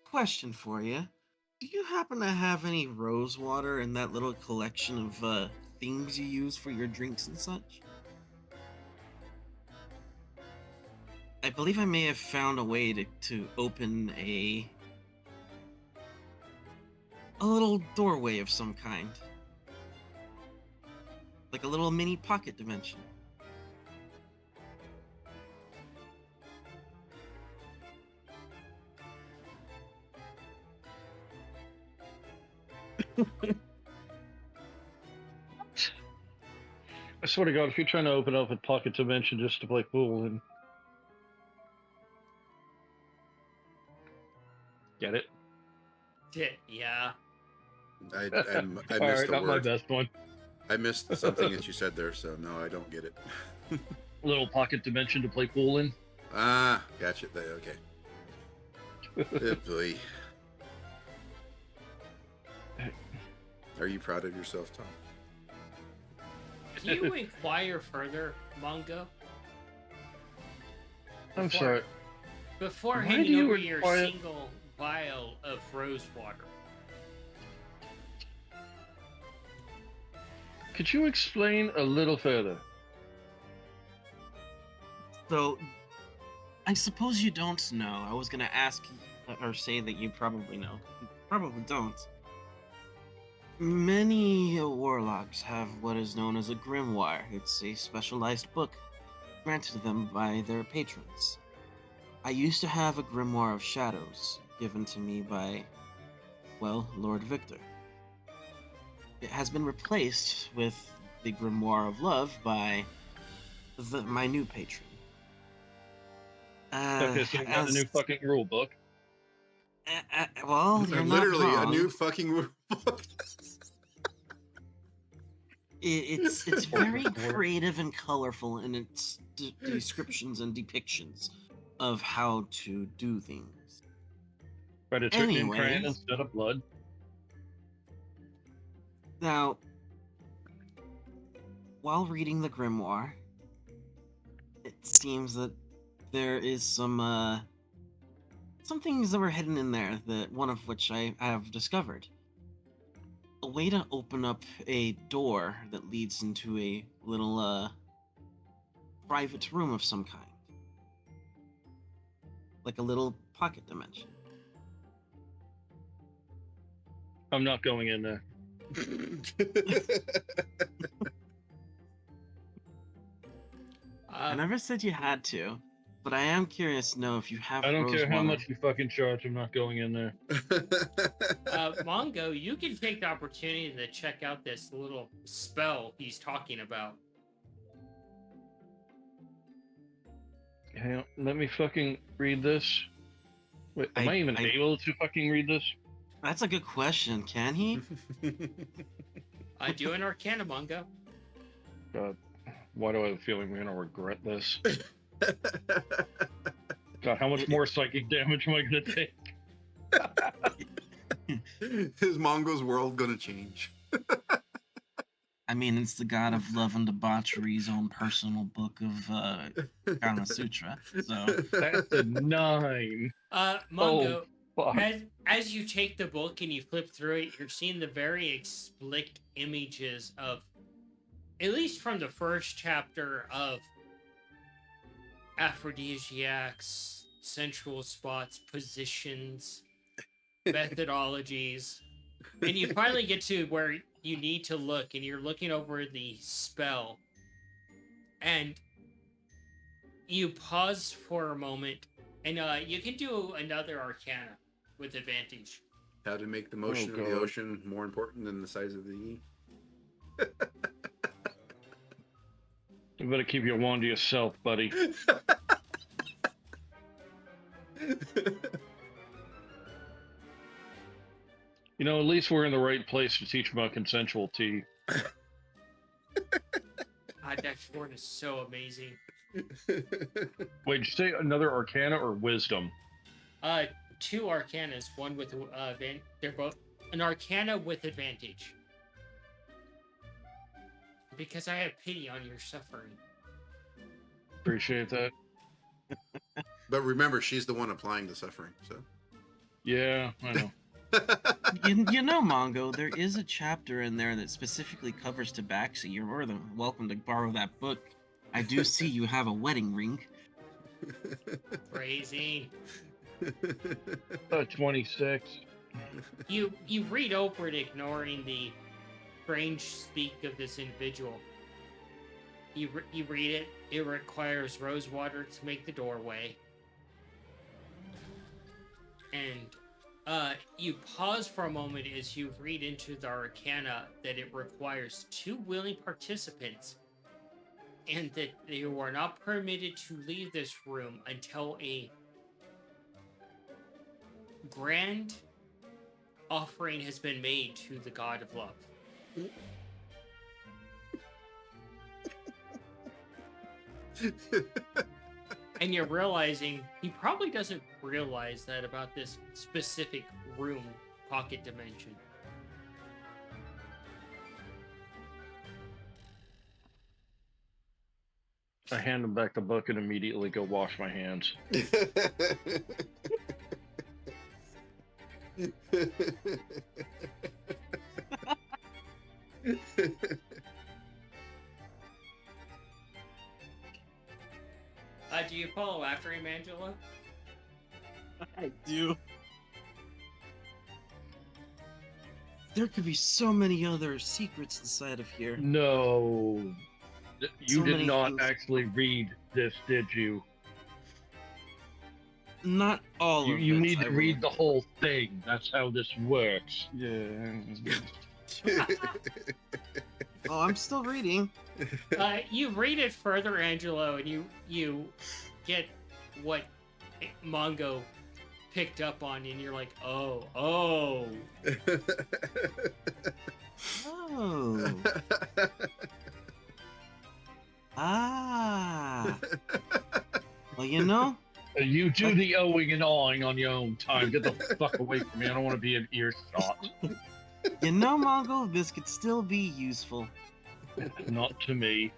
D: question for you. Do you happen to have any rose water in that little collection of, things you use for your drinks and such? I believe I may have found a way to open a little doorway of some kind. Like a little mini pocket dimension.
C: I swear to God, if you're trying to open up a pocket dimension just to play pool, and get it.
A: Yeah.
B: I
C: All
B: missed
C: right,
B: the
C: not my
B: word.
C: best one.
B: I missed something that you said there, so no, I don't get it.
C: Little pocket dimension to play pool in.
B: Ah, gotcha. Okay. Good boy. Are you proud of yourself, Tom?
A: Do you inquire further, Mongo?
C: I'm sorry.
A: Before
C: Why
A: handing
C: do you
A: over your
C: require-
A: single vial of rose water.
C: Could you explain a little further?
D: So, I suppose you don't know. I was gonna ask or say that you probably know. You probably don't. Many warlocks have what is known as a grimoire. It's a specialized book granted them by their patrons. I used to have a grimoire of shadows given to me by, well, Lord Victor. It has been replaced with the grimoire of love by my new patron.
C: Okay, so you got a new fucking rule book.
D: Well, you're not
B: Literally a
D: wrong.
B: new fucking rule book.
D: It's very creative and colorful in its descriptions and depictions of how to do things.
C: But it's written in
D: Anyways.
C: crayon instead of blood.
D: Now, while reading the grimoire, it seems that there is some things that were hidden in there, that one of which I have discovered. A way to open up a door that leads into a little private room of some kind. Like a little pocket dimension.
C: I'm not going in there.
D: I never said you had to, but I am curious to know if you have
C: I don't
D: rose
C: care how
D: water.
C: much you fucking charge. I'm not going in there.
A: Mongo, you can take the opportunity to check out this little spell he's talking about.
C: Hang on, let me fucking read this. Wait, am I even able to fucking read this?
D: That's a good question. Can he?
A: Do an Arcana, Mongo.
C: God, why do I have a feeling we're gonna regret this? God, how much more psychic damage am I gonna take?
B: Is Mongo's world gonna change?
D: I mean, it's the god of love and debauchery's own personal book of Kama Sutra. So
C: That's a 9.
A: Mongo,
C: Fuck.
A: as you take the book and you flip through it, you're seeing the very explicit images of, at least from the first chapter, of aphrodisiacs, sensual spots, positions, methodologies. And you finally get to where you need to look, and you're looking over the spell. And you pause for a moment, and you can do another Arcana with advantage.
B: How to make the motion of the
C: God.
B: ocean more important than the size of the E?
C: You better keep your wand to yourself, buddy. You know, at least we're in the right place to teach about consensual tea.
A: That sword is so amazing.
C: Wait, did you say another Arcana or Wisdom?
A: 2 Arcanas, one with they're both an Arcana with advantage. Because I have pity on your suffering.
C: Appreciate that.
B: But remember, she's the one applying the suffering, so.
C: Yeah, I know.
D: you know, Mongo, there is a chapter in there that specifically covers tabaxi. You're more than welcome to borrow that book. I do see you have a wedding ring.
A: Crazy.
C: 26.
A: You read over it, ignoring the strange speak of this individual. You read it. It requires rose water to make the doorway. And you pause for a moment as you read into the Arcana that it requires 2 willing participants and that they were not permitted to leave this room until a grand offering has been made to the god of love. And you're realizing he probably doesn't realize that about this specific room pocket dimension.
C: I hand him back the book and immediately go wash my hands.
A: Do you follow after him, Angela?
D: I do. There could be so many other secrets inside of here.
C: No. You
D: So
C: did
D: many
C: not
D: things.
C: actually read this, did you?
D: Not all of it.
C: You need
D: I
C: to
D: will
C: read the
D: admit.
C: whole thing. That's how this works. Yeah.
D: Oh, I'm still reading.
A: You read it further, Angelo, and you get what Mongo picked up on, and you're like, oh.
D: Oh. Ah. Well, you know,
C: You do the owing and awing on your own time. Get the fuck away from me. I don't want to be in earshot.
D: Mongo, this could still be useful.
C: Not to me.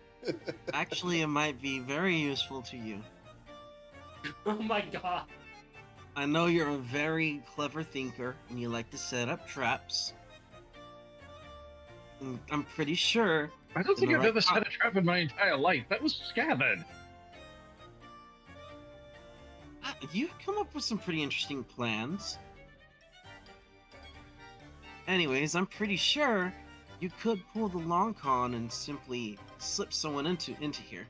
D: Actually, it might be very useful to you.
A: Oh my god.
D: I know you're a very clever thinker and you like to set up traps. And I'm pretty sure.
C: I don't think
D: In the
C: I've
D: right
C: ever set a trap in my entire life. That was Scabbard.
D: You've come up with some pretty interesting plans. Anyways, I'm pretty sure you could pull the long con and simply slip someone into here.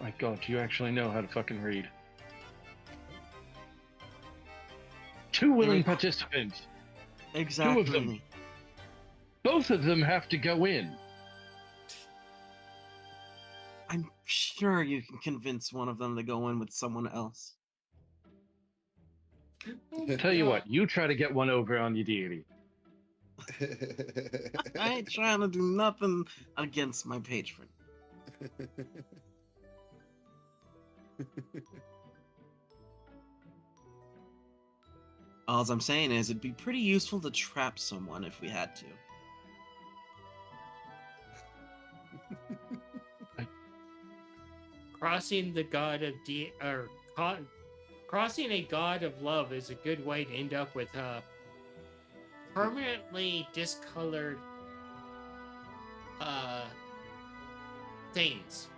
C: My God, do you actually know how to fucking read? 2 willing participants.
D: Exactly.
C: them. Both of them have to go in.
D: I'm sure you can convince one of them to go in with someone else.
C: Tell you what, you try to get one over on your deity.
D: I ain't trying to do nothing against my patron. All I'm saying is it'd be pretty useful to trap someone if we had to.
A: Crossing the god of crossing a god of love is a good way to end up with permanently discolored things.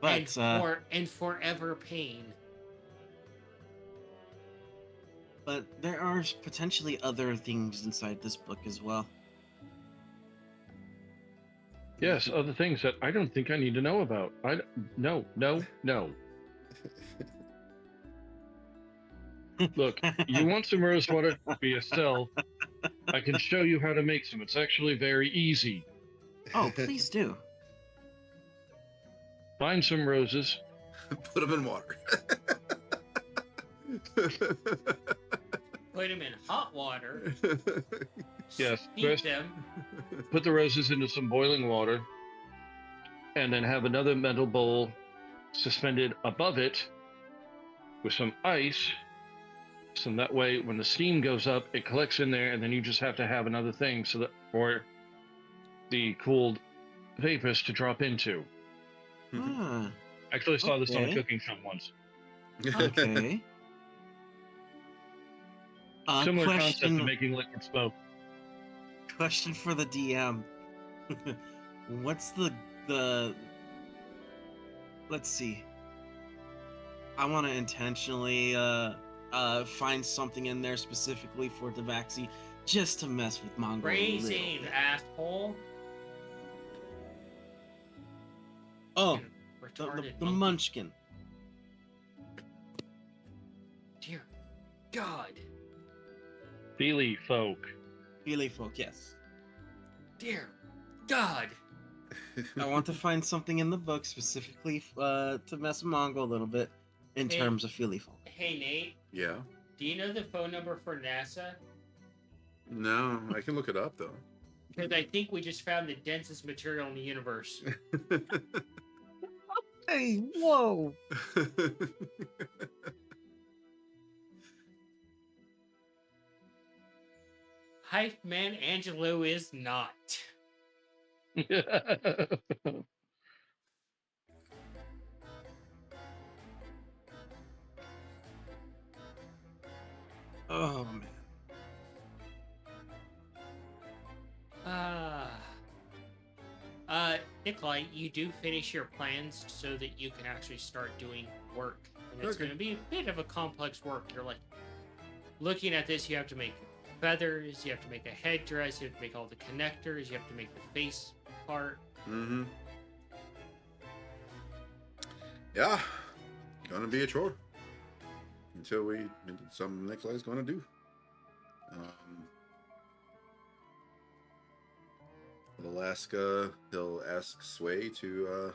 D: But
A: and forever pain.
D: but there are potentially other things inside this book as well.
C: Yes, other things that I don't think I need to know about. No. Look, you want some rose water for yourself? I can show you how to make some. It's actually very easy.
D: Oh, please do.
C: Find some roses.
B: Put them in water.
A: Put them in hot water.
C: Yes,
A: Heat
C: first
A: them.
C: put the roses into some boiling water, and then have another metal bowl suspended above it with some ice. So that way, when the steam goes up, it collects in there, and then you just have to have another thing so that for the cooled vapors to drop into.
D: Ah,
C: I actually saw this on a
D: Okay.
C: cooking show once.
D: okay.
C: Similar concept to
D: Question,
C: making liquid smoke.
D: question for the DM. What's the let's see. I want to intentionally find something in there specifically for Devaxi just to mess with Mongo. a little
A: Raising
D: bit.
A: asshole.
D: Oh,
A: Fucking retarded
D: the
A: monkey.
D: Munchkin.
A: Dear God.
C: Feely folk.
D: Feely folk, yes.
A: Dear God.
D: I want to find something in the book specifically to mess with Mongo a little bit in
A: Hey.
D: terms of Feely folk.
A: Hey, Nate.
B: Yeah.
A: Do you know the phone number for NASA?
B: No, I can look it up though.
A: Because I think we just found the densest material in the universe.
D: Hey, whoa!
A: Hype man Angelo is not.
D: Oh man.
A: Nikolai, you do finish your plans so that you can actually start doing work. And it's
B: Okay.
A: going to be a bit of a complex work. You're like, looking at this, you have to make feathers, you have to make a headdress, you have to make all the connectors, you have to make the face part.
B: Mm-hmm. Yeah, gonna be a chore until something Nikolai's gonna do. Alaska, he'll ask Sway to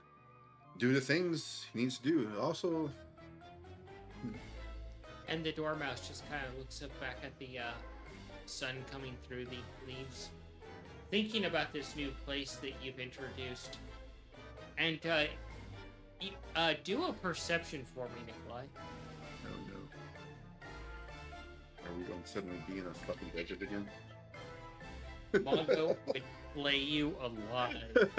B: do the things he needs to do. Also,
A: And the dormouse just kind of looks up back at the sun coming through the leaves, thinking about this new place that you've introduced. And do a perception for me, Nikolai.
B: oh no. Are we going to suddenly be in a fucking desert again?
A: Mongo would flay you alive.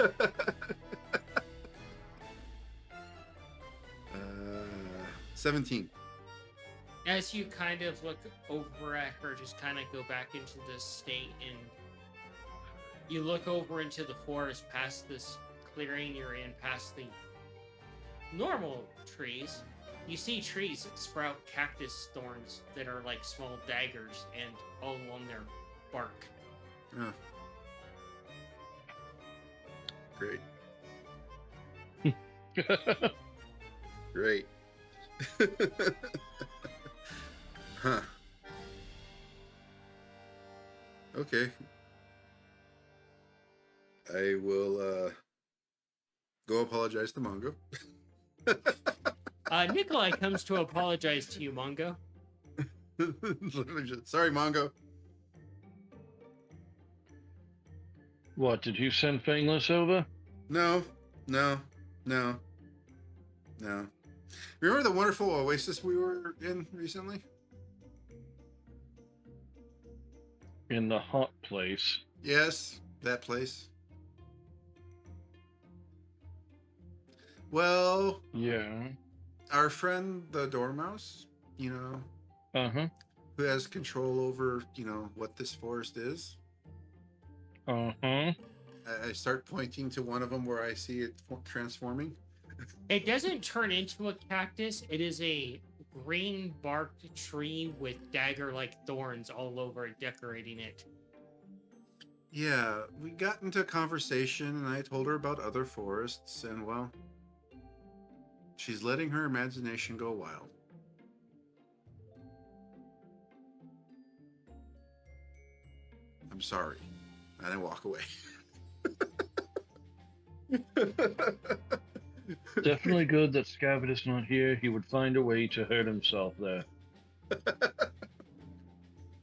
B: 17.
A: As you kind of look over at her, just kind of go back into this state, and you look over into the forest past this clearing you're in, past the normal trees. You see trees that sprout cactus thorns that are like small daggers and all along their bark.
B: Oh. Great. Great. Huh. Okay. I will go apologize to Mongo.
A: Nikolai comes to apologize to you, Mongo.
B: Sorry, Mongo.
C: What, did you send Fangless over?
B: No. Remember the wonderful oasis we were in recently?
C: In the hot place.
B: Yes, that place. Well,
C: Yeah.
B: our friend the Dormouse,
C: Uh-huh.
B: who has control over, what this forest is.
C: Uh-huh.
B: I start pointing to one of them where I see it transforming.
A: It doesn't turn into a cactus. It is a green barked tree with dagger-like thorns all over it, decorating it.
B: Yeah, we got into a conversation and I told her about other forests and, well, she's letting her imagination go wild. I'm sorry. And I walk away.
C: Definitely good that Scabbard is not here. He would find a way to hurt himself there.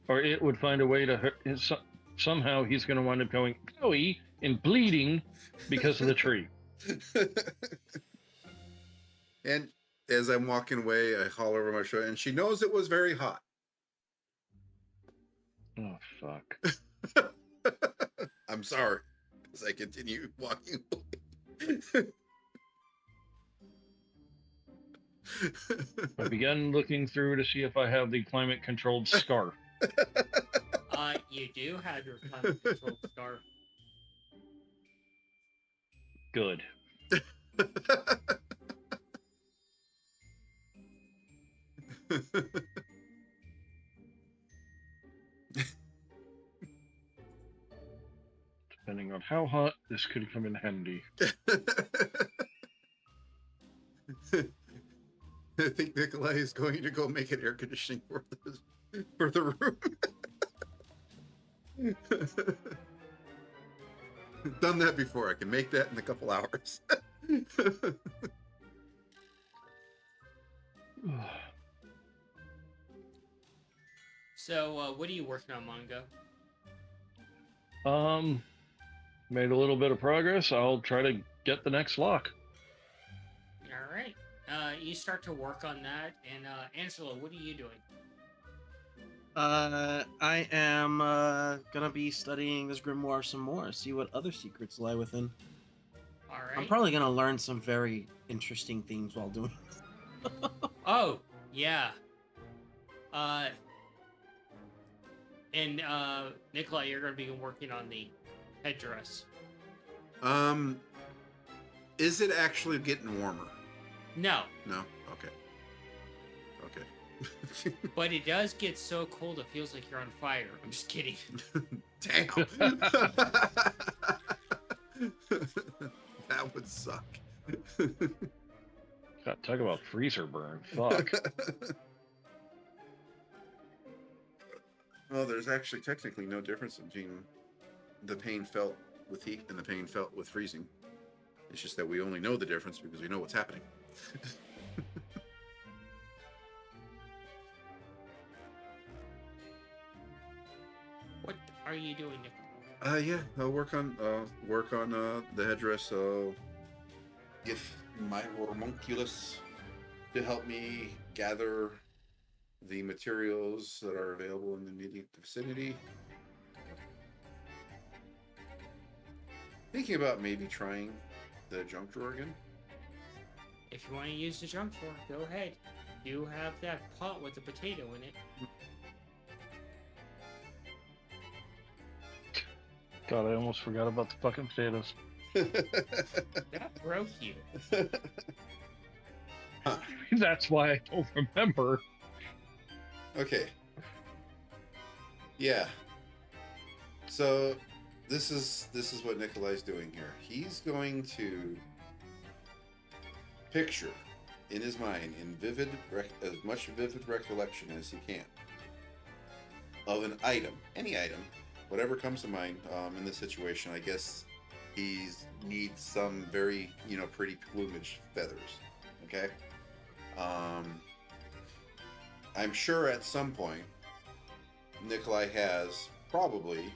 C: Or it would find a way to hurt somehow he's going to wind up going owie and bleeding because of the tree.
B: And as I'm walking away, I holler over my shoulder, and she knows it was very hot.
C: Oh, fuck.
B: I'm sorry, as I continue walking away.
C: I began looking through to see if I have the climate-controlled scarf.
A: You do have your climate control scarf.
C: Good. Depending on how hot, this could come in handy.
B: I think Nikolai is going to go make an air conditioning for the room. Done that before. I can make that in a couple hours.
A: So, what are you working on, Mongo?
C: Made a little bit of progress. I'll try to get the next lock.
A: All right. You start to work on that, and Angela, what are you doing?
D: I am gonna be studying this grimoire some more, see what other secrets lie within.
A: All right.
D: I'm probably gonna learn some very interesting things while doing this.
A: Oh, yeah. And Nikolai, you're going to be working on the headdress.
B: Is it actually getting warmer?
A: No,
B: No? Okay. Okay.
A: but it does get so cold it feels like you're on fire. I'm just kidding.
B: Damn. That would suck.
C: God, talk about freezer burn. Fuck.
B: Well, there's actually technically no difference between the pain felt with heat and the pain felt with freezing. It's just that we only know the difference because we know what's happening.
A: What are you doing, Nikolai?
B: Yeah, I'll work on the headdress. Get my homunculus to help me gather the materials that are available in the immediate vicinity. Thinking about maybe trying the junk drawer again.
A: If you want to use the junk drawer, go ahead. You have that pot with the potato in it.
C: God, I almost forgot about the fucking potatoes.
A: That broke you.
C: That's why I don't remember.
B: Okay. Yeah. So this is what Nikolai's doing here. He's going to picture in his mind, in as much vivid recollection as he can, of an item, any item, whatever comes to mind in this situation. I guess he needs some very, pretty plumage feathers. Okay. I'm sure at some point Nikolai has probably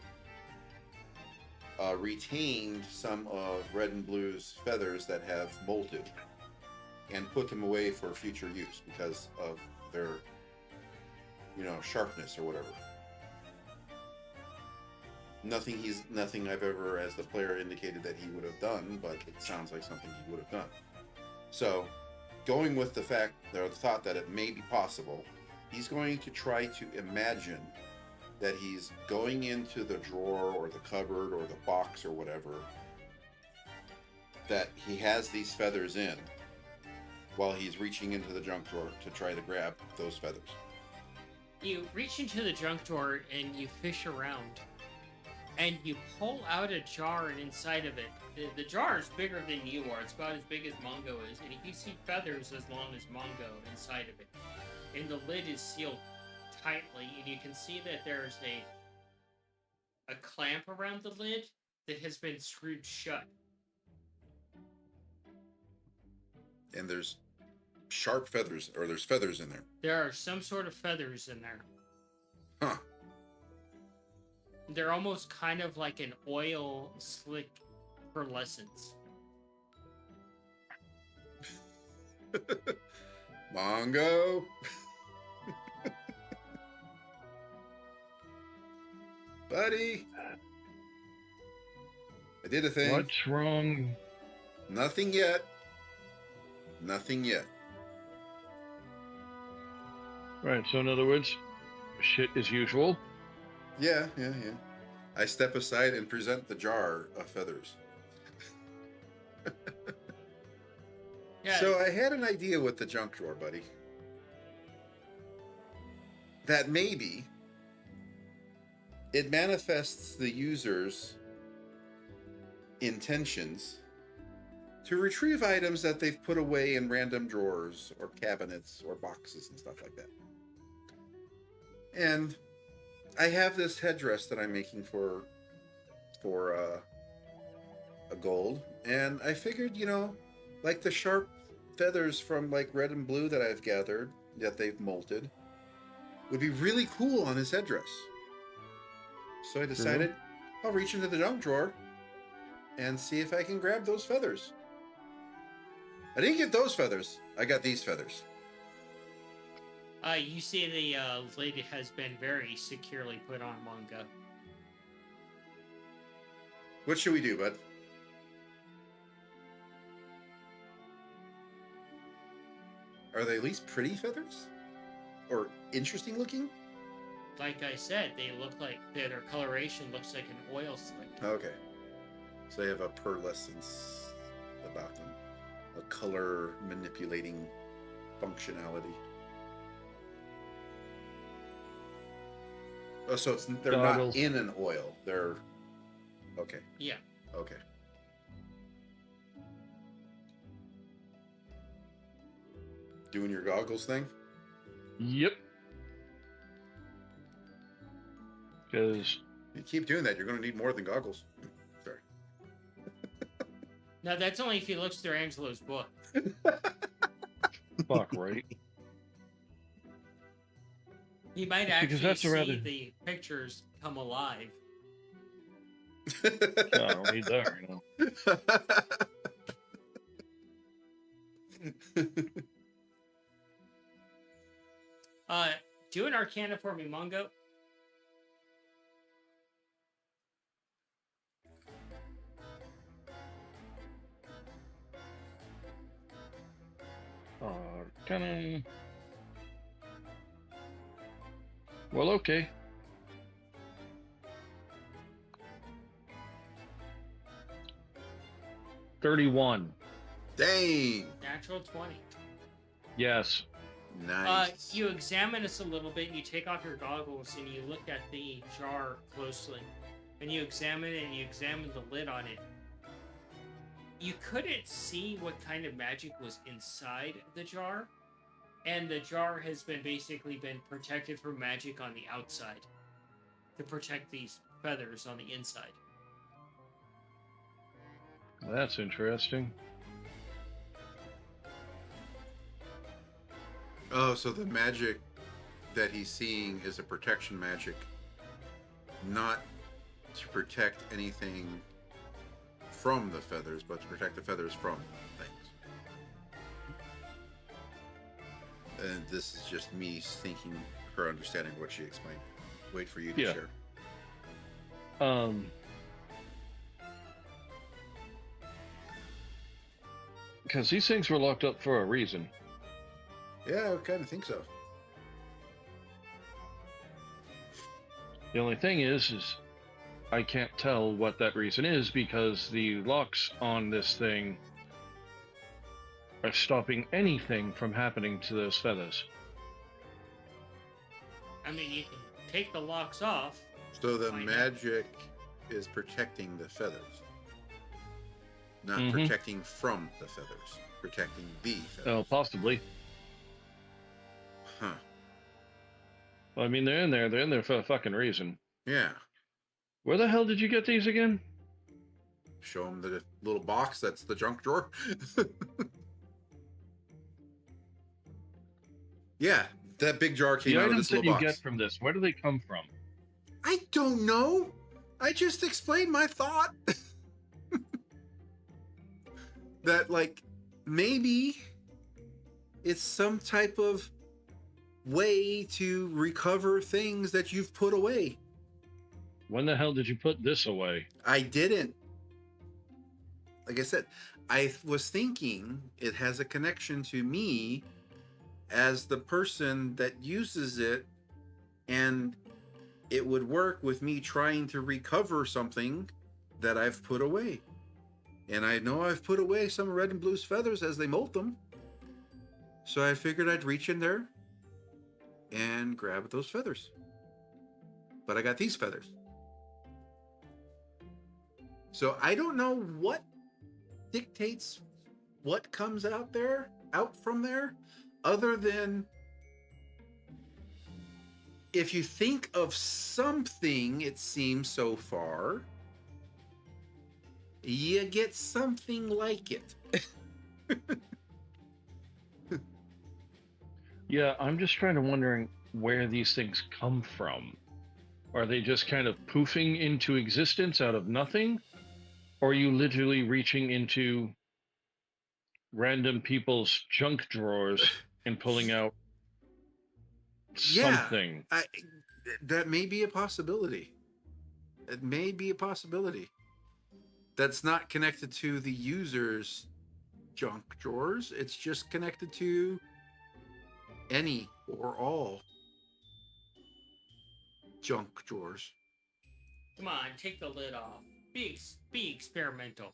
B: retained some of Red and Blue's feathers that have molted and put them away for future use because of their, sharpness or whatever. Nothing I've ever, as the player, indicated that he would have done, but it sounds like something he would have done. So, going with the thought that it may be possible, he's going to try to imagine that he's going into the drawer or the cupboard or the box or whatever that he has these feathers in while he's reaching into the junk drawer to try to grab those feathers.
A: You reach into the junk drawer and you fish around. And you pull out a jar, and inside of it, the jar is bigger than you are. It's about as big as Mongo is. And you see feathers as long as Mongo inside of it. And the lid is sealed tightly, and you can see that there's a clamp around the lid that has been screwed shut.
B: And there's sharp feathers, or there's feathers in there.
A: There are some sort of feathers in there.
B: Huh.
A: They're almost kind of like an oil slick pearlescence.
B: Mongo. Buddy. I did a thing.
C: What's wrong?
B: Nothing yet. Nothing yet.
C: Right, so in other words, shit as usual.
B: Yeah. I step aside and present the jar of feathers.
A: Yeah.
B: So I had an idea with the junk drawer, buddy. That maybe it manifests the user's intentions to retrieve items that they've put away in random drawers or cabinets or boxes and stuff like that. And I have this headdress that I'm making for a gold, and I figured, like the sharp feathers from like red and blue that I've gathered that they've molted would be really cool on his headdress. So I decided I'll reach into the junk drawer and see if I can grab those feathers. I didn't get those feathers. I got these feathers.
A: You see the lid has been very securely put on Mungo.
B: What should we do, bud? Are they at least pretty feathers? Or interesting looking?
A: Like I said, they look like their coloration looks like an oil slick.
B: Okay. So they have a pearlescence about them. A color manipulating functionality. Oh, so they're
C: Goggles.
B: not in an oil. They're okay.
A: Yeah.
B: Okay. Doing your goggles thing?
C: Yep. Because
B: You keep doing that, you're going to need more than goggles. Sorry.
A: Now that's only if he looks through Angelo's book.
C: fuck, right?
A: He might
C: Because
A: actually
C: that's a
A: see
C: rather-
A: the pictures come alive.
C: No, I don't need that right now.
A: Do an Arcana for me, Mungo.
C: Kind of. Well, okay. $31.
B: Dang.
A: Natural 20.
C: Yes.
B: Nice.
A: You examine this a little bit, you take off your goggles, and you look at the jar closely. And you examine it, and you examine the lid on it. You couldn't see what kind of magic was inside the jar. And the jar has basically been protected from magic on the outside. To protect these feathers on the inside.
C: That's interesting.
B: Oh, so the magic that he's seeing is a protection magic, not to protect anything from the feathers, but to protect the feathers from things. And this is just me thinking, her understanding what she explained. Wait for you to
C: Yeah.
B: share.
C: Because these things were locked up for a reason.
B: Yeah, I kind of think so.
C: The only thing is I can't tell what that reason is because the locks on this thing are stopping anything from happening to those feathers.
A: I mean, you can take the locks off.
B: So the
A: Find out.
B: magic is protecting the feathers, not
C: Mhm.
B: protecting from the feathers, protecting the feathers.
C: Oh, possibly.
B: Huh.
C: Well, I mean, they're in there. They're in there for a fucking reason.
B: Yeah.
C: Where the hell did you get these again?
B: Show him the little box that's the junk drawer. Yeah, that big jar came
C: The
B: out of
C: items
B: this
C: that
B: little
C: you
B: box.
C: get from this, where do they come from?
B: I don't know. I just explained my thought. That, like, maybe it's some type of way to recover things that you've put away.
C: When the hell did you put this away?
B: I didn't. Like I said, I was thinking it has a connection to me as the person that uses it, and it would work with me trying to recover something that I've put away. And I know I've put away some red and blue's feathers as they molt them. So I figured I'd reach in there and grab those feathers. But I got these feathers. So I don't know what dictates what comes out from there, other than if you think of something, it seems so far, you get something like it.
C: Yeah, I'm just trying to wondering where these things come from. Are they just kind of poofing into existence out of nothing? Or are you literally reaching into random people's junk drawers and pulling out
B: Yeah,
C: something?
B: that may be a possibility. It may be a possibility. That's not connected to the user's junk drawers. It's just connected to any or all junk drawers.
A: Come on, take the lid off. Be experimental.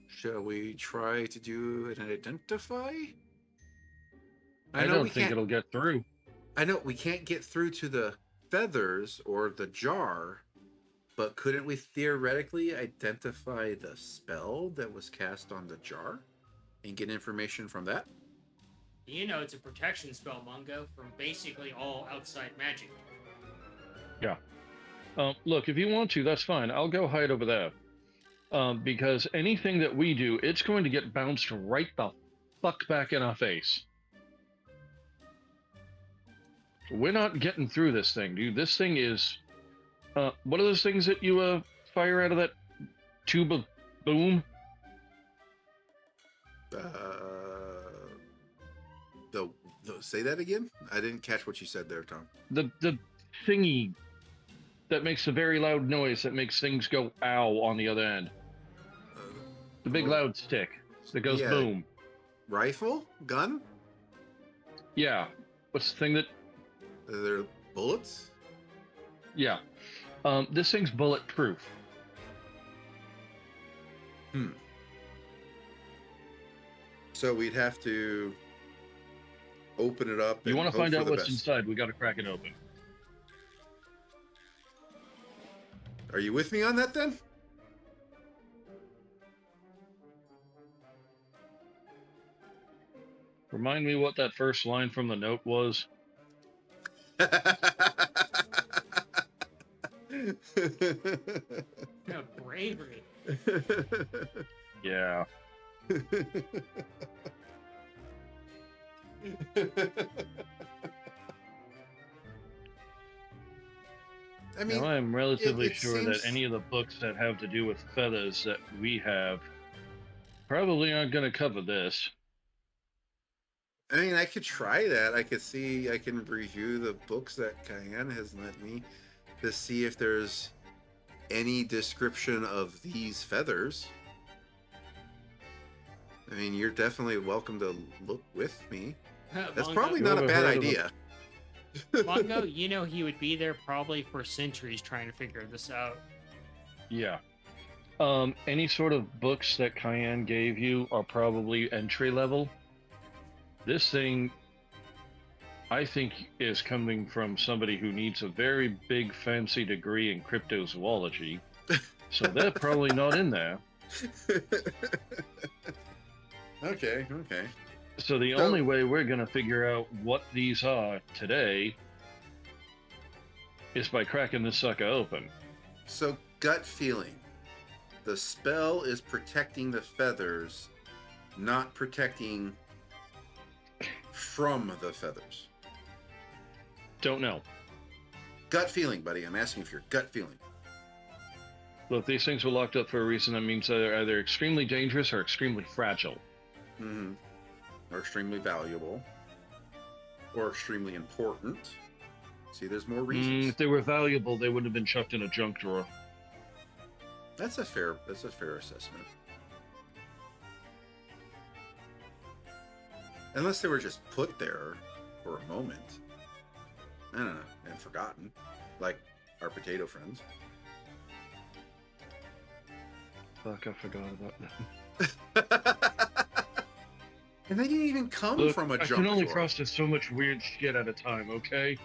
B: Shall we try to do an identify?
C: I
B: know we
C: don't think
B: can't.
C: it'll get through.
B: I know we can't get through to the feathers or the jar, but couldn't we theoretically identify the spell that was cast on the jar and get information from that?
A: You know it's a protection spell, Mungo, from basically all outside magic.
C: Yeah. Look, if you want to, that's fine. I'll go hide over there. Because anything that we do, it's going to get bounced right the fuck back in our face. We're not getting through this thing, dude. This thing is... what are those things that you fire out of that tube of boom?
B: Say that again? I didn't catch what you said there, Tom.
C: The thingy that makes a very loud noise that makes things go ow on the other end. The big loud stick that goes boom.
B: Rifle? Gun?
C: Yeah. What's the thing that...
B: They're bullets?
C: Yeah. This thing's bulletproof.
B: So we'd have to open it up.
C: You
B: and
C: want to
B: hope
C: find
B: for
C: out
B: the
C: what's
B: best.
C: inside, we got to crack it open.
B: Are you with me on that then?
C: Remind me what that first line from the note was.
A: No, bravery.
C: Yeah.
B: I mean,
C: now, I am relatively
B: it
C: sure
B: seems...
C: that any of the books that have to do with feathers that we have probably aren't going to cover this.
B: I mean, I could try that. I could see, I can review the books that Cayenne has lent me to see if there's any description of these feathers. I mean, you're definitely welcome to look with me. That's
A: Mongo,
B: probably not a bad idea.
A: Mongo, you know he would be there probably for centuries trying to figure this out.
C: Yeah. Any sort of books that Cayenne gave you are probably entry level. This thing, I think, is coming from somebody who needs a very big fancy degree in cryptozoology. So they're probably not in there.
B: Okay.
C: So the only way we're going to figure out what these are today is by cracking this sucker open.
B: So, gut feeling. The spell is protecting the feathers, not protecting from the feathers.
C: Don't know.
B: Gut feeling, buddy. I'm asking for your gut feeling.
C: Well, if these things were locked up for a reason, that means they're either extremely dangerous or extremely fragile.
B: Mm-hmm. Or extremely valuable. Or extremely important. See, there's more reasons.
C: If they were valuable, they wouldn't have been chucked in a junk drawer.
B: That's a fair assessment. Unless they were just put there for a moment. I don't know, and forgotten. Like our potato friends.
C: Fuck, I forgot about them.
B: And they didn't even come
C: Look,
B: from a junk
C: I can only
B: drawer.
C: process so much weird shit at a time, okay?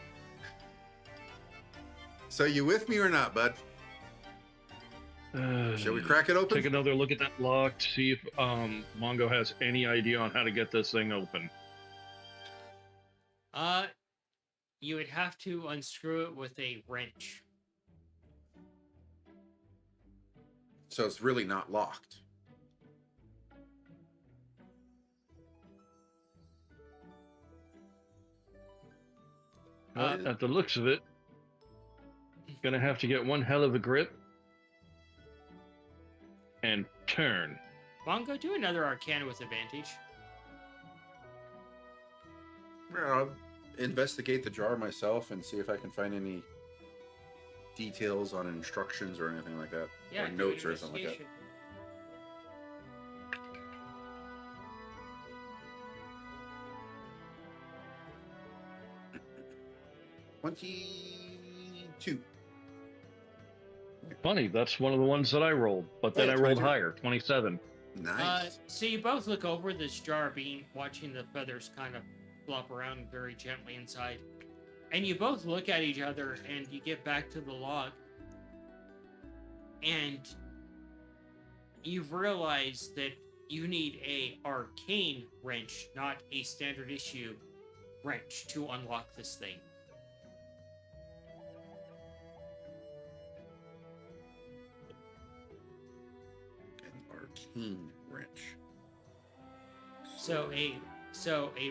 B: So you with me or not, bud? Shall we crack it open?
C: Take another look at that lock, see if Mongo has any idea on how to get this thing open.
A: You would have to unscrew it with a wrench.
B: So it's really not locked.
C: Well, at the looks of it, gonna have to get one hell of a grip and turn.
A: Mongo, do another Arcana with advantage.
B: I'll investigate the jar myself and see if I can find any details on instructions or anything like that.
A: Yeah,
B: or
A: do
B: notes
A: an
B: or something like that.
A: investigation.
B: 22.
C: Funny, that's one of the ones that I rolled, but then
B: Yeah,
C: I rolled
B: 22.
C: higher, 27.
B: Nice.
A: So you both look over this jar, watching the feathers kind of flop around very gently inside. And you both look at each other, and you get back to the log. And you've realized that you need a arcane wrench, not a standard issue wrench, to unlock this thing.
B: An arcane wrench.
A: So a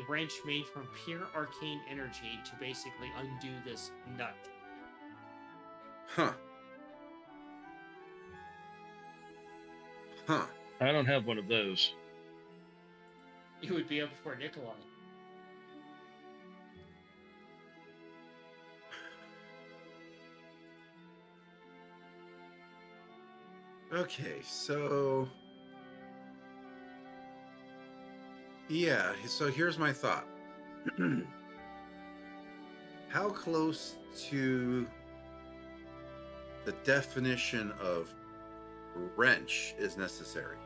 A: wrench made from pure arcane energy to basically undo this nut.
B: Huh. Huh.
C: I don't have one of those.
A: You would be up for Nikolai.
B: Okay, so yeah, so here's my thought. How close to the definition of wrench is necessary?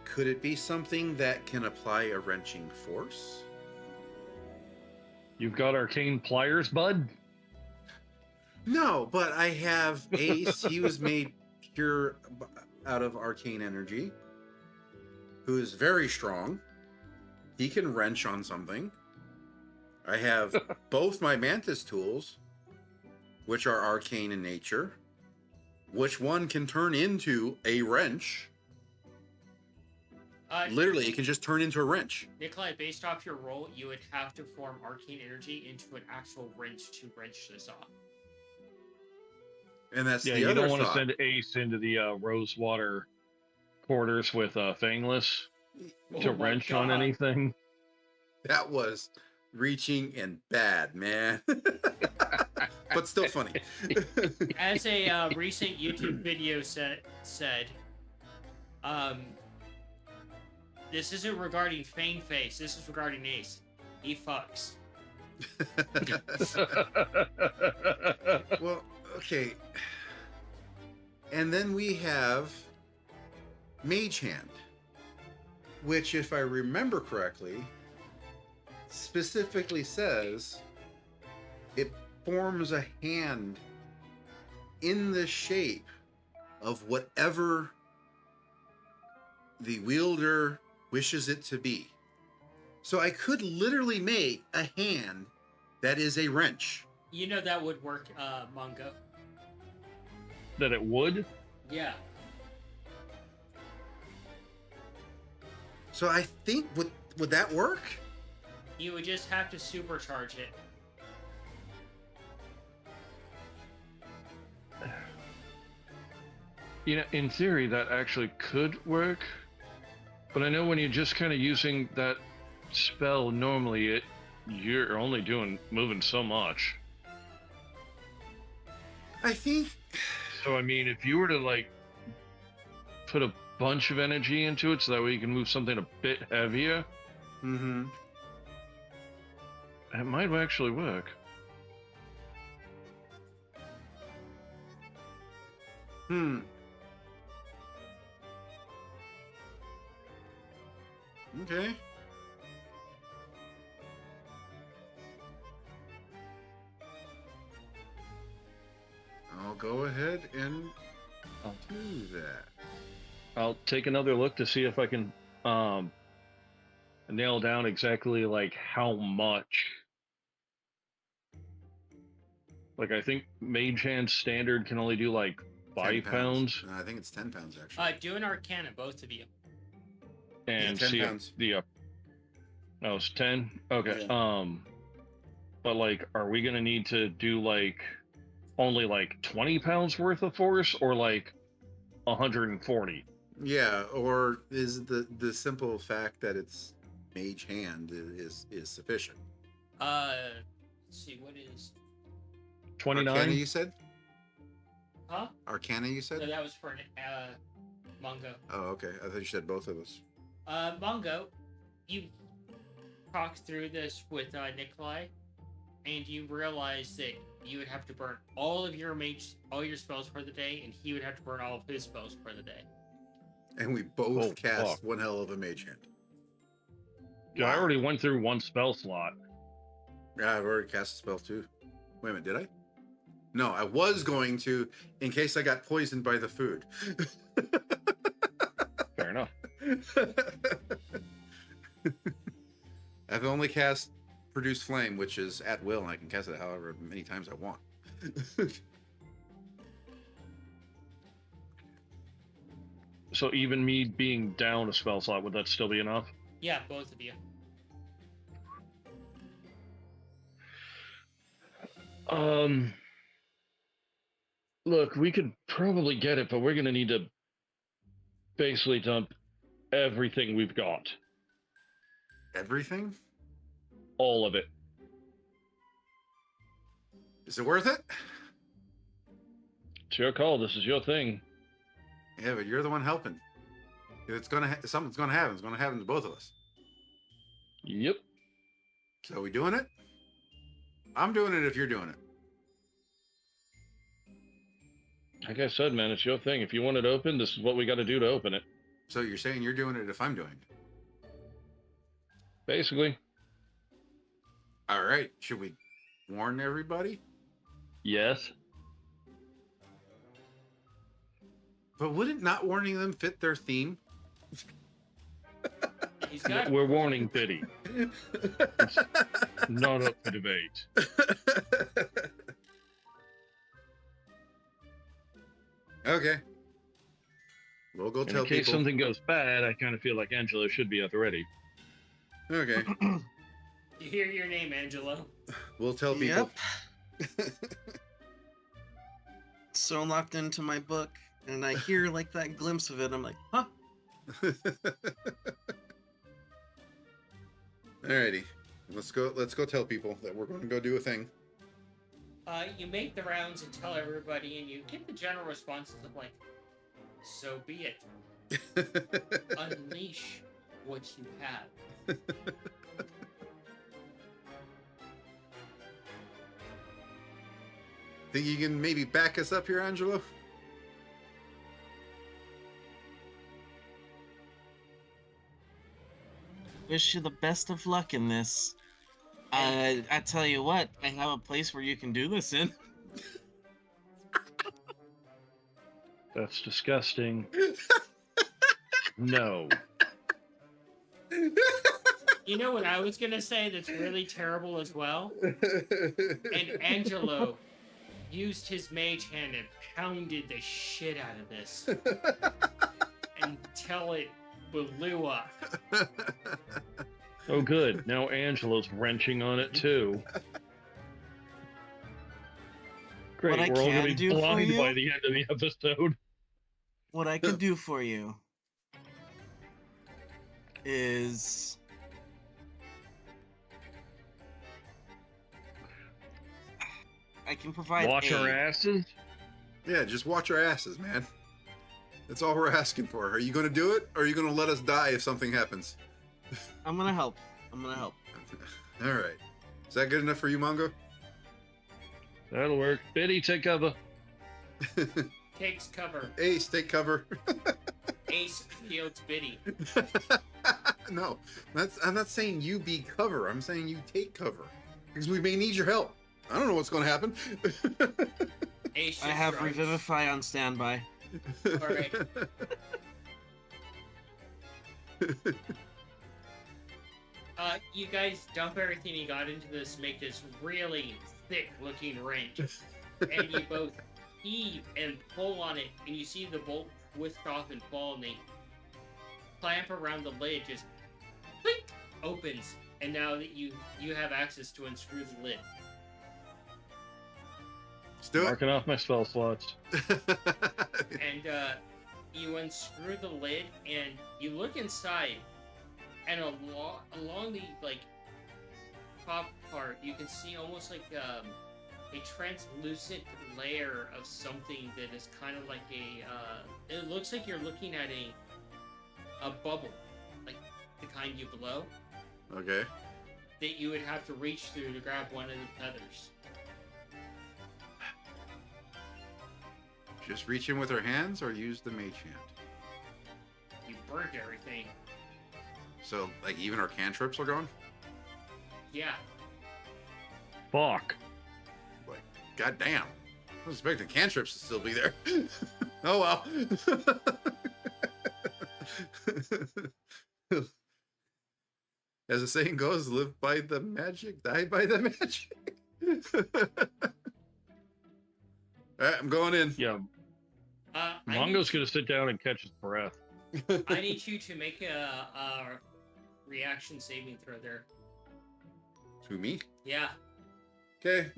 B: Could it be something that can apply a wrenching force?
C: You've got arcane pliers, bud?
B: No, but I have Ace. He was made pure out of arcane energy, who is very strong. He can wrench on something. I have both my mantis tools, which are arcane in nature. Which one can turn into a wrench? Literally, it can just turn into a wrench.
A: Nikolai, based off your roll, you would have to form arcane energy into an actual wrench to wrench this off.
B: And that's
C: Yeah,
B: the
C: you
B: other
C: don't want to
B: thought.
C: send Ace into the Rosewater quarters with Fangless to
A: Oh my
C: wrench on
A: God.
C: anything.
B: That was reaching and bad, man. But still funny.
A: As a recent YouTube video said, this isn't regarding Fang Face, this is regarding Ace. He fucks.
B: Well, okay. And then we have Mage Hand, which, if I remember correctly, specifically says it forms a hand in the shape of whatever the wielder wishes it to be. So I could literally make a hand that is a wrench.
A: You know that would work, Mongo.
C: That it would?
A: Yeah.
B: So I think would that work?
A: You would just have to supercharge it.
C: You know, in theory, that actually could work. But I know when you're just kind of using that spell, normally you're only moving so much.
B: I think
C: So, I mean, if you were to, like, put a bunch of energy into it so that way you can move something a bit heavier,
B: mm-hmm.
C: that might actually work.
B: Okay. I'll go ahead and do that.
C: I'll take another look to see if I can nail down exactly, like, how much Like I think Mage Hand standard can only do like
B: 10
C: 5 pounds,
B: No, I think it's 10 pounds actually.
A: Do an Arcana, both of you.
C: and
B: 10
C: see
B: pounds.
C: oh, it's 10. Okay.
B: Yeah.
C: But like, are we gonna need to do like only like 20 pounds worth of force, or like 140?
B: Yeah, or is the simple fact that it's mage hand is sufficient?
A: Let's see, what is...
C: 29.
B: Arcana, you said?
A: Huh?
B: Arcana, you
A: No,
B: said?
A: that was for Mongo.
B: Oh, okay. I thought you said both of us.
A: Mongo, you talked through this with Nikolai, and you realize that you would have to burn all your spells for the day, and he would have to burn all of his spells for the day.
B: And we both
C: Oh,
B: cast
C: fuck.
B: one hell of a mage hand.
C: Yeah, I already went through one spell slot.
B: Yeah, I've already cast a spell too. Wait a minute, did I? No, I was going to, in case I got poisoned by the food.
C: Fair enough.
B: I've only cast Produce Flame, which is at will, and I can cast it however many times I want.
C: So even me being down a spell slot, would that still be enough?
A: Yeah, both of you.
C: Look, we could probably get it, but we're gonna need to basically dump everything we've got.
B: Everything?
C: All of it.
B: Is it worth it?
C: It's your call. This is your thing.
B: Yeah, but you're the one helping. If it's gonna something's gonna happen. It's gonna happen to both of us.
C: Yep.
B: So we doing it? I'm doing it if you're doing it.
C: Like I said, man, it's your thing. If you want it open, this is what we got to do to open it.
B: So you're saying you're doing it if I'm doing it?
C: Basically.
B: All right. Should we warn everybody?
C: Yes.
B: But wouldn't not warning them fit their theme?
A: He's got...
C: We're warning Biddy. It's not up for debate.
B: Okay. We'll go tell
C: In case
B: people.
C: something goes bad, I kind of feel like Angelo should be at the ready.
B: Okay.
A: You hear your name, Angelo.
B: We'll tell people.
D: Yep. So locked into my book, and I hear like that glimpse of it. I'm like, huh?
B: Alrighty. Let's go tell people that we're going to go do a thing.
A: You make the rounds and tell everybody, and you get the general responses of like, so be it. Unleash what you have.
B: Think you can maybe back us up here, Angelo?
D: Wish you the best of luck in this. I tell you what, I have a place where you can do this in.
C: That's disgusting. No.
A: You know what I was gonna say that's really terrible as well? And Angelo used his mage hand and pounded the shit out of this until it blew up.
C: Oh, good. Now Angelo's wrenching on it too. Great.
D: What I
C: We're all gonna
D: can
C: be
D: do for
C: blind
D: you-
C: by the end of the episode.
D: What I can do for you is I can provide
C: Watch our
D: aid.
C: asses.
B: Yeah, just watch our asses, man. That's all we're asking for. Are you going to do it, or are you going to let us die if something happens?
D: I'm gonna help. I'm gonna help.
B: All right. Is that good enough for you, Mongo?
C: That'll work. Biddy, take cover.
A: Takes cover.
B: Ace, take cover.
A: Ace shields Biddy.
B: No, I'm not saying you be cover. I'm saying you take cover because we may need your help. I don't know what's going to happen.
A: Ace
D: I
A: just
D: have
A: drives.
D: Revivify on standby.
A: All right. You guys dump everything you got into this, make this really thick-looking wrench, and you both heave and pull on it, and you see the bolt whisk off and fall, and they clamp around the lid, just clink, opens, and now that you have access to unscrew the lid.
B: Let's do it.
C: Marking off my spell slots.
A: And you unscrew the lid, and you look inside, and along the top part, you can see almost like a translucent layer of something that is kind of like it looks like you're looking at a bubble, like the kind you blow,
B: Okay.
A: that you would have to reach through to grab one of the feathers.
B: Just reach in with her hands or use the mage hand.
A: You burnt everything.
B: So, like, even our cantrips are gone?
A: Yeah.
C: Fuck.
B: Like, goddamn. I was expecting cantrips to still be there. Oh, well. As the saying goes, live by the magic, die by the magic. All right, I'm going in.
C: Yeah,
A: I
C: Mongo's
A: need,
C: gonna sit down and catch his breath.
A: I need you to make a reaction saving throw there.
B: To me?
A: Yeah.
B: Okay.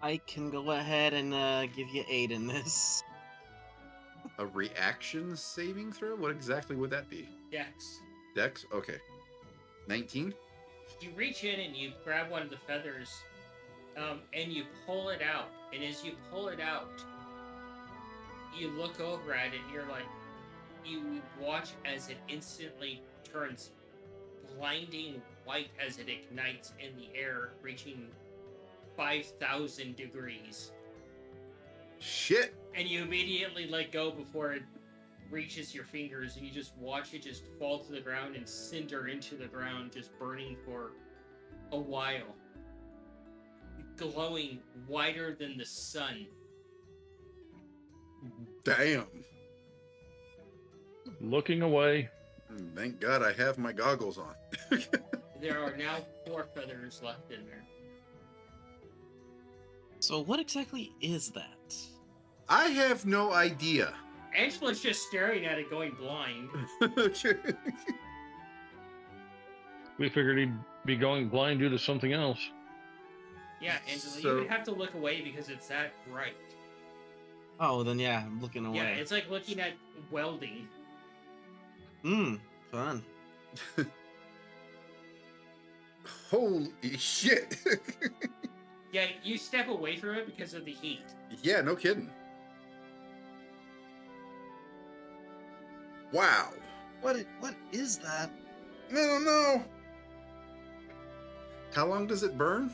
D: I can go ahead and give you 8 in this.
B: A reaction saving throw? What exactly would that be?
A: Dex.
B: Dex? Okay. 19?
A: You reach in and you grab one of the feathers, and you pull it out. And as you pull it out, you look over at it and you're like, you watch as it instantly turns blinding white as it ignites in the air, reaching 5,000 degrees.
B: Shit!
A: And you immediately let go before it reaches your fingers, and you just watch it just fall to the ground and cinder into the ground, just burning for a while. Glowing whiter than the sun.
B: Damn.
C: Looking away.
B: Thank God I have my goggles on.
A: There are now 4 feathers left in there.
D: So what exactly is that?
B: I have no idea.
A: Angela's just staring at it, going blind.
C: We figured he'd be going blind due to something else.
A: Yeah, Angela, you
B: So-
A: would have to look away because it's that bright.
D: Oh, then yeah, I'm looking
A: Yeah,
D: away.
A: it's like looking at welding.
D: Fun.
B: Holy shit.
A: Yeah, you step away from it because of the heat.
B: Yeah, no kidding. Wow.
D: What is that?
B: No, no. How long does it burn?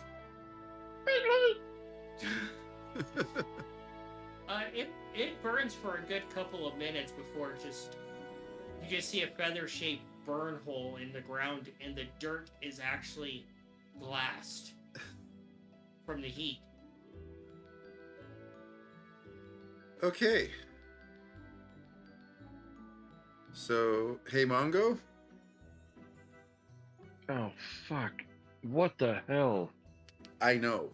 A: It burns for a good couple of minutes before you just see a feather-shaped burn hole in the ground, and the dirt is actually glassed from the heat.
B: Okay. So, hey, Mongo?
C: Oh, fuck. What the hell?
B: I know.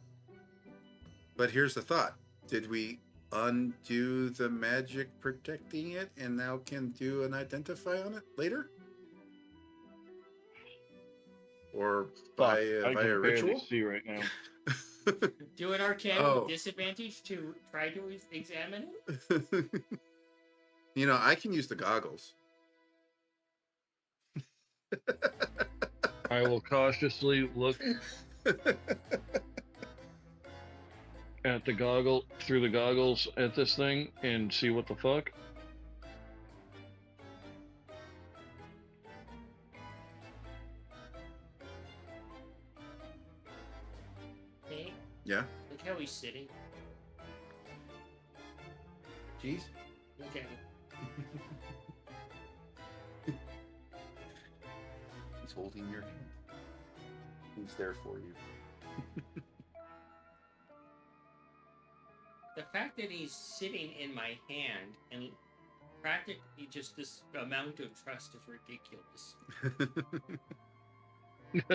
B: But here's the thought. Did we undo the magic protecting it and now can do an identify on it later? Or by
C: I
B: a
C: can barely
B: ritual?
C: see right now.
A: Do an arcana
B: Oh.
A: with disadvantage to try to examine it.
B: You know, I can use the goggles.
C: I will cautiously look at through the goggles at this thing and see what the fuck.
A: Okay,
B: Yeah.
A: look how he's sitting.
B: Jeez.
A: Look at him.
B: He's holding your hand. He's there for you.
A: The fact that he's sitting in my hand and practically just this amount of trust is ridiculous.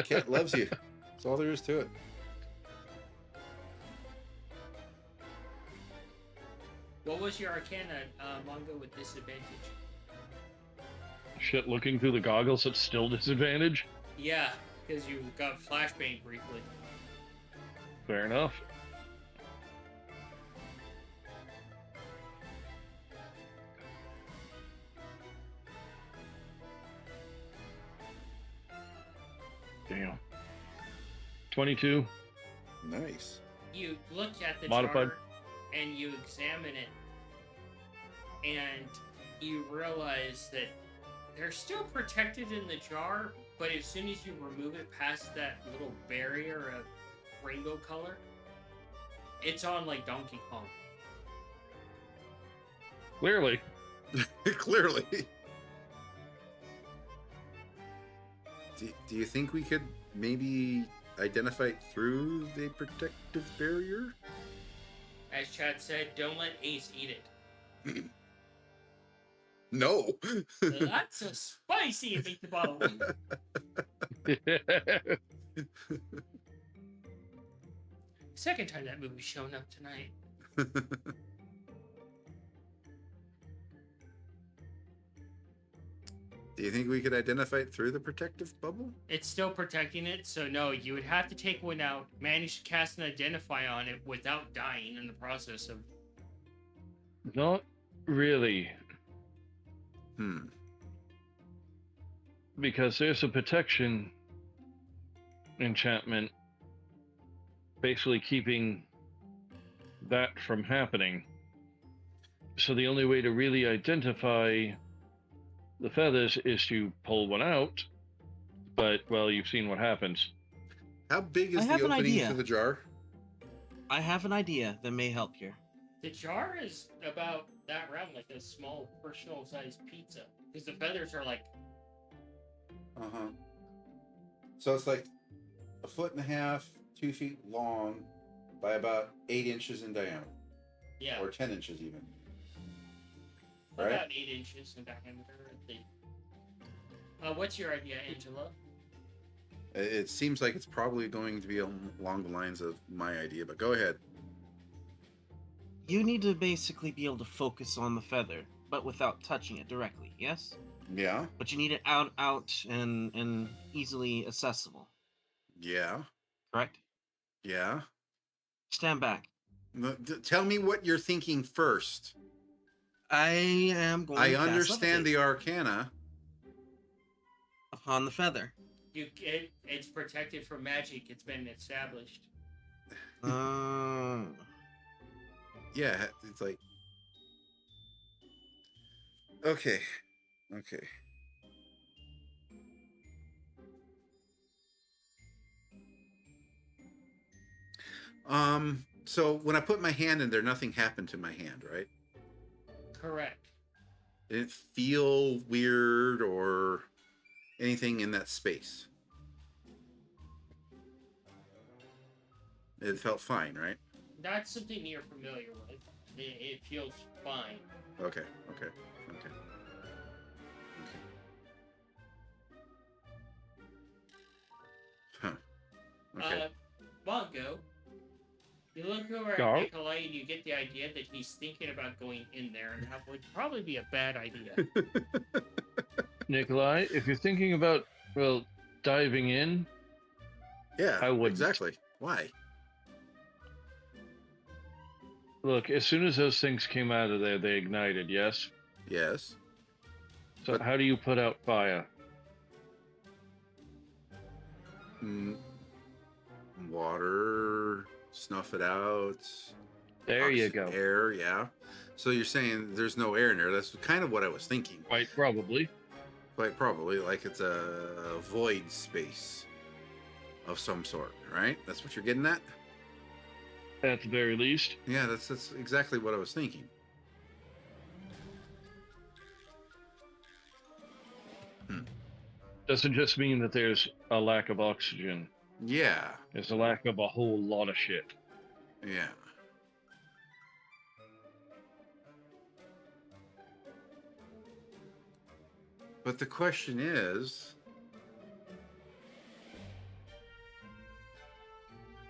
B: Cat loves you. That's all there is to it.
A: What was your Arcana manga with disadvantage?
C: Shit, looking through the goggles, it's still disadvantage.
A: Yeah, because you got flashbang briefly.
C: Fair enough. Damn. 22.
B: Nice.
A: You look at the
C: Modified.
A: jar and you examine it, and you realize that they're still protected in the jar, but as soon as you remove it past that little barrier of rainbow color, it's on like Donkey Kong.
C: Clearly.
B: Clearly. Do you think we could maybe identify it through the protective barrier?
A: As Chad said, don't let Ace eat it.
B: No.
A: That's a spicy meatball. Second time that movie's shown up tonight.
B: Do you think we could identify it through the protective bubble?
A: It's still protecting it, so no, you would have to take one out, manage to cast an identify on it without dying in the process of...
C: Not really. Because there's a protection enchantment basically keeping that from happening. So the only way to really identify the feathers is to pull one out, but, well, you've seen what happens.
B: How big
D: I
B: is the
D: have an
B: opening
D: idea.
B: to the jar?
D: I have an idea that may help here.
A: The jar is about that round, like a small personal-sized pizza. Because the feathers are like...
B: Uh-huh. So it's like 1.5 feet, 2 feet long by about 8 inches in diameter.
A: Yeah,
B: Or 10 inches even.
A: about
B: Right?
A: 8 inches in diameter. What's your idea, Angela?
B: It seems like it's probably going to be along the lines of my idea, but go ahead.
D: You need to basically be able to focus on the feather, but without touching it directly, yes?
B: Yeah?
D: But you need it out and easily accessible,
B: Yeah?
D: correct?
B: Yeah?
D: Stand back.
B: Tell me what you're thinking first.
D: I am going
B: I
D: to cast
B: understand
D: Levitate
B: the arcana.
D: upon the feather.
A: It's protected from magic. It's been established.
B: Yeah, it's like... Okay. Okay. So when I put my hand in there, nothing happened to my hand, right?
A: Correct.
B: It didn't feel weird or anything in that space. It felt fine, right?
A: That's something you're familiar with. It feels fine.
B: Okay, okay, okay. Huh. Okay.
A: Mongo, you look over at
C: Yeah.
A: Nikolai and you get the idea that he's thinking about going in there, and that would probably be a bad idea.
C: Nikolai, if you're thinking about, well, diving in,
B: Yeah,
C: I wouldn't.
B: exactly. Why?
C: look, as soon as those things came out of there, they ignited, yes?
B: Yes.
C: So
B: But-
C: how do you put out fire?
B: Water, snuff it out.
C: There you
B: oxygen,
C: go.
B: Air, yeah. So you're saying there's no air in there. That's kind of what I was thinking.
C: Quite probably.
B: Quite probably, like it's a void space of some sort, right? That's what you're getting at?
C: At the very least.
B: Yeah, that's exactly what I was thinking.
C: Doesn't just mean that there's a lack of oxygen.
B: Yeah,
C: There's a lack of a whole lot of shit.
B: yeah. But the question is,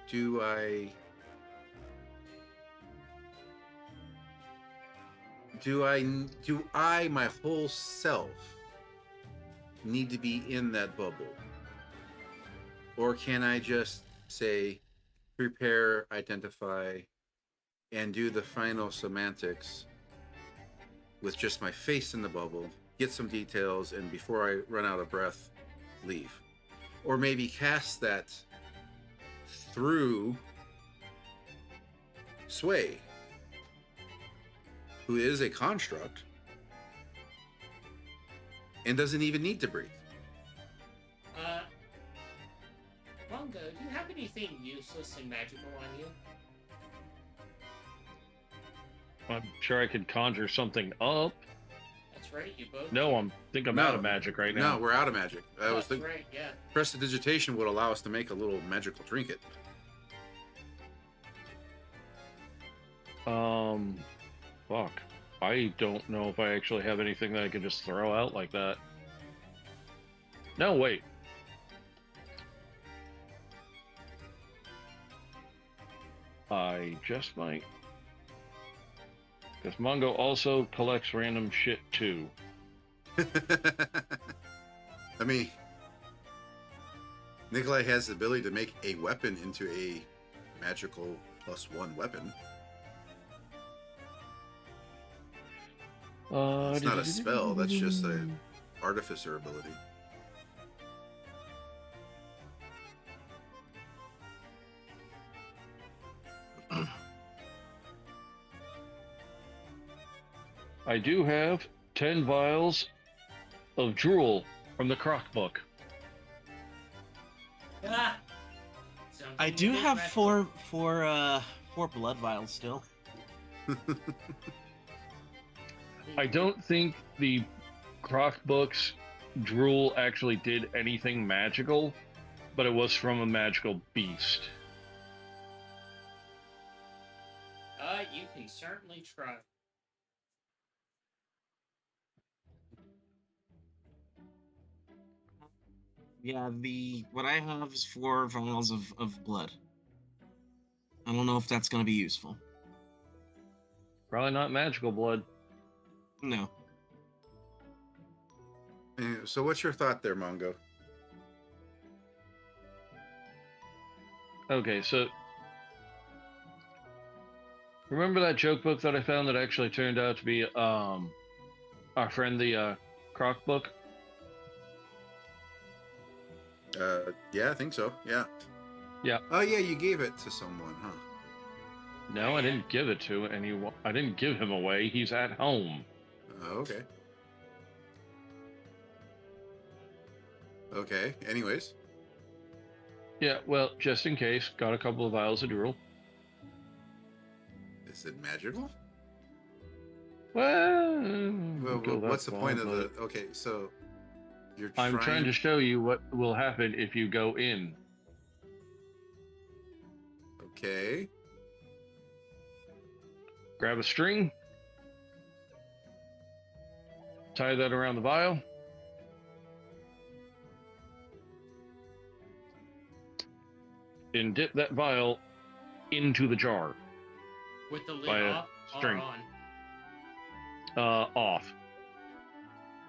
B: do I do I my whole self need to be in that bubble, or can I just say prepare, identify, and do the final semantics with just my face in the bubble, get some details, and before I run out of breath, leave? Or maybe cast that through Sway, who is a construct and doesn't even need to breathe.
A: Mongo, do you have anything useless and magical on you?
C: I'm sure I could conjure something up.
A: That's right, you both.
C: No, I'm out of magic right now.
B: No, we're out of magic. I was
A: That's
B: thinking
A: right, yeah.
B: prestidigitation would allow us to make a little magical trinket.
C: Fuck. I don't know if I actually have anything that I can just throw out like that. No, wait. I just might. Because Mongo also collects random shit too.
B: I mean, Nikolai has the ability to make a weapon into a magical +1 weapon. It's not a spell, that's just an artificer ability.
C: I do have 10 vials of drool from the crock book.
A: Ah!
D: I do have four blood vials still.
C: I don't think the crock book's drool actually did anything magical, but it was from a magical beast.
A: You can certainly try.
D: Yeah, what I have is 4 vials of blood. I don't know if that's gonna be useful.
C: Probably not magical blood.
D: No.
B: So what's your thought there, Mongo?
C: Okay, so remember that joke book that I found that actually turned out to be our friend the crock book?
B: Yeah, I think so. Yeah.
C: Yeah.
B: Oh, yeah, you gave it to someone, huh?
C: No, I didn't give it to anyone. I didn't give him away. He's at home.
B: Oh, okay. Okay. Anyways.
C: Yeah, well, just in case, got a couple of vials of drool.
B: Is it magical?
C: Well,
B: What's the point of the... Okay, so...
C: I'm trying to show you what will happen if you go in.
B: Okay.
C: Grab a string. Tie that around the vial. And dip that vial into the jar.
A: With the lid
C: By a
A: off
C: string.
A: or on?
C: Off.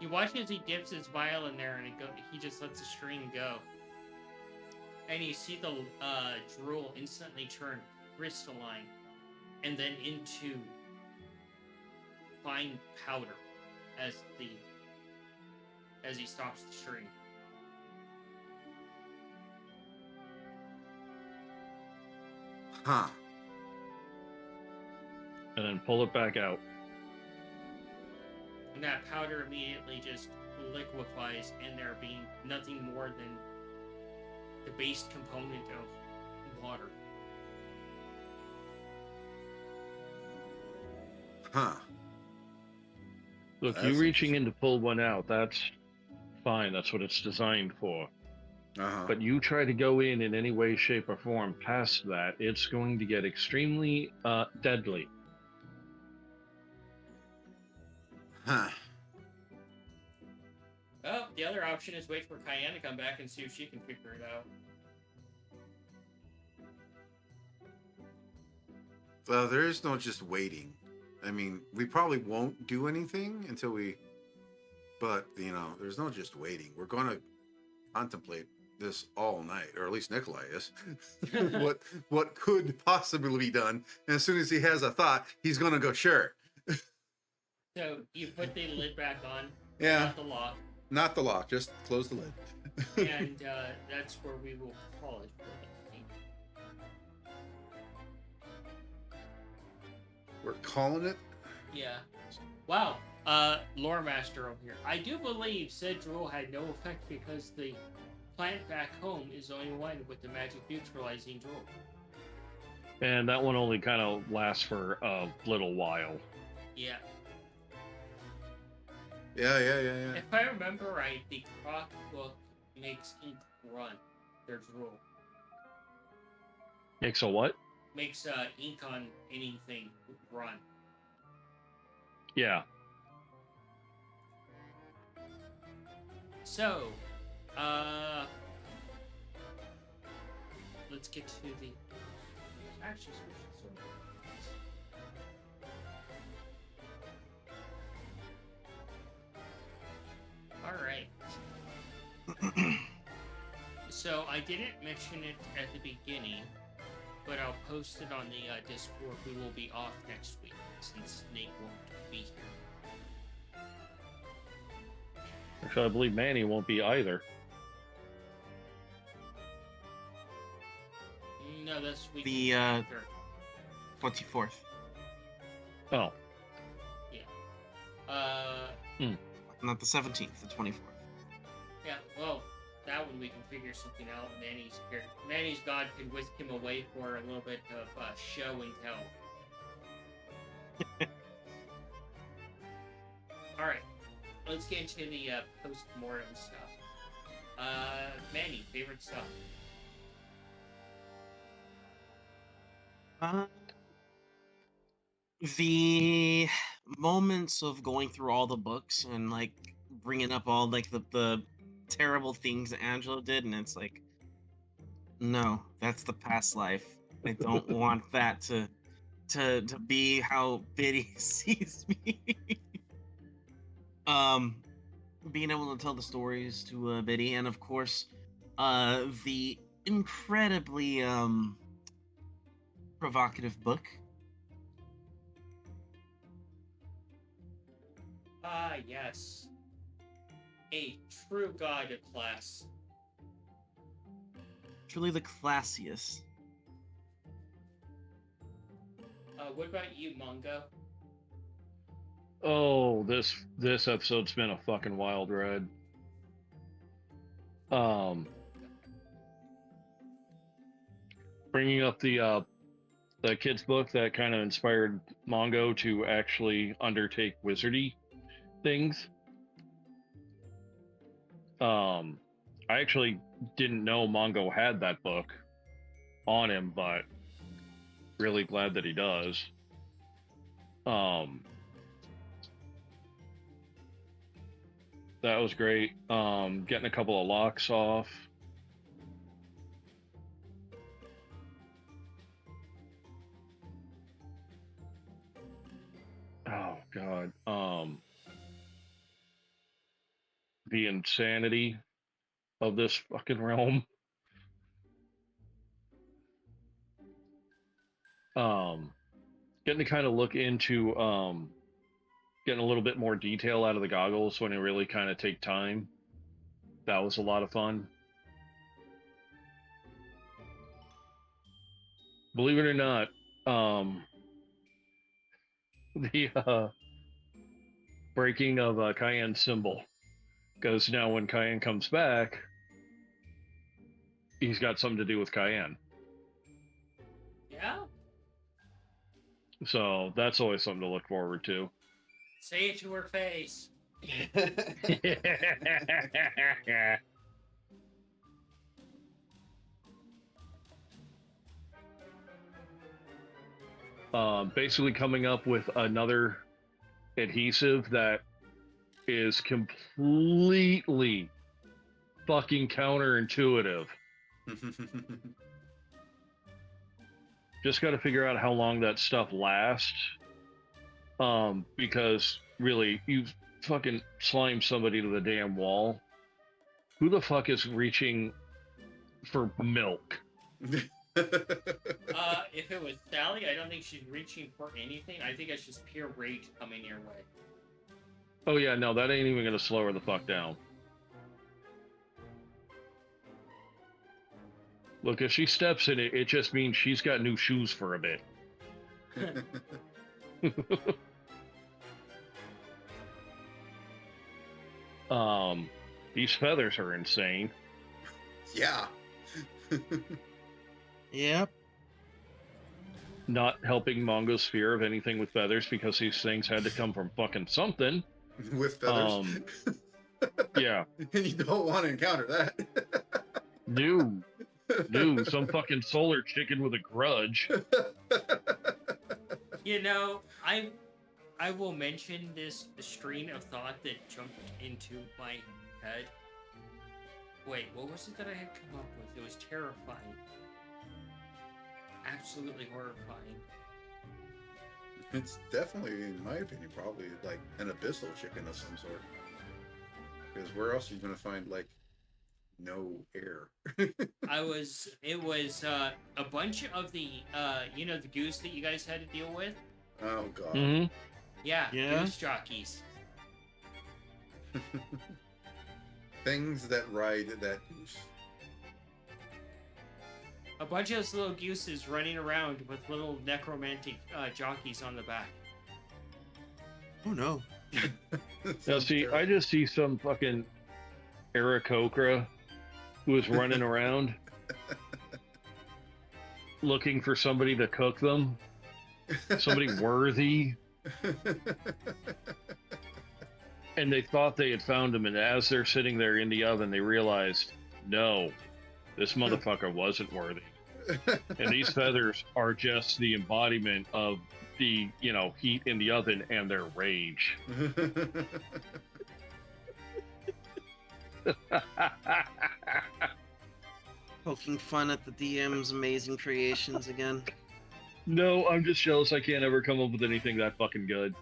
A: You watch as he dips his vial in there, and he just lets the string go. And you see the drool instantly turn crystalline, and then into fine powder as he stops the string.
B: Huh.
C: And then pull it back out.
A: And that powder immediately just liquefies, and there being nothing more than the base component of water.
B: Huh.
C: Look,
B: That's
C: you reaching in to pull one out, that's fine. That's what it's designed for.
B: Uh-huh.
C: But you try to go in any way, shape, or form past that, it's going to get extremely deadly.
B: Huh.
A: Oh, the other option is wait for Cayenne to come back and see if she can figure it out.
B: Well, there is no just waiting. I mean, we probably won't do anything until we. But there's no just waiting. We're going to contemplate this all night, or at least Nikolai is. what could possibly be done? And as soon as he has a thought, he's going to go sure.
A: So you put the lid back on.
B: Yeah.
A: Not the lock.
B: Not the lock. Just close the lid.
A: And that's where we will call it for the night.
B: We're calling it.
A: Yeah. Wow. Lore master over here. I do believe said rule had no effect because the plant back home is the only one with the magic neutralizing rule.
C: And that one only kind of lasts for a little while.
A: Yeah.
B: Yeah.
A: If I remember right, the Croc book makes ink run. There's rule.
C: Makes a what?
A: Makes ink on anything run.
C: Yeah.
A: So, let's get to the. Actually, switch it. All right. So I didn't mention it at the beginning, but I'll post it on the Discord. We will be off next week since Nate won't be here.
C: Actually, I believe Manny won't be either.
A: No, that's week.
D: The
A: 3rd.
D: 24th.
C: Oh.
A: Yeah.
D: Not the 17th, the 24th.
A: Yeah. Well, that one we can figure something out. Manny's here. Manny's God can whisk him away for a little bit of show and tell. All right. Let's get into the post-mortem stuff. Manny, favorite stuff?
D: The moments of going through all the books and like bringing up all like the terrible things that Angela did, and it's like, no, that's the past life. I don't want that to be how Biddy sees me. Being able to tell the stories to Biddy, and of course, the incredibly provocative book.
A: Ah, yes. A true god of class.
D: Truly the classiest.
A: What about you, Mongo?
C: Oh, this episode's been a fucking wild ride. Bringing up the kids book that kind of inspired Mongo to actually undertake wizardy things. I actually didn't know Mongo had that book on him, but really glad that he does. That was great. Getting a couple of locks off. Oh God. The insanity of this fucking realm. Getting to kind of look into getting a little bit more detail out of the goggles when they really kind of take time. That was a lot of fun. Believe it or not, the breaking of Cayenne's symbol, because now when Cayenne comes back, he's got something to do with Cayenne.
A: Yeah?
C: So that's always something to look forward to.
A: Say it to her face.
C: Basically coming up with another adhesive that is completely fucking counterintuitive. Just got to figure out how long that stuff lasts Because really, you fucking slime somebody to the damn wall. Who the fuck is reaching for milk?
A: If it was Sally, I don't think she's reaching for anything. I think it's just pure rage coming your way.
C: Oh yeah, no, that ain't even gonna slow her the fuck down. Look, if she steps in it, it just means she's got new shoes for a bit. These feathers are insane.
B: Yeah.
D: Yep.
C: Not helping Mongo's fear of anything with feathers because these things had to come from fucking something.
B: With feathers.
C: Yeah.
B: And you don't want to encounter that.
C: New, some fucking solar chicken with a grudge.
A: You know, I will mention this stream of thought that jumped into my head. Wait, what was it that I had come up with? It was terrifying. Absolutely horrifying.
B: It's definitely, in my opinion, probably like an abyssal chicken of some sort. Because where else are you going to find, like, no air?
A: It was a bunch of the, the goose that you guys had to deal with?
B: Oh, God.
C: Mm-hmm.
A: Yeah,
D: Yeah.
A: goose jockeys.
B: Things that ride that goose.
A: A bunch of those little gooses running around with little necromantic jockeys on the back.
D: Oh no.
C: Now, see, I just see some fucking Aarakocra who is running around looking for somebody to cook them, somebody worthy, and they thought they had found him, and as they're sitting there in the oven, they realized, no, this motherfucker wasn't worthy. And these feathers are just the embodiment of the, heat in the oven and their rage.
D: Poking fun at the DM's amazing creations again.
C: No, I'm just jealous I can't ever come up with anything that fucking good.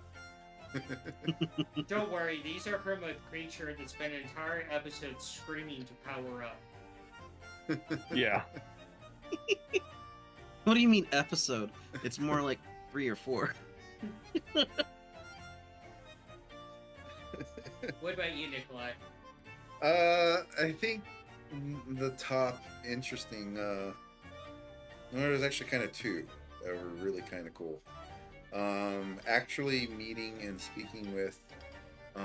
A: Don't worry, these are from a creature that spent an entire episode screaming to power up.
C: Yeah.
D: What do you mean episode? It's more like 3 or 4.
A: What about you, Nikolai?
B: I think the top interesting, there's actually kind of two that were really kind of cool. Actually meeting and speaking with, let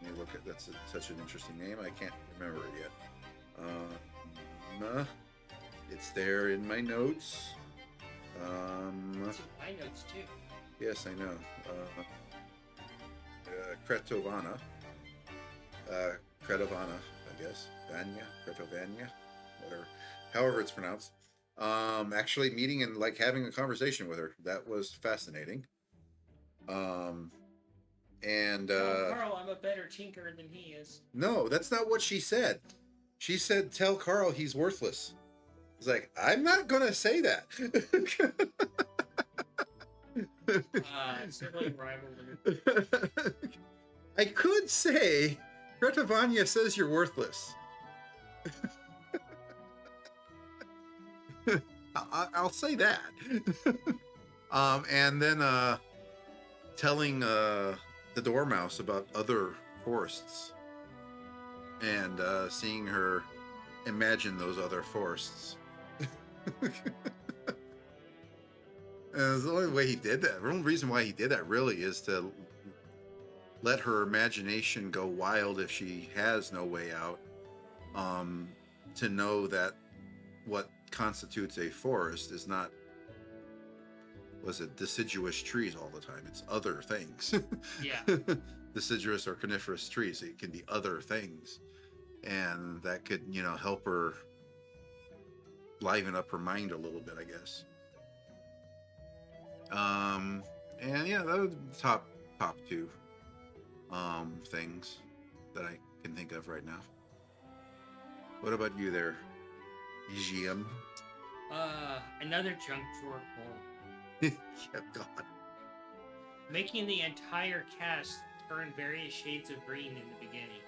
B: me look at, that's such an interesting name, I can't remember it yet. It's there in my notes.
A: It's in my notes too.
B: Yes, I know. Kretovana. Kretovana, I guess. Kretovania, whatever. However it's pronounced. Actually meeting and like having a conversation with her. That was fascinating.
A: Carl, I'm a better tinker than he is.
B: No, that's not what she said. She said, tell Carl he's worthless. It's like, I'm not gonna say that.
A: Sibling rivalry.
B: I could say, Kretovania says you're worthless. I'll say that. And then telling the Dormouse about other forests and seeing her imagine those other forests. And the only way he did that, the only reason why he did that really is to let her imagination go wild if she has no way out. To know that what constitutes a forest is not, was it deciduous trees all the time? It's other things.
A: Yeah.
B: Deciduous or coniferous trees. It can be other things. And that could, help her liven up her mind a little bit, I guess. And yeah, that was the top two things that I can think of right now. What about you there, GM?
A: Another junk drawer pull.
B: Yeah, God.
A: making the entire cast turn various shades of green in the beginning.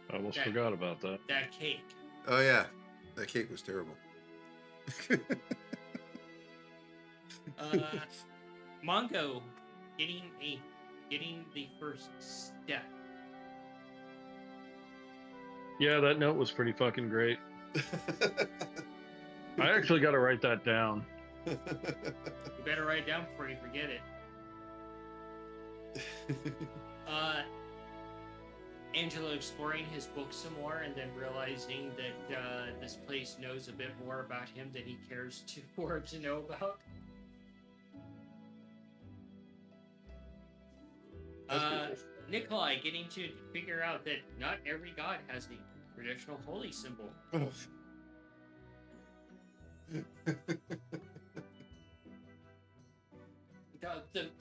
C: I almost
A: That-
C: forgot about that.
A: That cake.
B: Oh yeah, that cake was terrible.
A: Mongo getting the first step.
C: Yeah, that note was pretty fucking great. I actually got to write that down.
A: You better write it down before you forget it. Angelo exploring his book some more and then realizing that this place knows a bit more about him than he cares for to know about.
B: That's pretty cool.
A: Nikolai getting to figure out that not every god has a traditional holy symbol.
B: Oh.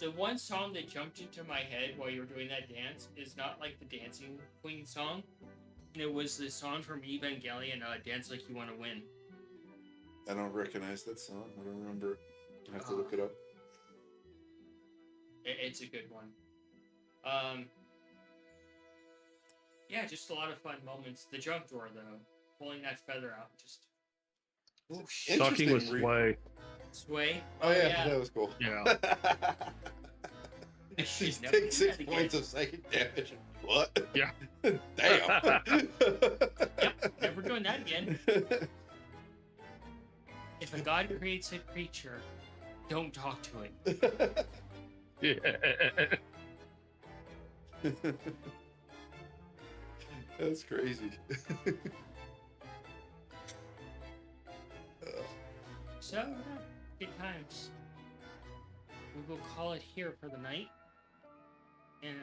A: The one song that jumped into my head while you were doing that dance is not like the Dancing Queen song. It was the song from Evangelion, Dance Like You Want to Win.
B: I don't recognize that song. I don't remember. I have to look it up.
A: It's a good one. Yeah, just a lot of fun moments. The junk drawer, though, pulling that feather out, just
C: Sucking with sway.
A: sway.
B: Oh yeah, that was cool.
C: Yeah.
B: She's
A: Never
B: take
A: do
B: 6
A: that again.
B: points of psychic damage. What?
C: Yeah.
B: Damn.
A: Yep, never doing that again. If a god creates a creature, don't talk to it.
C: Yeah.
B: That's crazy.
A: So, good times. We will call it here for the night. And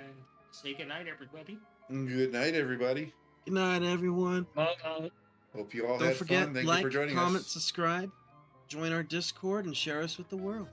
A: say goodnight, everybody.
B: Good night, everybody.
D: Good night, everyone.
B: Hope you all
D: Don't
B: had
D: forget,
B: fun. Thank
D: like,
B: you for joining
D: comment,
B: us.
D: subscribe, join our Discord, and share us with the world.